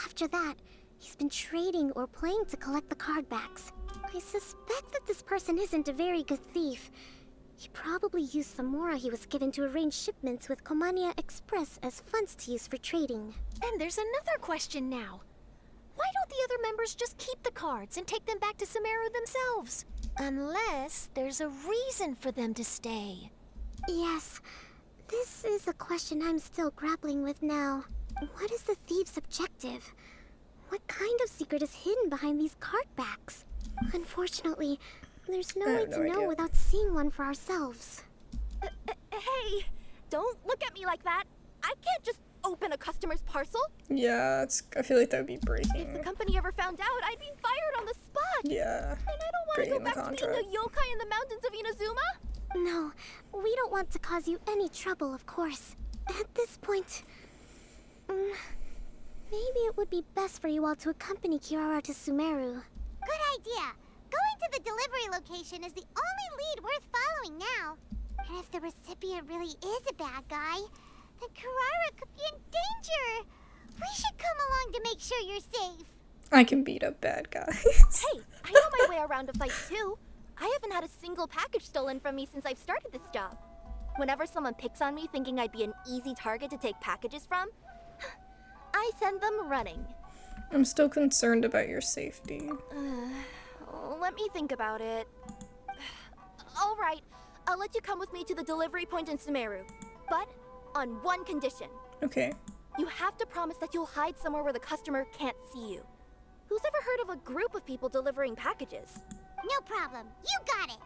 After that, he's been trading or playing to collect the cardbacks. I suspect that this person isn't a very good thief. He probably used the mora he was given to arrange shipments with Komania Express as funds to use for trading. And there's another question now. Why don't the other members just keep the cards and take them back to Sumeru themselves? Unless there's a reason for them to stay. Yes, this is a question I'm still grappling with now. What is the thief's objective? What kind of secret is hidden behind these cardbacks? Unfortunately, there's no way to know without seeing one for ourselves. Hey, don't look at me like that. I can't just open a customer's parcel. Yeah, I feel like that would be If the breaking. company ever found out, I'd be fired on the spot. Yeah. And I don't want to go back to being a yokai in the mountains of Inazuma. No, we don't want to cause you any trouble, of course. At this point, maybe it would be best for you all to accompany Kirara to Sumeru. Good idea. Going to the delivery location is the only lead worth following now. And if the recipient really is a bad guy, then Kirara could be in danger. We should come along to make sure you're safe. I can beat up bad guys. Hey, I know my way around a fight too. I haven't had a single package stolen from me since I've started this job. Whenever someone picks on me thinking I'd be an easy target to take packages from, I send them running. I'm still concerned about your safety. Let me think about it. All right, I'll let you come with me to the delivery point in Sumeru, but on one condition. Okay. You have to promise that you'll hide somewhere where the customer can't see you. Who's ever heard of a group of people delivering packages? No problem. You got it.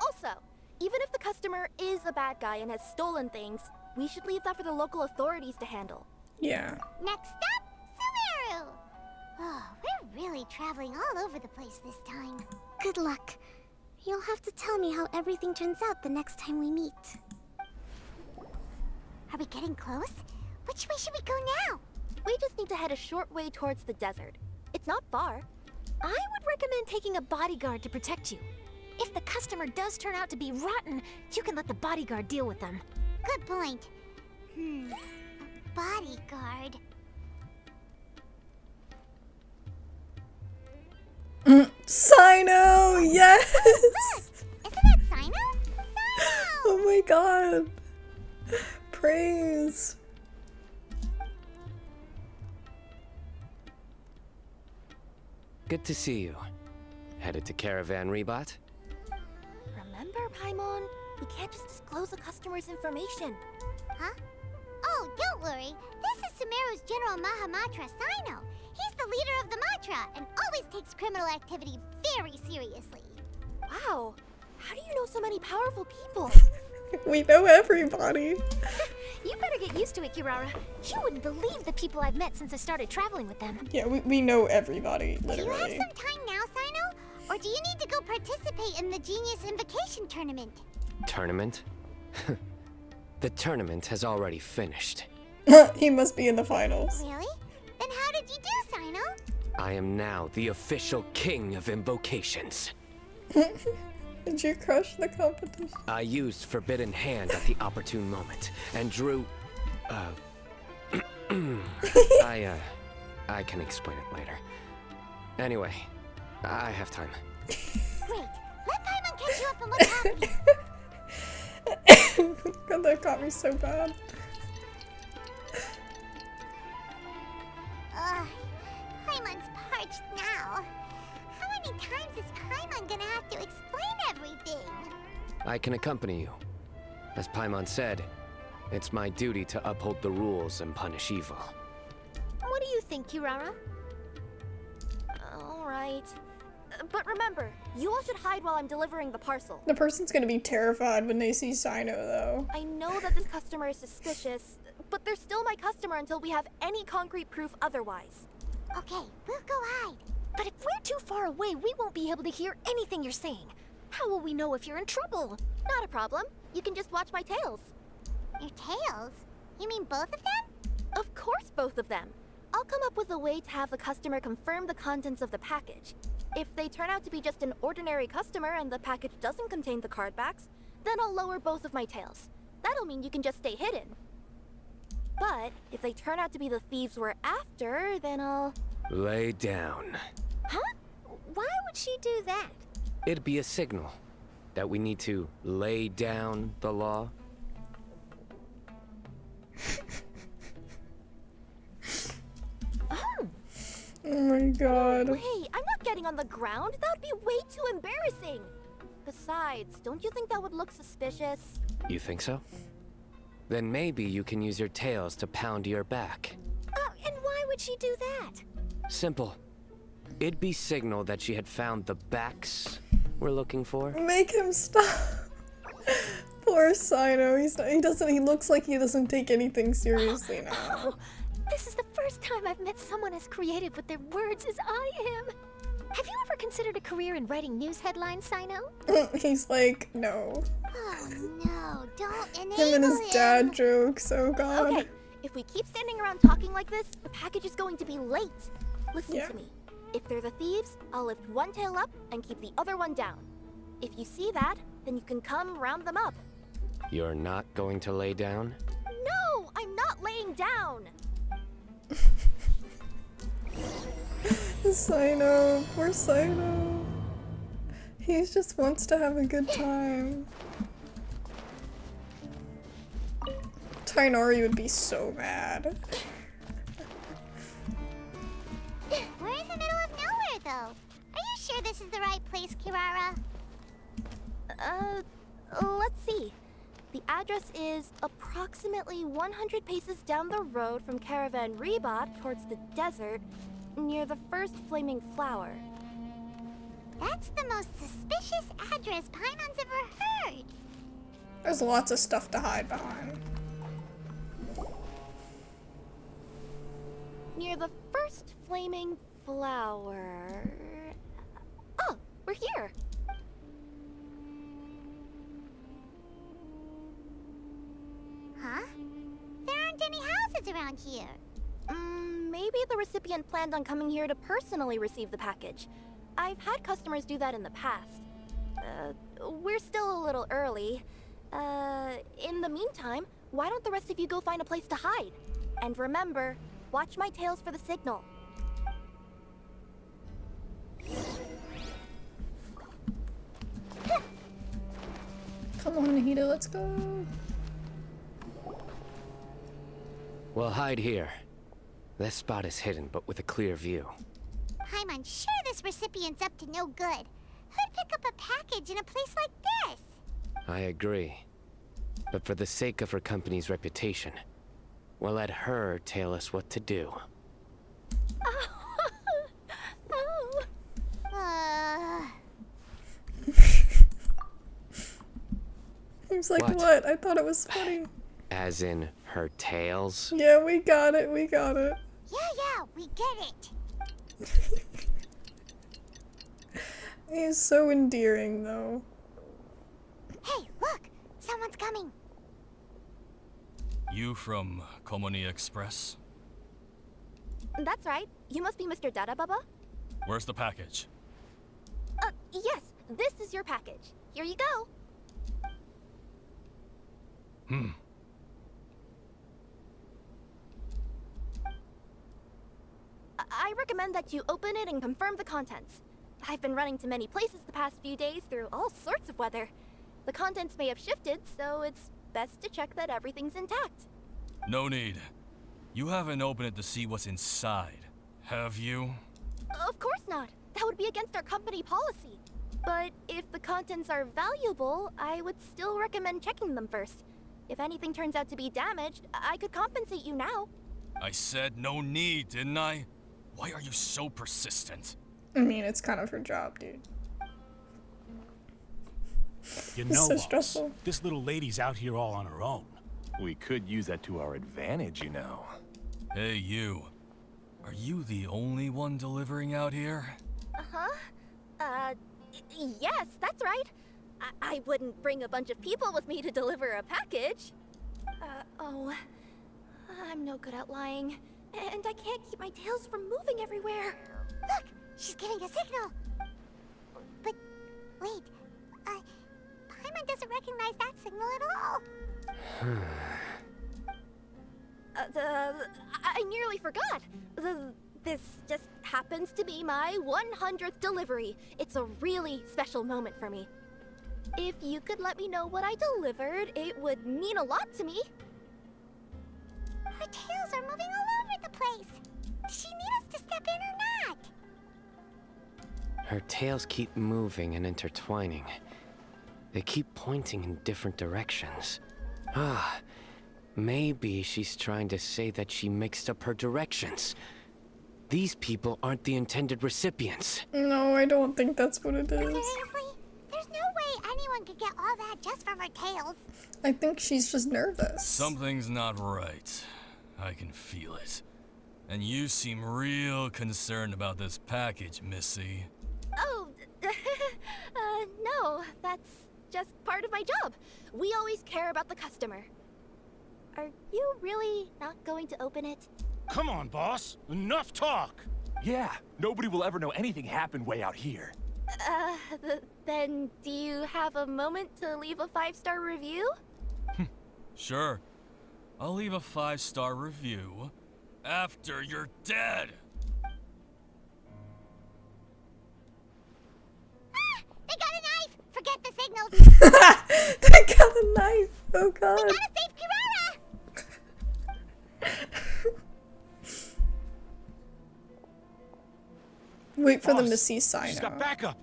Also, even if the customer is a bad guy and has stolen things, we should leave that for the local authorities to handle. Yeah. Next up, Sumeru. Oh, we're really traveling all over the place this time. Good luck. You'll have to tell me how everything turns out the next time we meet. Are we getting close? Which way should we go now? We just need to head a short way towards the desert. It's not far. I would recommend taking a bodyguard to protect you. If the customer does turn out to be rotten, you can let the bodyguard deal with them. Good point. A bodyguard. Sino, yes! Isn't that Sino? Sino! Oh my god. Praise. Good to see you. Headed to Caravan Rebot? Remember, Paimon? We can't just disclose a customer's information. Huh? Oh, don't worry. This is Sumeru's General Mahamatra Sino. He's the leader of the Matra and always takes criminal activity very seriously. Wow. How do you know so many powerful people? We know everybody. You better get used to it, Kirara. You wouldn't believe the people I've met since I started traveling with them. Yeah, we know everybody, literally. Do you have some time now, Sino? Or do you need to go participate in the Genius Invocation Tournament? Tournament? The tournament has already finished. He must be in the finals. Really? Then how did you do, Sino? I am now the official king of invocations. Did you crush the competition? I used Forbidden Hand at the opportune moment and drew... I can explain it later. Anyway, I have time. Wait, let Paimon catch you up on what's happening. God, that got me so bad. Paimon's parched now. How many times is Paimon gonna have to explain everything? I can accompany you. As Paimon said, it's my duty to uphold the rules and punish evil. What do you think, Kirara? Alright. But remember, you all should hide while I'm delivering the parcel. The person's gonna be terrified when they see Sino, though. I know that this customer is suspicious, but they're still my customer until we have any concrete proof otherwise. Okay, we'll go hide. But if we're too far away, we won't be able to hear anything you're saying. How will we know if you're in trouble? Not a problem. You can just watch my tails. Your tails? You mean both of them? Of course, both of them. I'll come up with a way to have the customer confirm the contents of the package. If they turn out to be just an ordinary customer and the package doesn't contain the card backs, then I'll lower both of my tails. That'll mean you can just stay hidden. But if they turn out to be the thieves we're after, then I'll... Lay down. Huh? Why would she do that? It'd be a signal that we need to lay down the law. Oh my god. Wait, I'm not getting on the ground. That would be way too embarrassing. Besides, don't you think that would look suspicious? You think so? Then maybe you can use your tails to pound your back. And why would she do that? Simple. It'd be signal that she had found the backs we're looking for. Make him stop. Poor Sino. He looks like he doesn't take anything seriously now. This is the first time I've met someone as creative with their words as I am. Have you ever considered a career in writing news headlines, Sino? He's like, no. Oh no, don't enable Him and his dad jokes, oh god. Okay, if we keep standing around talking like this, the package is going to be late. Listen to me. If they're the thieves, I'll lift one tail up and keep the other one down. If you see that, then you can come round them up. You're not going to lay down? No, I'm not laying down. Sino, poor Sino. He just wants to have a good time. Tainori would be so mad. We're in the middle of nowhere, though. Are you sure this is the right place, Kirara? Let's see. The address is approximately 100 paces down the road from Caravan Rebot towards the desert, near the first flaming flower. That's the most suspicious address Paimon's ever heard. There's lots of stuff to hide behind. Near the first flaming flower... Oh, we're here! Huh? There aren't any houses around here. Maybe the recipient planned on coming here to personally receive the package. I've had customers do that in the past. We're still a little early. In the meantime, why don't the rest of you go find a place to hide? And remember, watch my tails for the signal. Come on, Nahida, let's go. We'll hide here. This spot is hidden, but with a clear view. I'm unsure this recipient's up to no good. Who'd pick up a package in a place like this? I agree. But for the sake of her company's reputation, we'll let her tell us what to do. He's like, what? I thought it was funny. As in her tails? Yeah, we got it, we got it. Yeah, we get it. He's so endearing, though. Hey, look! Someone's coming. You from Komoni Express? That's right. You must be Mr. Dada Baba? Where's the package? Yes. This is your package. Here you go. I recommend that you open it and confirm the contents. I've been running to many places the past few days through all sorts of weather. The contents may have shifted, so it's best to check that everything's intact. No need. You haven't opened it to see what's inside, have you? Of course not. That would be against our company policy. But if the contents are valuable, I would still recommend checking them first. If anything turns out to be damaged, I could compensate you now. I said no need, didn't I? Why are you so persistent? I mean, it's kind of her job, dude. You It's know, so boss, stressful. this little lady's out here all on her own. We could use that to our advantage, you know. Hey, you. Are you the only one delivering out here? Yes, that's right. I wouldn't bring a bunch of people with me to deliver a package. I'm no good at lying. And I can't keep my tails from moving everywhere. Look! She's giving a signal! But, wait. Paimon doesn't recognize that signal at all! I nearly forgot. This just happens to be my 100th delivery. It's a really special moment for me. If you could let me know what I delivered, it would mean a lot to me. Her tails are moving all over the place! Does she need us to step in or not? Her tails keep moving and intertwining. They keep pointing in different directions. Maybe she's trying to say that she mixed up her directions. These people aren't the intended recipients. No, I don't think that's what it is. Seriously? There's no way anyone could get all that just from her tails. I think she's just nervous. Something's not right. I can feel it. And you seem real concerned about this package, Missy. Oh, no, that's just part of my job. We always care about the customer. Are you really not going to open it? Come on, boss. Enough talk. Yeah, nobody will ever know anything happened way out here. Then do you have a moment to leave a 5-star review? Sure. I'll leave a 5-star review after you're dead. They got a knife! Forget the signals! They got a knife! Oh god. We gotta save Kirara! Wait for them to Boss, see sign she's got out. backup.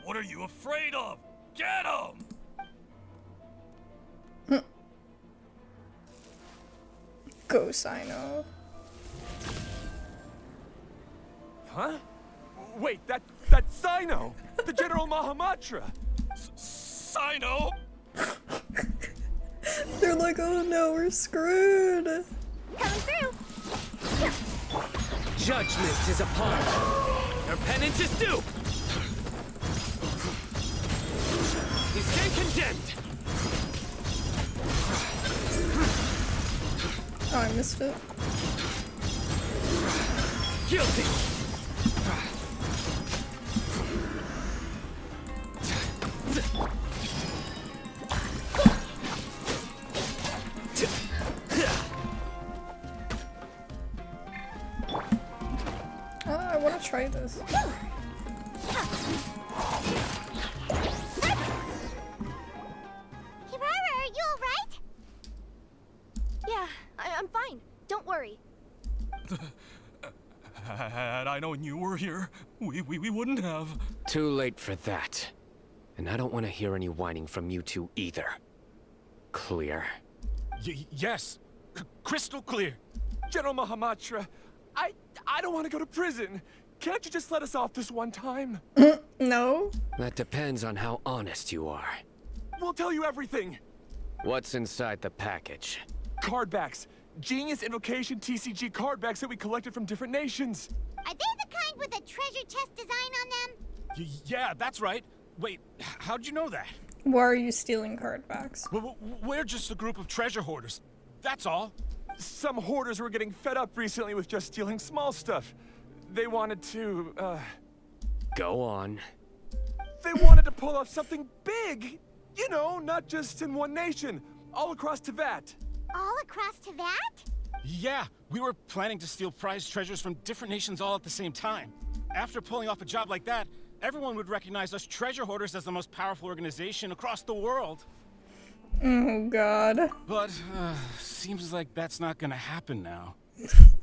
What are you afraid of? Get him! Go, Sino. Huh? Wait, that's Sino! The General Mahamatra! Sino? They're like, oh no, we're screwed. Coming through! Judgment is upon her. Her penance is due. You stand condemned. Oh, I missed it. Guilty! Oh, I want to try this. Kirara, are you alright? Yeah, I'm fine. Don't worry. Had I known you were here, we wouldn't have. Too late for that. And I don't want to hear any whining from you two either. Clear? Yes. Crystal clear. General Mahamatra, I don't want to go to prison. Can't you just let us off this one time? No. That depends on how honest you are. We'll tell you everything. What's inside the package? Card backs. Genius Invocation TCG card backs that we collected from different nations. Are they the kind with a treasure chest design on them? Yeah, that's right. Wait, how'd you know that? Why are you stealing card backs? We're just a group of treasure hoarders. That's all. Some hoarders were getting fed up recently with just stealing small stuff. They wanted to, Go on. They wanted to pull off something big. You know, not just in one nation. All across Teyvat. All across Teyvat? Yeah, we were planning to steal prized treasures from different nations all at the same time. After pulling off a job like that, everyone would recognize us treasure hoarders as the most powerful organization across the world. Oh god. But, seems like that's not gonna happen now.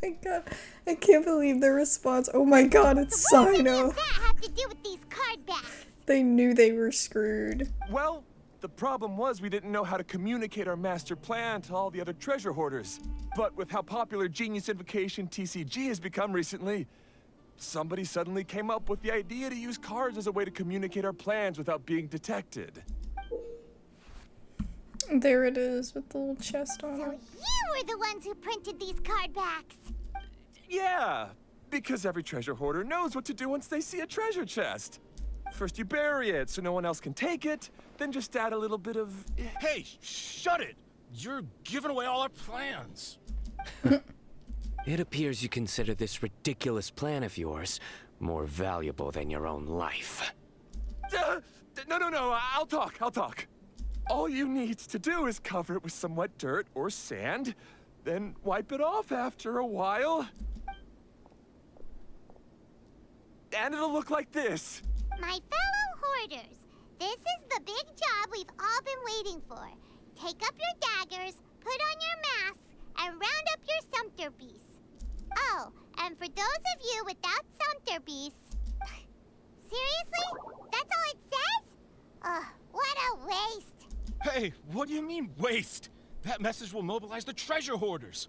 My god, I can't believe their response. Oh my god, it's Sino. What does that have to do with these card backs? They knew they were screwed. Well, the problem was we didn't know how to communicate our master plan to all the other treasure hoarders. But with how popular Genius Invocation TCG has become recently, somebody suddenly came up with the idea to use cards as a way to communicate our plans without being detected. There it is with the little chest on So it. you were the ones who printed these card backs. Yeah, because every treasure hoarder knows what to do once they see a treasure chest. First you bury it so no one else can take it, then just add a little bit of... Hey, shut it! You're giving away all our plans. It appears you consider this ridiculous plan of yours more valuable than your own life. No, I'll talk. All you need to do is cover it with some wet dirt or sand, then wipe it off after a while. And it'll look like this. My fellow hoarders, this is the big job we've all been waiting for. Take up your daggers, put on your masks, and round up your sumpter-piece. Oh, and for those of you without sumpter-piece... Seriously? That's all it says? Ugh, what a waste. Hey, what do you mean, waste? That message will mobilize the treasure hoarders.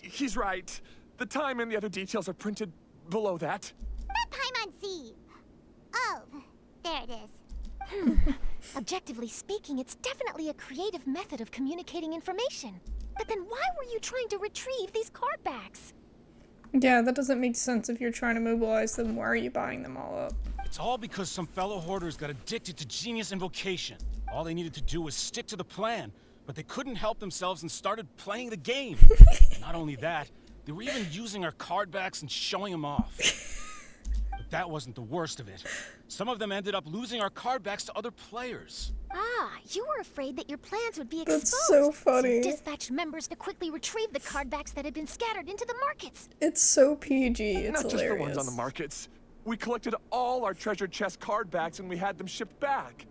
He's right. The time and the other details are printed below that. Not Paimon. Oh, there it is. Objectively speaking, it's definitely a creative method of communicating information. But then why were you trying to retrieve these card backs? Yeah, that doesn't make sense if you're trying to mobilize them. Why are you buying them all up? It's all because some fellow hoarders got addicted to Genius Invocation. All they needed to do was stick to the plan, but they couldn't help themselves and started playing the game. Not only that, they were even using our card backs and showing them off. But that wasn't the worst of it. Some of them ended up losing our card backs to other players. Ah, you were afraid that your plans would be exposed. That's so funny. So you dispatched members to quickly retrieve the card backs that had been scattered into the markets. It's so PG, it's Not hilarious. just the ones on the markets. We collected all our treasure chest card backs and we had them shipped back.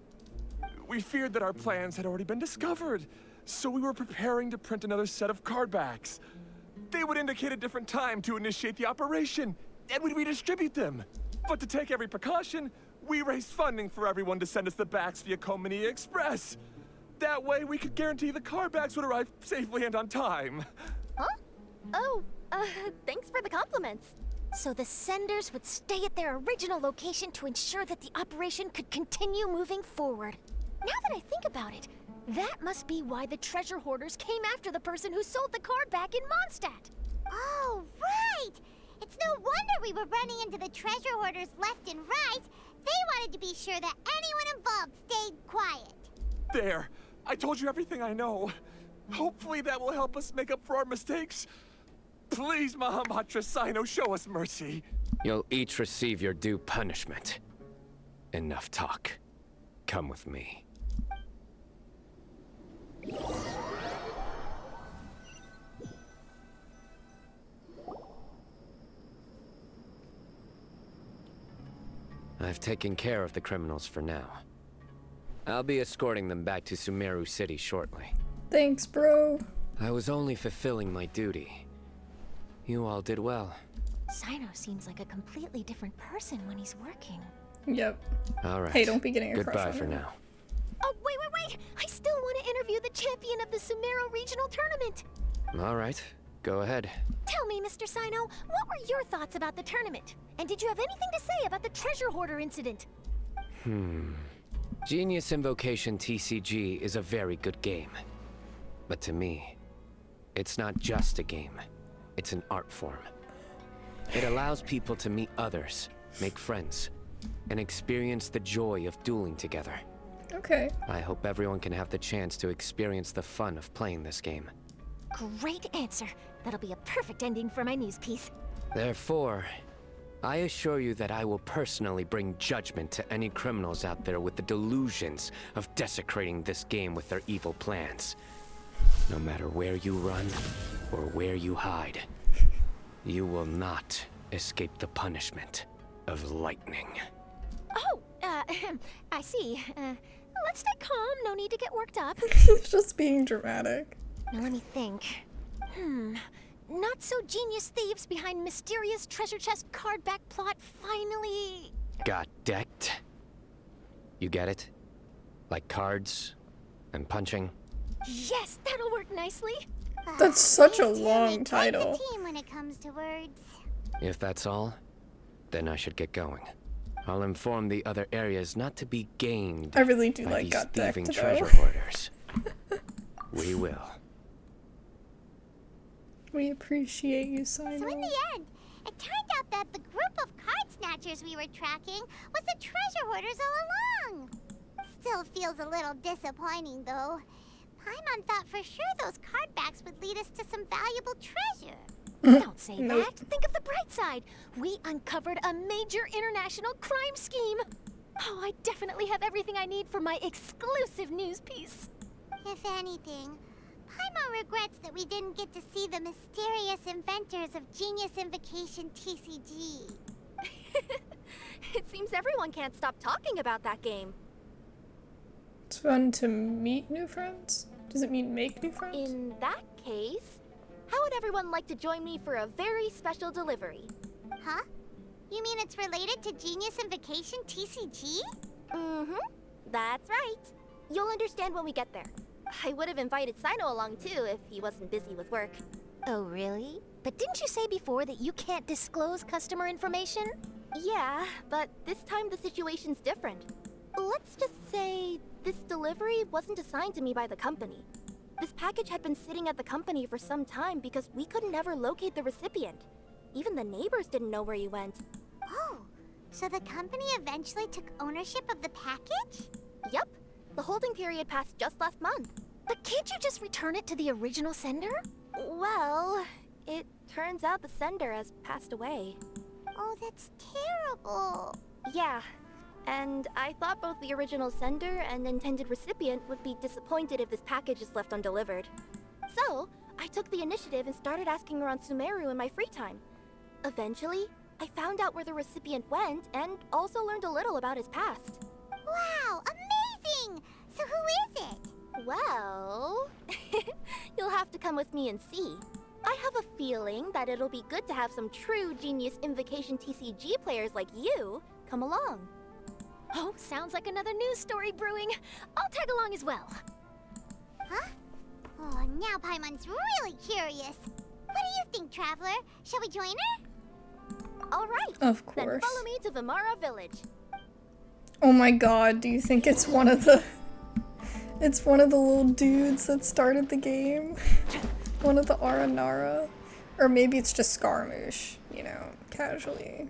We feared that our plans had already been discovered, so we were preparing to print another set of card backs. They would indicate a different time to initiate the operation, and we'd redistribute them. But to take every precaution, we raised funding for everyone to send us the backs via Komini Express. That way, we could guarantee the card backs would arrive safely and on time. Huh? Oh, thanks for the compliments. So the senders would stay at their original location to ensure that the operation could continue moving forward. Now that I think about it, that must be why the treasure hoarders came after the person who sold the card back in Mondstadt. Oh, right! It's no wonder we were running into the treasure hoarders left and right. They wanted to be sure that anyone involved stayed quiet. There. I told you everything I know. Hopefully that will help us make up for our mistakes. Please, Mahamatra Sino, show us mercy. You'll each receive your due punishment. Enough talk. Come with me. I've taken care of the criminals for now. I'll be escorting them back to Sumeru City shortly. Thanks, bro. I was only fulfilling my duty. You all did well. Sino seems like a completely different person when he's working. Yep. All right. Hey, don't be getting a crush Goodbye on for him. now. Oh, wait! I still want to interview the champion of the Sumeru Regional Tournament. All right. Go ahead. Tell me, Mr. Sino, what were your thoughts about the tournament? And did you have anything to say about the treasure hoarder incident? Genius Invocation TCG is a very good game. But to me, it's not just a game. It's an art form. It allows people to meet others, make friends, and experience the joy of dueling together. Okay. I hope everyone can have the chance to experience the fun of playing this game. Great answer. That'll be a perfect ending for my news piece. Therefore, I assure you that I will personally bring judgment to any criminals out there with the delusions of desecrating this game with their evil plans. No matter where you run or where you hide, you will not escape the punishment of lightning. Oh, I see. Let's stay calm. No need to get worked up. He's just being dramatic. Now let me think. Not so genius thieves behind mysterious treasure chest card back plot finally... Got decked? You get it? Like cards and punching? Yes, that'll work nicely. That's such a long title. Team when it comes to words. If that's all, then I should get going. I'll inform the other areas not to be gained I really do by like these got decked, thieving though. treasure hoarders. We will. We appreciate you, Sino. So in the end, it turned out that the group of card snatchers we were tracking was the treasure hoarders all along. Still feels a little disappointing, though. Paimon thought for sure those card backs would lead us to some valuable treasure. Don't say that. Think of the bright side. We uncovered a major international crime scheme. Oh, I definitely have everything I need for my exclusive news piece. If anything, Paimon regrets that we didn't get to see the mysterious inventors of Genius Invocation TCG. It seems everyone can't stop talking about that game. It's fun to meet new friends? Does it mean make new friends? In that case, how would everyone like to join me for a very special delivery? Huh? You mean it's related to Genius Invocation TCG? Mm-hmm. That's right. You'll understand when we get there. I would have invited Sino along too if he wasn't busy with work. Oh, really? But didn't you say before that you can't disclose customer information? Yeah, but this time the situation's different. Let's just say this delivery wasn't assigned to me by the company. This package had been sitting at the company for some time because we could never locate the recipient. Even the neighbors didn't know where he went. Oh, so the company eventually took ownership of the package? Yep. The holding period passed just last month. But can't you just return it to the original sender? Well, it turns out the sender has passed away. Oh, that's terrible. Yeah, and I thought both the original sender and intended recipient would be disappointed if this package is left undelivered. So, I took the initiative and started asking around Sumeru in my free time. Eventually, I found out where the recipient went and also learned a little about his past. Wow, amazing! So who is it? Well, you'll have to come with me and see. I have a feeling that it'll be good to have some true Genius Invocation TCG players like you come along. Oh, sounds like another news story brewing. I'll tag along as well. Huh? Oh, now Paimon's really curious. What do you think, Traveler? Shall we join her? All right. Of Then course. follow me to Vimara Village. Oh my god, do you think it's one of the... It's one of the little dudes that started the game? One of the Aranara? Or maybe it's just Scaramouche, you know, casually.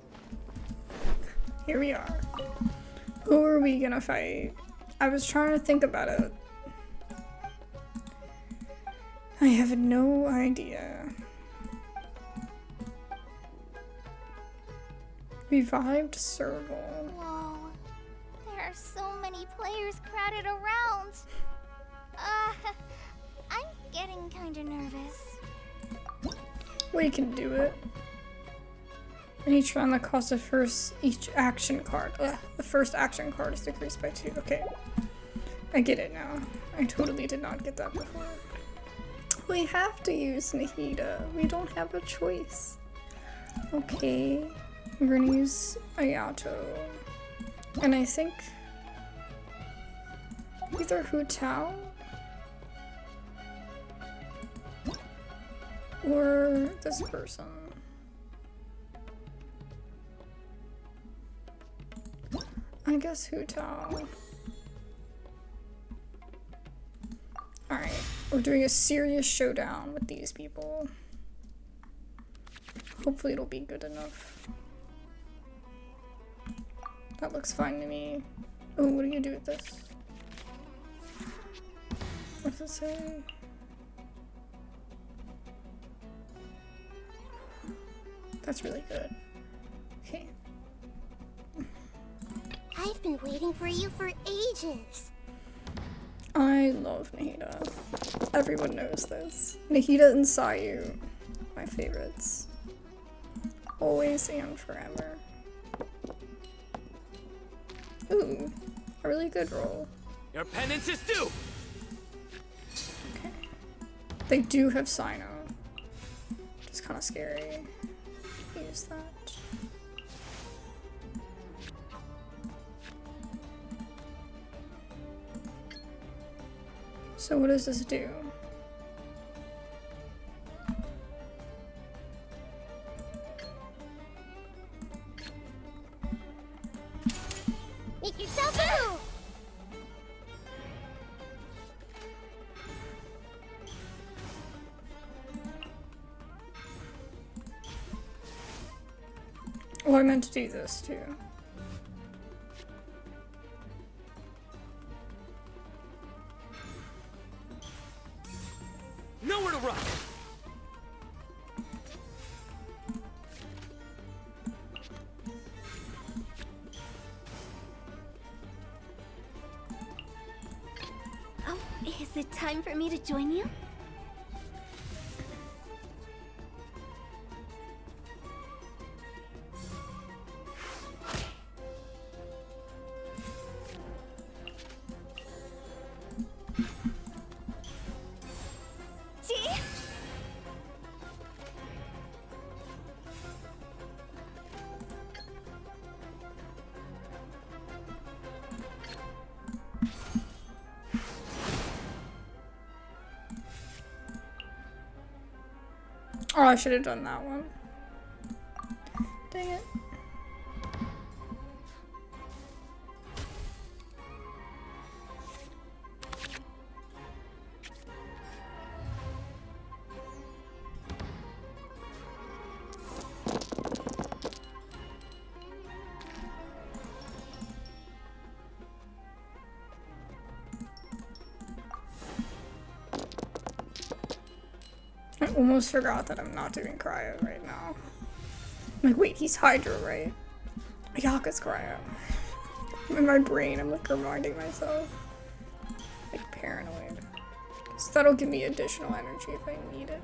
Here we are. Who are we gonna fight? I was trying to think about it. I have no idea. Revived Serval. Whoa. There are so many players crowded around. I'm getting kinda nervous. We can do it. And each round that costs each action card. Ugh, the first action card is decreased by 2. Okay. I get it now. I totally did not get that before. We have to use Nahida. We don't have a choice. Okay. We're gonna use Ayato. And I think either Hu Tao or this person. I guess Hu Tao. Alright, we're doing a serious showdown with these people. Hopefully it'll be good enough. That looks fine to me. Oh, what do you do with this? What does it say? That's really good. Okay. I've been waiting for you for ages. I love Nahida. Everyone knows this. Nahida and Sayu, my favorites. Always and forever. Ooh, a really good roll. Your penance is due! Okay. They do have Sino. Which is kind of scary. Use that. So what does this do? Make yourself move! Oh, I meant to do this too. Nowhere to run! Oh, is it time for me to join you? Oh, I should have done that one. Dang it. I almost forgot that I'm not doing cryo right now. I'm like, wait, he's Hydro, right? Ayaka's cryo. In my brain, I'm like reminding myself. Like paranoid. So that'll give me additional energy if I need it.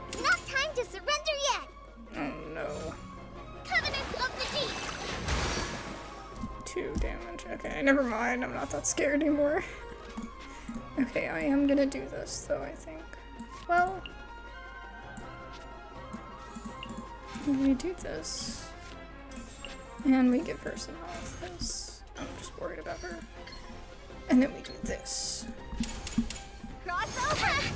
It's not time to surrender yet! Oh no. Covenant of the Deep! 2 damage. Okay, never mind. I'm not that scared anymore. Okay, I am gonna do this though, I think. Well, we do this. And we give her some health, because I'm just worried about her. And then we do this. Crossover!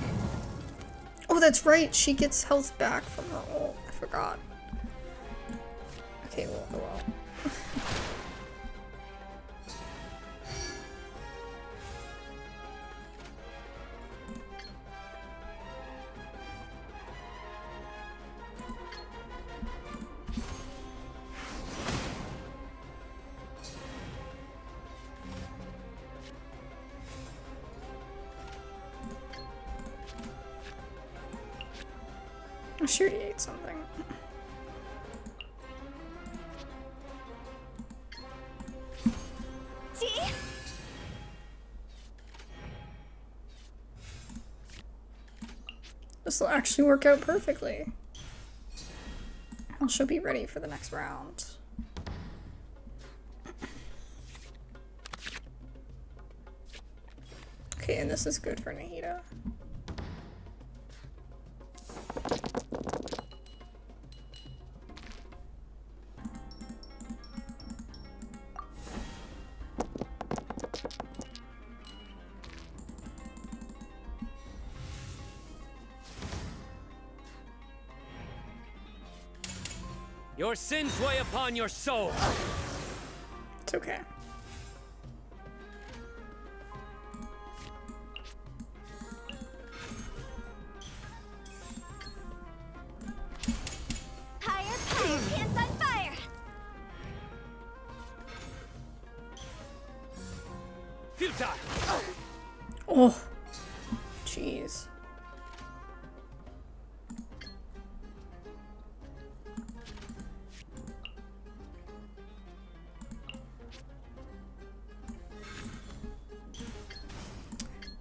Oh, that's right! She gets health back from her ult. I forgot. Okay, well, oh well. she already ate something. See? This will actually work out perfectly. I she'll be ready for the next round. Okay, and this is good for Nahida. Your sins weigh upon your soul. It's okay. Higher, pants on fire! Futile. Oh, jeez.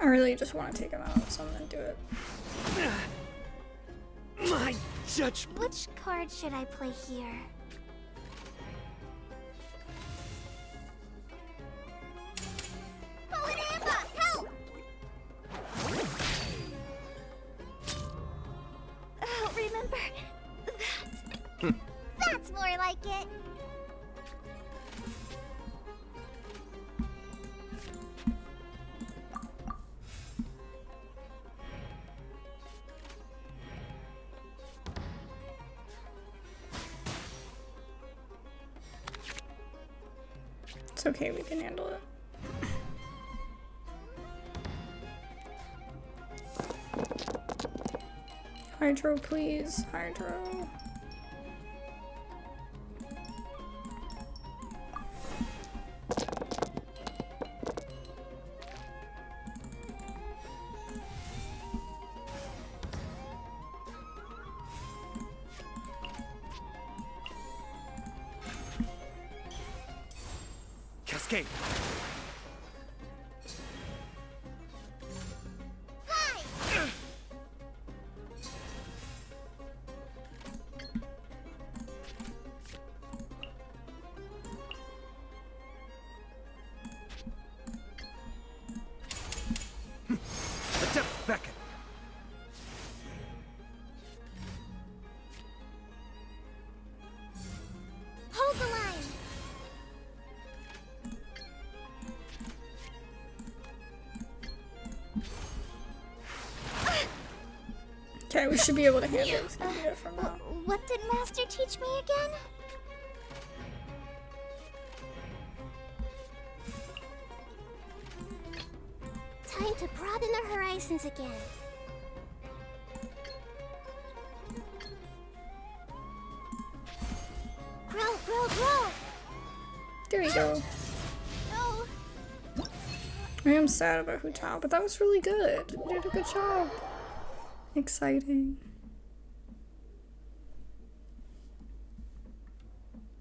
I really just want to take him out, so I'm gonna do it. My judgment. Which card should I play here? Help! Oh, remember that. That's more like it. It's okay, we can handle it. Hydro, please. Hydro. Cascade. The depths beckon. Hold the line. Okay, we should be able to handle this from now. What did Master teach me again? Time to broaden the horizons again. Grow, grow, grow! There you go. No! I am sad about Hutao, but that was really good. You did a good job. Exciting.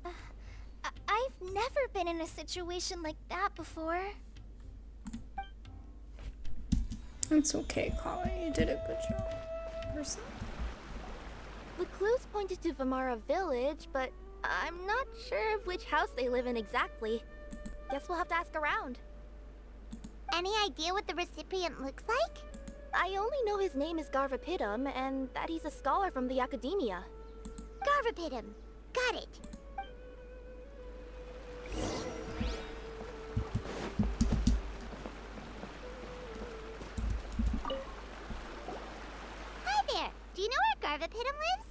I've never been in a situation like that before. It's okay, Kali. You did a good job. Person. The clues pointed to Vamara Village, but I'm not sure of which house they live in exactly. Guess we'll have to ask around. Any idea what the recipient looks like? I only know his name is Garvapitum, and that he's a scholar from the Academia. Garvapitum. Got it. Hi there. Do you know where Garvapitum lives?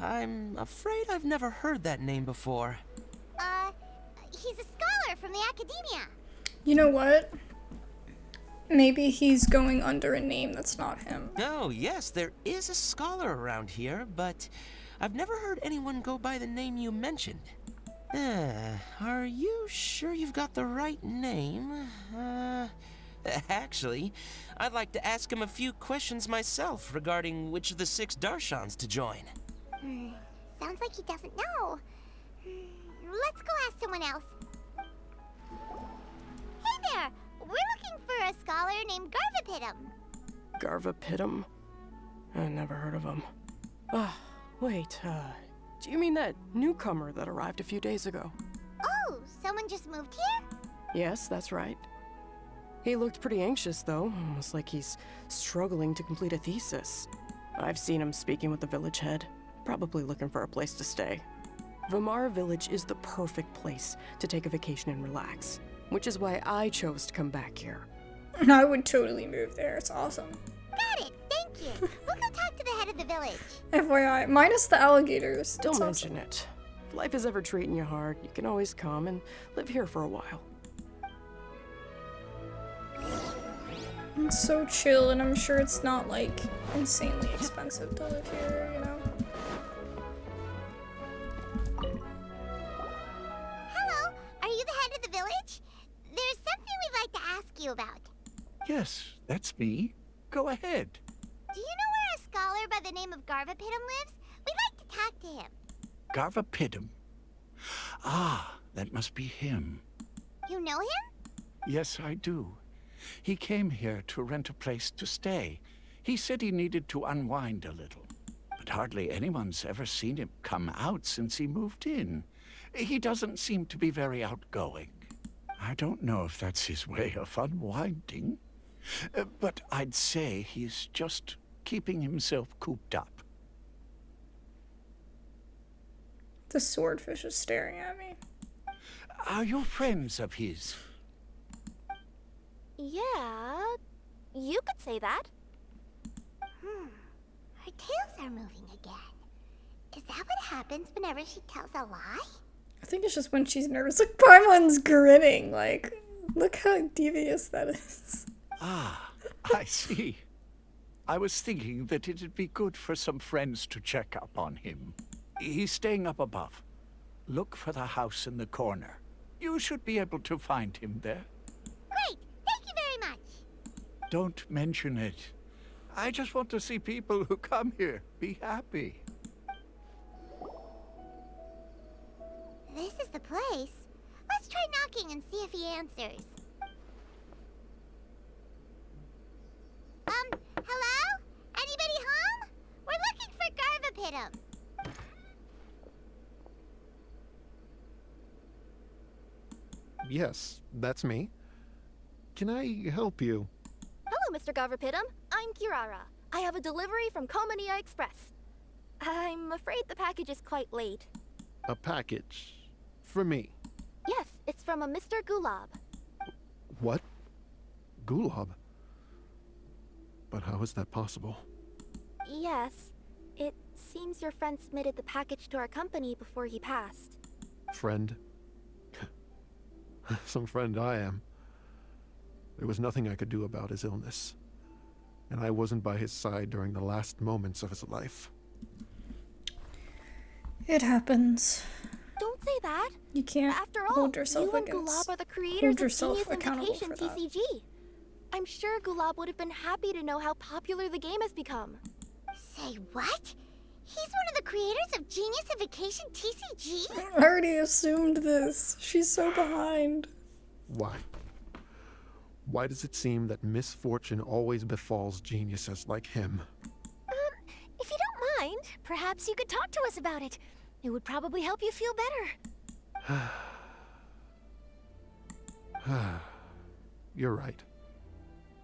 I'm afraid I've never heard that name before. He's a scholar from the Academia. You know what? Maybe he's going under a name that's not him. Oh, yes, there is a scholar around here, but I've never heard anyone go by the name you mentioned. Are you sure you've got the right name? Actually, I'd like to ask him a few questions myself regarding which of the 6 Darshans to join. Sounds like he doesn't know. Let's go ask someone else. Hey there! We're looking for a scholar named Garvapitum. Garvapitum? I never heard of him. Wait, do you mean that newcomer that arrived a few days ago? Oh, someone just moved here? Yes, that's right. He looked pretty anxious, though, almost like he's struggling to complete a thesis. I've seen him speaking with the village head, probably looking for a place to stay. Vamara Village is the perfect place to take a vacation and relax, which is why I chose to come back here. I would totally move there. It's awesome. Got it, thank you. We'll go talk to the head of the village. FYI, minus the alligators. Don't It's mention awesome. it. If life is ever treating you hard, you can always come and live here for a while. It's so chill, and I'm sure it's not like insanely expensive to live here, you know? Hello, are you the head of the village? There's something we'd like to ask you about. Yes, that's me. Go ahead. Do you know where a scholar by the name of Garvapitum lives? We'd like to talk to him. Garvapitum. Ah, that must be him. You know him? Yes, I do. He came here to rent a place to stay. He said he needed to unwind a little. But hardly anyone's ever seen him come out since he moved in. He doesn't seem to be very outgoing. I don't know if that's his way of unwinding. But I'd say he's just keeping himself cooped up. The swordfish is staring at me. Are you friends of his? Yeah, you could say that. Her tails are moving again. Is that what happens whenever she tells a lie? I think it's just when she's nervous. Look, Paimon's grinning. Like, look how devious that is. Ah, I see. I was thinking that it'd be good for some friends to check up on him. He's staying up above. Look for the house in the corner. You should be able to find him there. Great, thank you very much. Don't mention it. I just want to see people who come here be happy. This is the place. Let's try knocking and see if he answers. Hello? Anybody home? We're looking for Garvapitum. Yes, that's me. Can I help you? Hello, Mr. Garvapitum. I'm Kirara. I have a delivery from Komania Express. I'm afraid the package is quite late. A package? For me? Yes, it's from a Mr. Gulab. What? Gulab? But how is that possible? Yes, it seems your friend submitted the package to our company before he passed. Friend? Some friend I am. There was nothing I could do about his illness. And I wasn't by his side during the last moments of his life. It happens. Don't say that. You can't After all, hold yourself you and against. Gulab are the creators Hold of yourself Genius accountable Invocation for that. TCG. I'm sure Gulab would have been happy to know how popular the game has become. Say what? He's one of the creators of Genius Invocation TCG? I already assumed this. She's so behind. Why? Why does it seem that misfortune always befalls geniuses like him? If you don't mind, perhaps you could talk to us about it. It would probably help you feel better. You're right.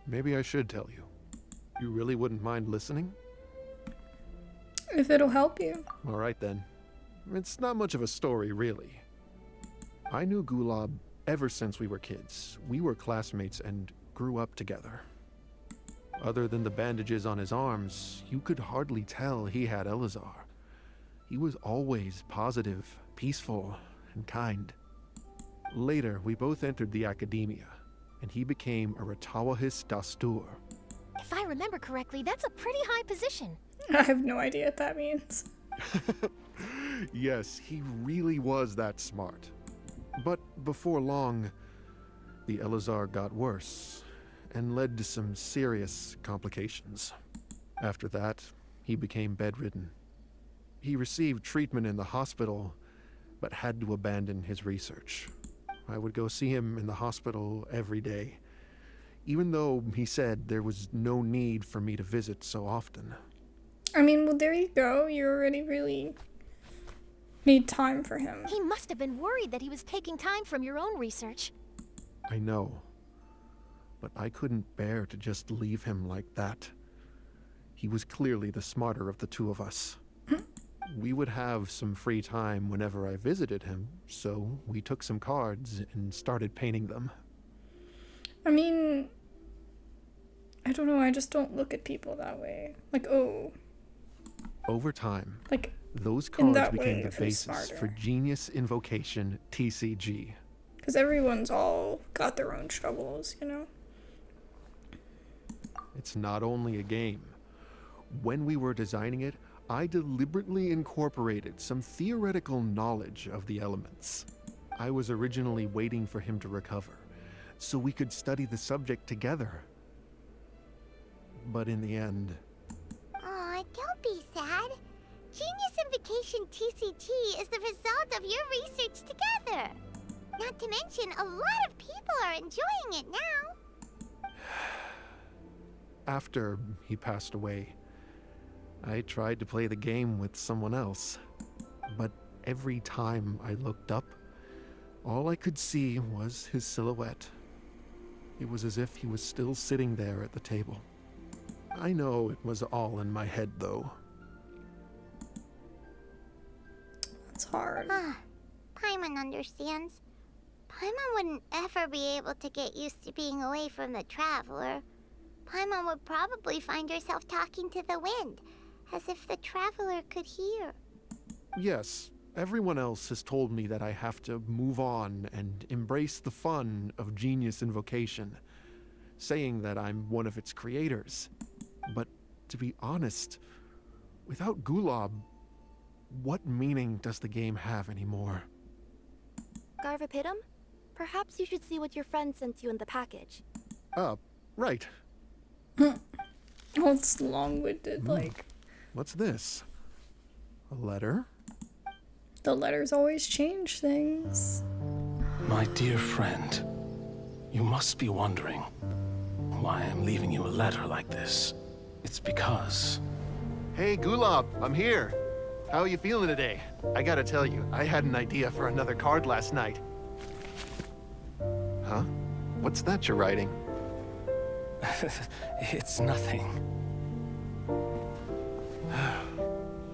Maybe I should tell you. You really wouldn't mind listening? If it'll help you. All right then. It's not much of a story, really. I knew Gulab ever since we were kids. We were classmates and grew up together. Other than the bandages on his arms, you could hardly tell he had Elazar. He was always positive, peaceful, and kind. Later, we both entered the academia, and he became a Ratawahis Dastur. If I remember correctly, that's a pretty high position. I have no idea what that means. Yes, he really was that smart. But before long, the Elazar got worse, and led to some serious complications. After that, he became bedridden. He received treatment in the hospital, but had to abandon his research. I would go see him in the hospital every day, even though he said there was no need for me to visit so often. I mean, well, there you go. You already really made time for him. He must have been worried that he was taking time from your own research. I know, but I couldn't bear to just leave him like that. He was clearly the smarter of the two of us. We would have some free time whenever I visited him, so we took some cards and started painting them. I mean, I don't know, I just don't look at people that way. Like, oh. Over time, like, those cards that became way, the if I'm basis smarter. for Genius Invocation TCG. Because everyone's all got their own troubles, you know? It's not only a game. When we were designing it, I deliberately incorporated some theoretical knowledge of the elements. I was originally waiting for him to recover, so we could study the subject together. But in the end... Aw, don't be sad. Genius Invocation TCG is the result of your research together. Not to mention, a lot of people are enjoying it now. After he passed away, I tried to play the game with someone else. But every time I looked up, all I could see was his silhouette. It was as if he was still sitting there at the table. I know it was all in my head, though. It's hard. Paimon understands. Paimon wouldn't ever be able to get used to being away from the Traveler. Paimon would probably find herself talking to the wind, as if the Traveler could hear. Yes, everyone else has told me that I have to move on and embrace the fun of Genius Invocation, saying that I'm one of its creators. But to be honest, without Gulob, what meaning does the game have anymore? Garvapitum? Perhaps you should see what your friend sent you in the package. Right. Oh, it's long-winded, like... What's this? A letter? The letters always change things. My dear friend, you must be wondering why I'm leaving you a letter like this. It's because... Hey, Gulob, I'm here. How are you feeling today? I gotta tell you, I had an idea for another card last night. Huh? What's that you're writing? It's nothing.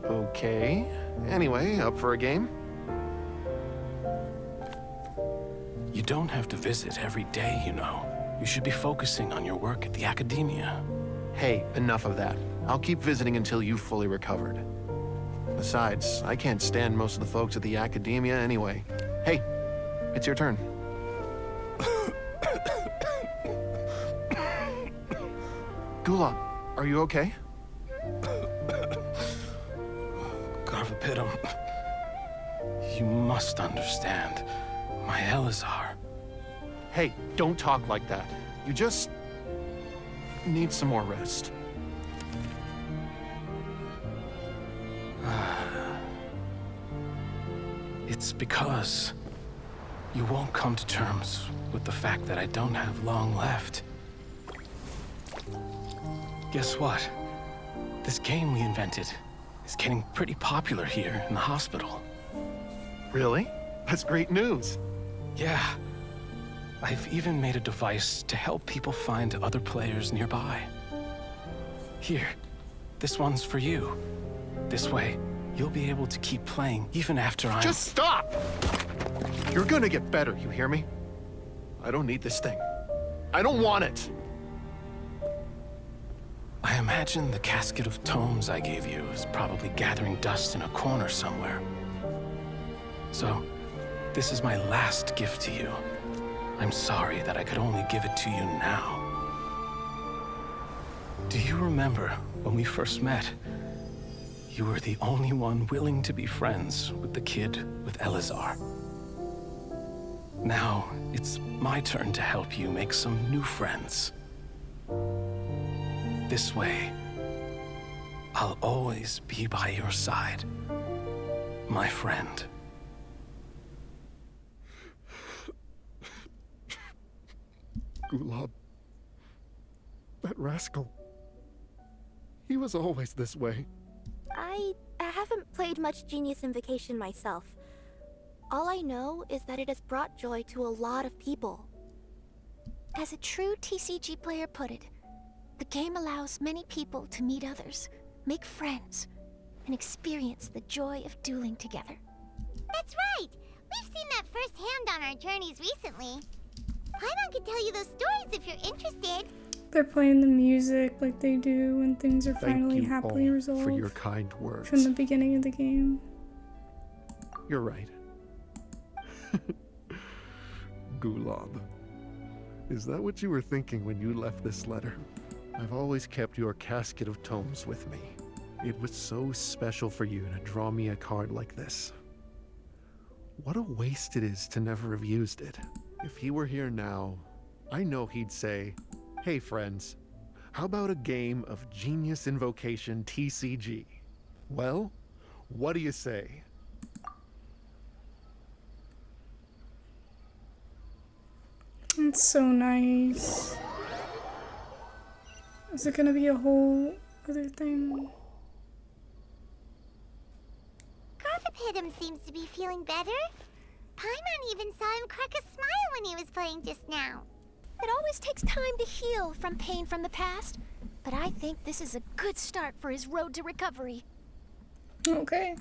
Okay. Anyway, up for a game? You don't have to visit every day, you know. You should be focusing on your work at the academia. Hey, enough of that. I'll keep visiting until you've fully recovered. Besides, I can't stand most of the folks at the academia anyway. Hey, it's your turn. Gulob, are you okay? Garvapitum, you must understand. My Elazar. Hey, don't talk like that. You just need some more rest. It's because you won't come to terms with the fact that I don't have long left. Guess what? This game we invented is getting pretty popular here in the hospital. Really? That's great news. Yeah. I've even made a device to help people find other players nearby. Here, this one's for you. This way, you'll be able to keep playing even after I'm... Just stop! You're gonna get better, you hear me? I don't need this thing. I don't want it! I imagine the casket of tomes I gave you is probably gathering dust in a corner somewhere. So, this is my last gift to you. I'm sorry that I could only give it to you now. Do you remember when we first met? You were the only one willing to be friends with the kid with Elazar. Now, it's my turn to help you make some new friends. This way, I'll always be by your side, my friend. Gulab. That rascal. He was always this way. I haven't played much Genius Invocation myself. All I know is that it has brought joy to a lot of people. As a true TCG player put it, the game allows many people to meet others, make friends, and experience the joy of dueling together. That's right! We've seen that firsthand on our journeys recently. Paimon can tell you those stories if you're interested. They're playing the music like they do when things are finally Thank you happily all resolved. for your kind words. From the beginning of the game. You're right. Gulab. Is that what you were thinking when you left this letter? I've always kept your casket of tomes with me. It was so special for you to draw me a card like this. What a waste it is to never have used it. If he were here now, I know he'd say, "Hey friends, how about a game of Genius Invocation TCG? Well, what do you say?" It's so nice. Is it gonna be a whole other thing? Garthopidum seems to be feeling better. Paimon even saw him crack a smile when he was playing just now. It always takes time to heal from pain from the past, but I think this is a good start for his road to recovery. Okay.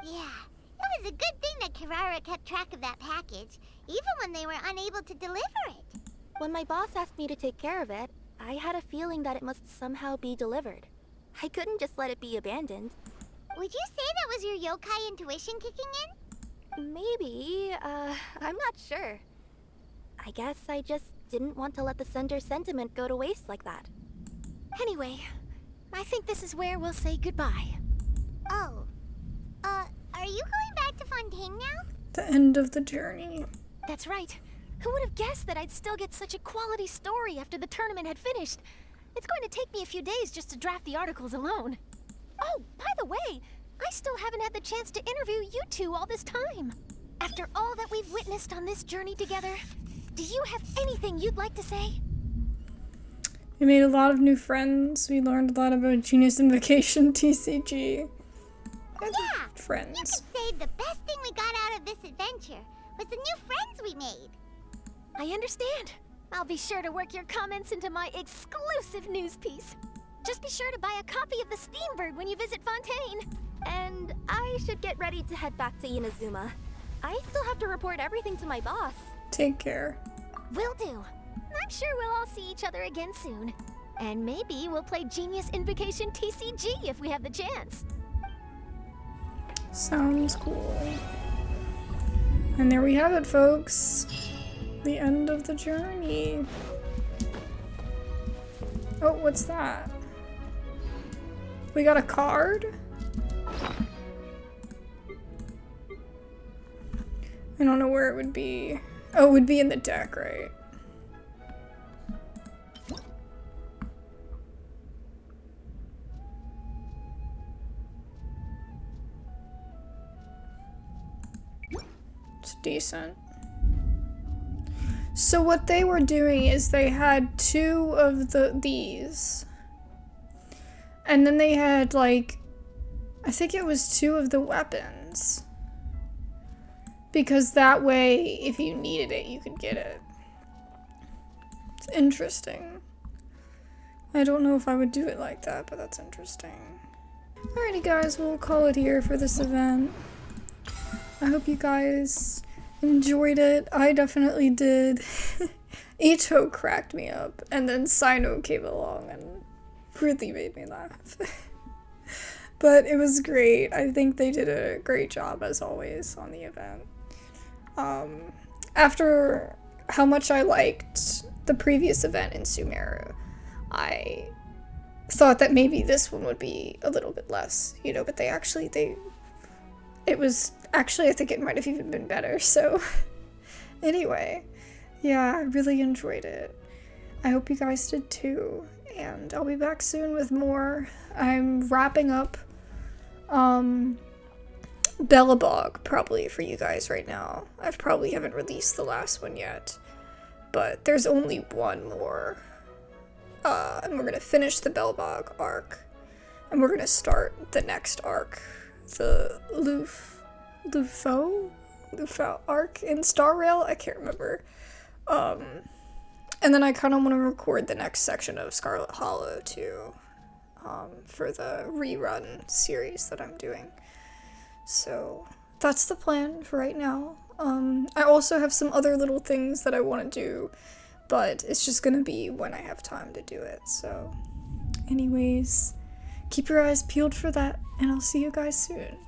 Yeah, it was a good thing that Kirara kept track of that package, even when they were unable to deliver it. When my boss asked me to take care of it, I had a feeling that it must somehow be delivered. I couldn't just let it be abandoned. Would you say that was your yokai intuition kicking in? Maybe, I'm not sure. I guess I just didn't want to let the sender's sentiment go to waste like that. Anyway, I think this is where we'll say goodbye. Oh. Are you going back to Fontaine now? The end of the journey. That's right. Who would have guessed that I'd still get such a quality story after the tournament had finished? It's going to take me a few days just to draft the articles alone. Oh, by the way, I still haven't had the chance to interview you two all this time. After all that we've witnessed on this journey together, do you have anything you'd like to say? We made a lot of new friends. We learned a lot about Genius Invocation TCG. Yeah! Friends. You could say the best thing we got out of this adventure was the new friends we made. I understand. I'll be sure to work your comments into my exclusive news piece. Just be sure to buy a copy of the Steambird when you visit Fontaine. And I should get ready to head back to Inazuma. I still have to report everything to my boss. Take care. Will do. I'm sure we'll all see each other again soon. And maybe we'll play Genius Invocation TCG if we have the chance. Sounds cool. And there we have it, folks. The end of the journey. Oh, what's that? We got a card? I don't know where it would be. Oh, it would be in the deck, right? It's decent. So what they were doing is they had two of these. And then they had like, I think it was two of the weapons. Because that way, if you needed it, you could get it. It's interesting. I don't know if I would do it like that, but that's interesting. Alrighty guys, we'll call it here for this event. I hope you guys enjoyed it. I definitely did. Icho cracked me up, and then Sino came along and really made me laugh. But it was great. I think they did a great job, as always, on the event. After how much I liked the previous event in Sumeru, I thought that maybe this one would be a little bit less, you know, but I think it might have even been better, so anyway, yeah, I really enjoyed it. I hope you guys did too, and I'll be back soon with more. I'm wrapping up Bellabog probably for you guys right now. I probably haven't released the last one yet, but there's only one more. And we're gonna finish the Bellabog arc, and we're gonna start the next arc, the Lufo arc in Star Rail. I can't remember. And then I kind of want to record the next section of Scarlet Hollow too, for the rerun series that I'm doing. So that's the plan for right now. I also have some other little things that I want to do, but it's just gonna be when I have time to do it. So anyways, keep your eyes peeled for that, and I'll see you guys soon.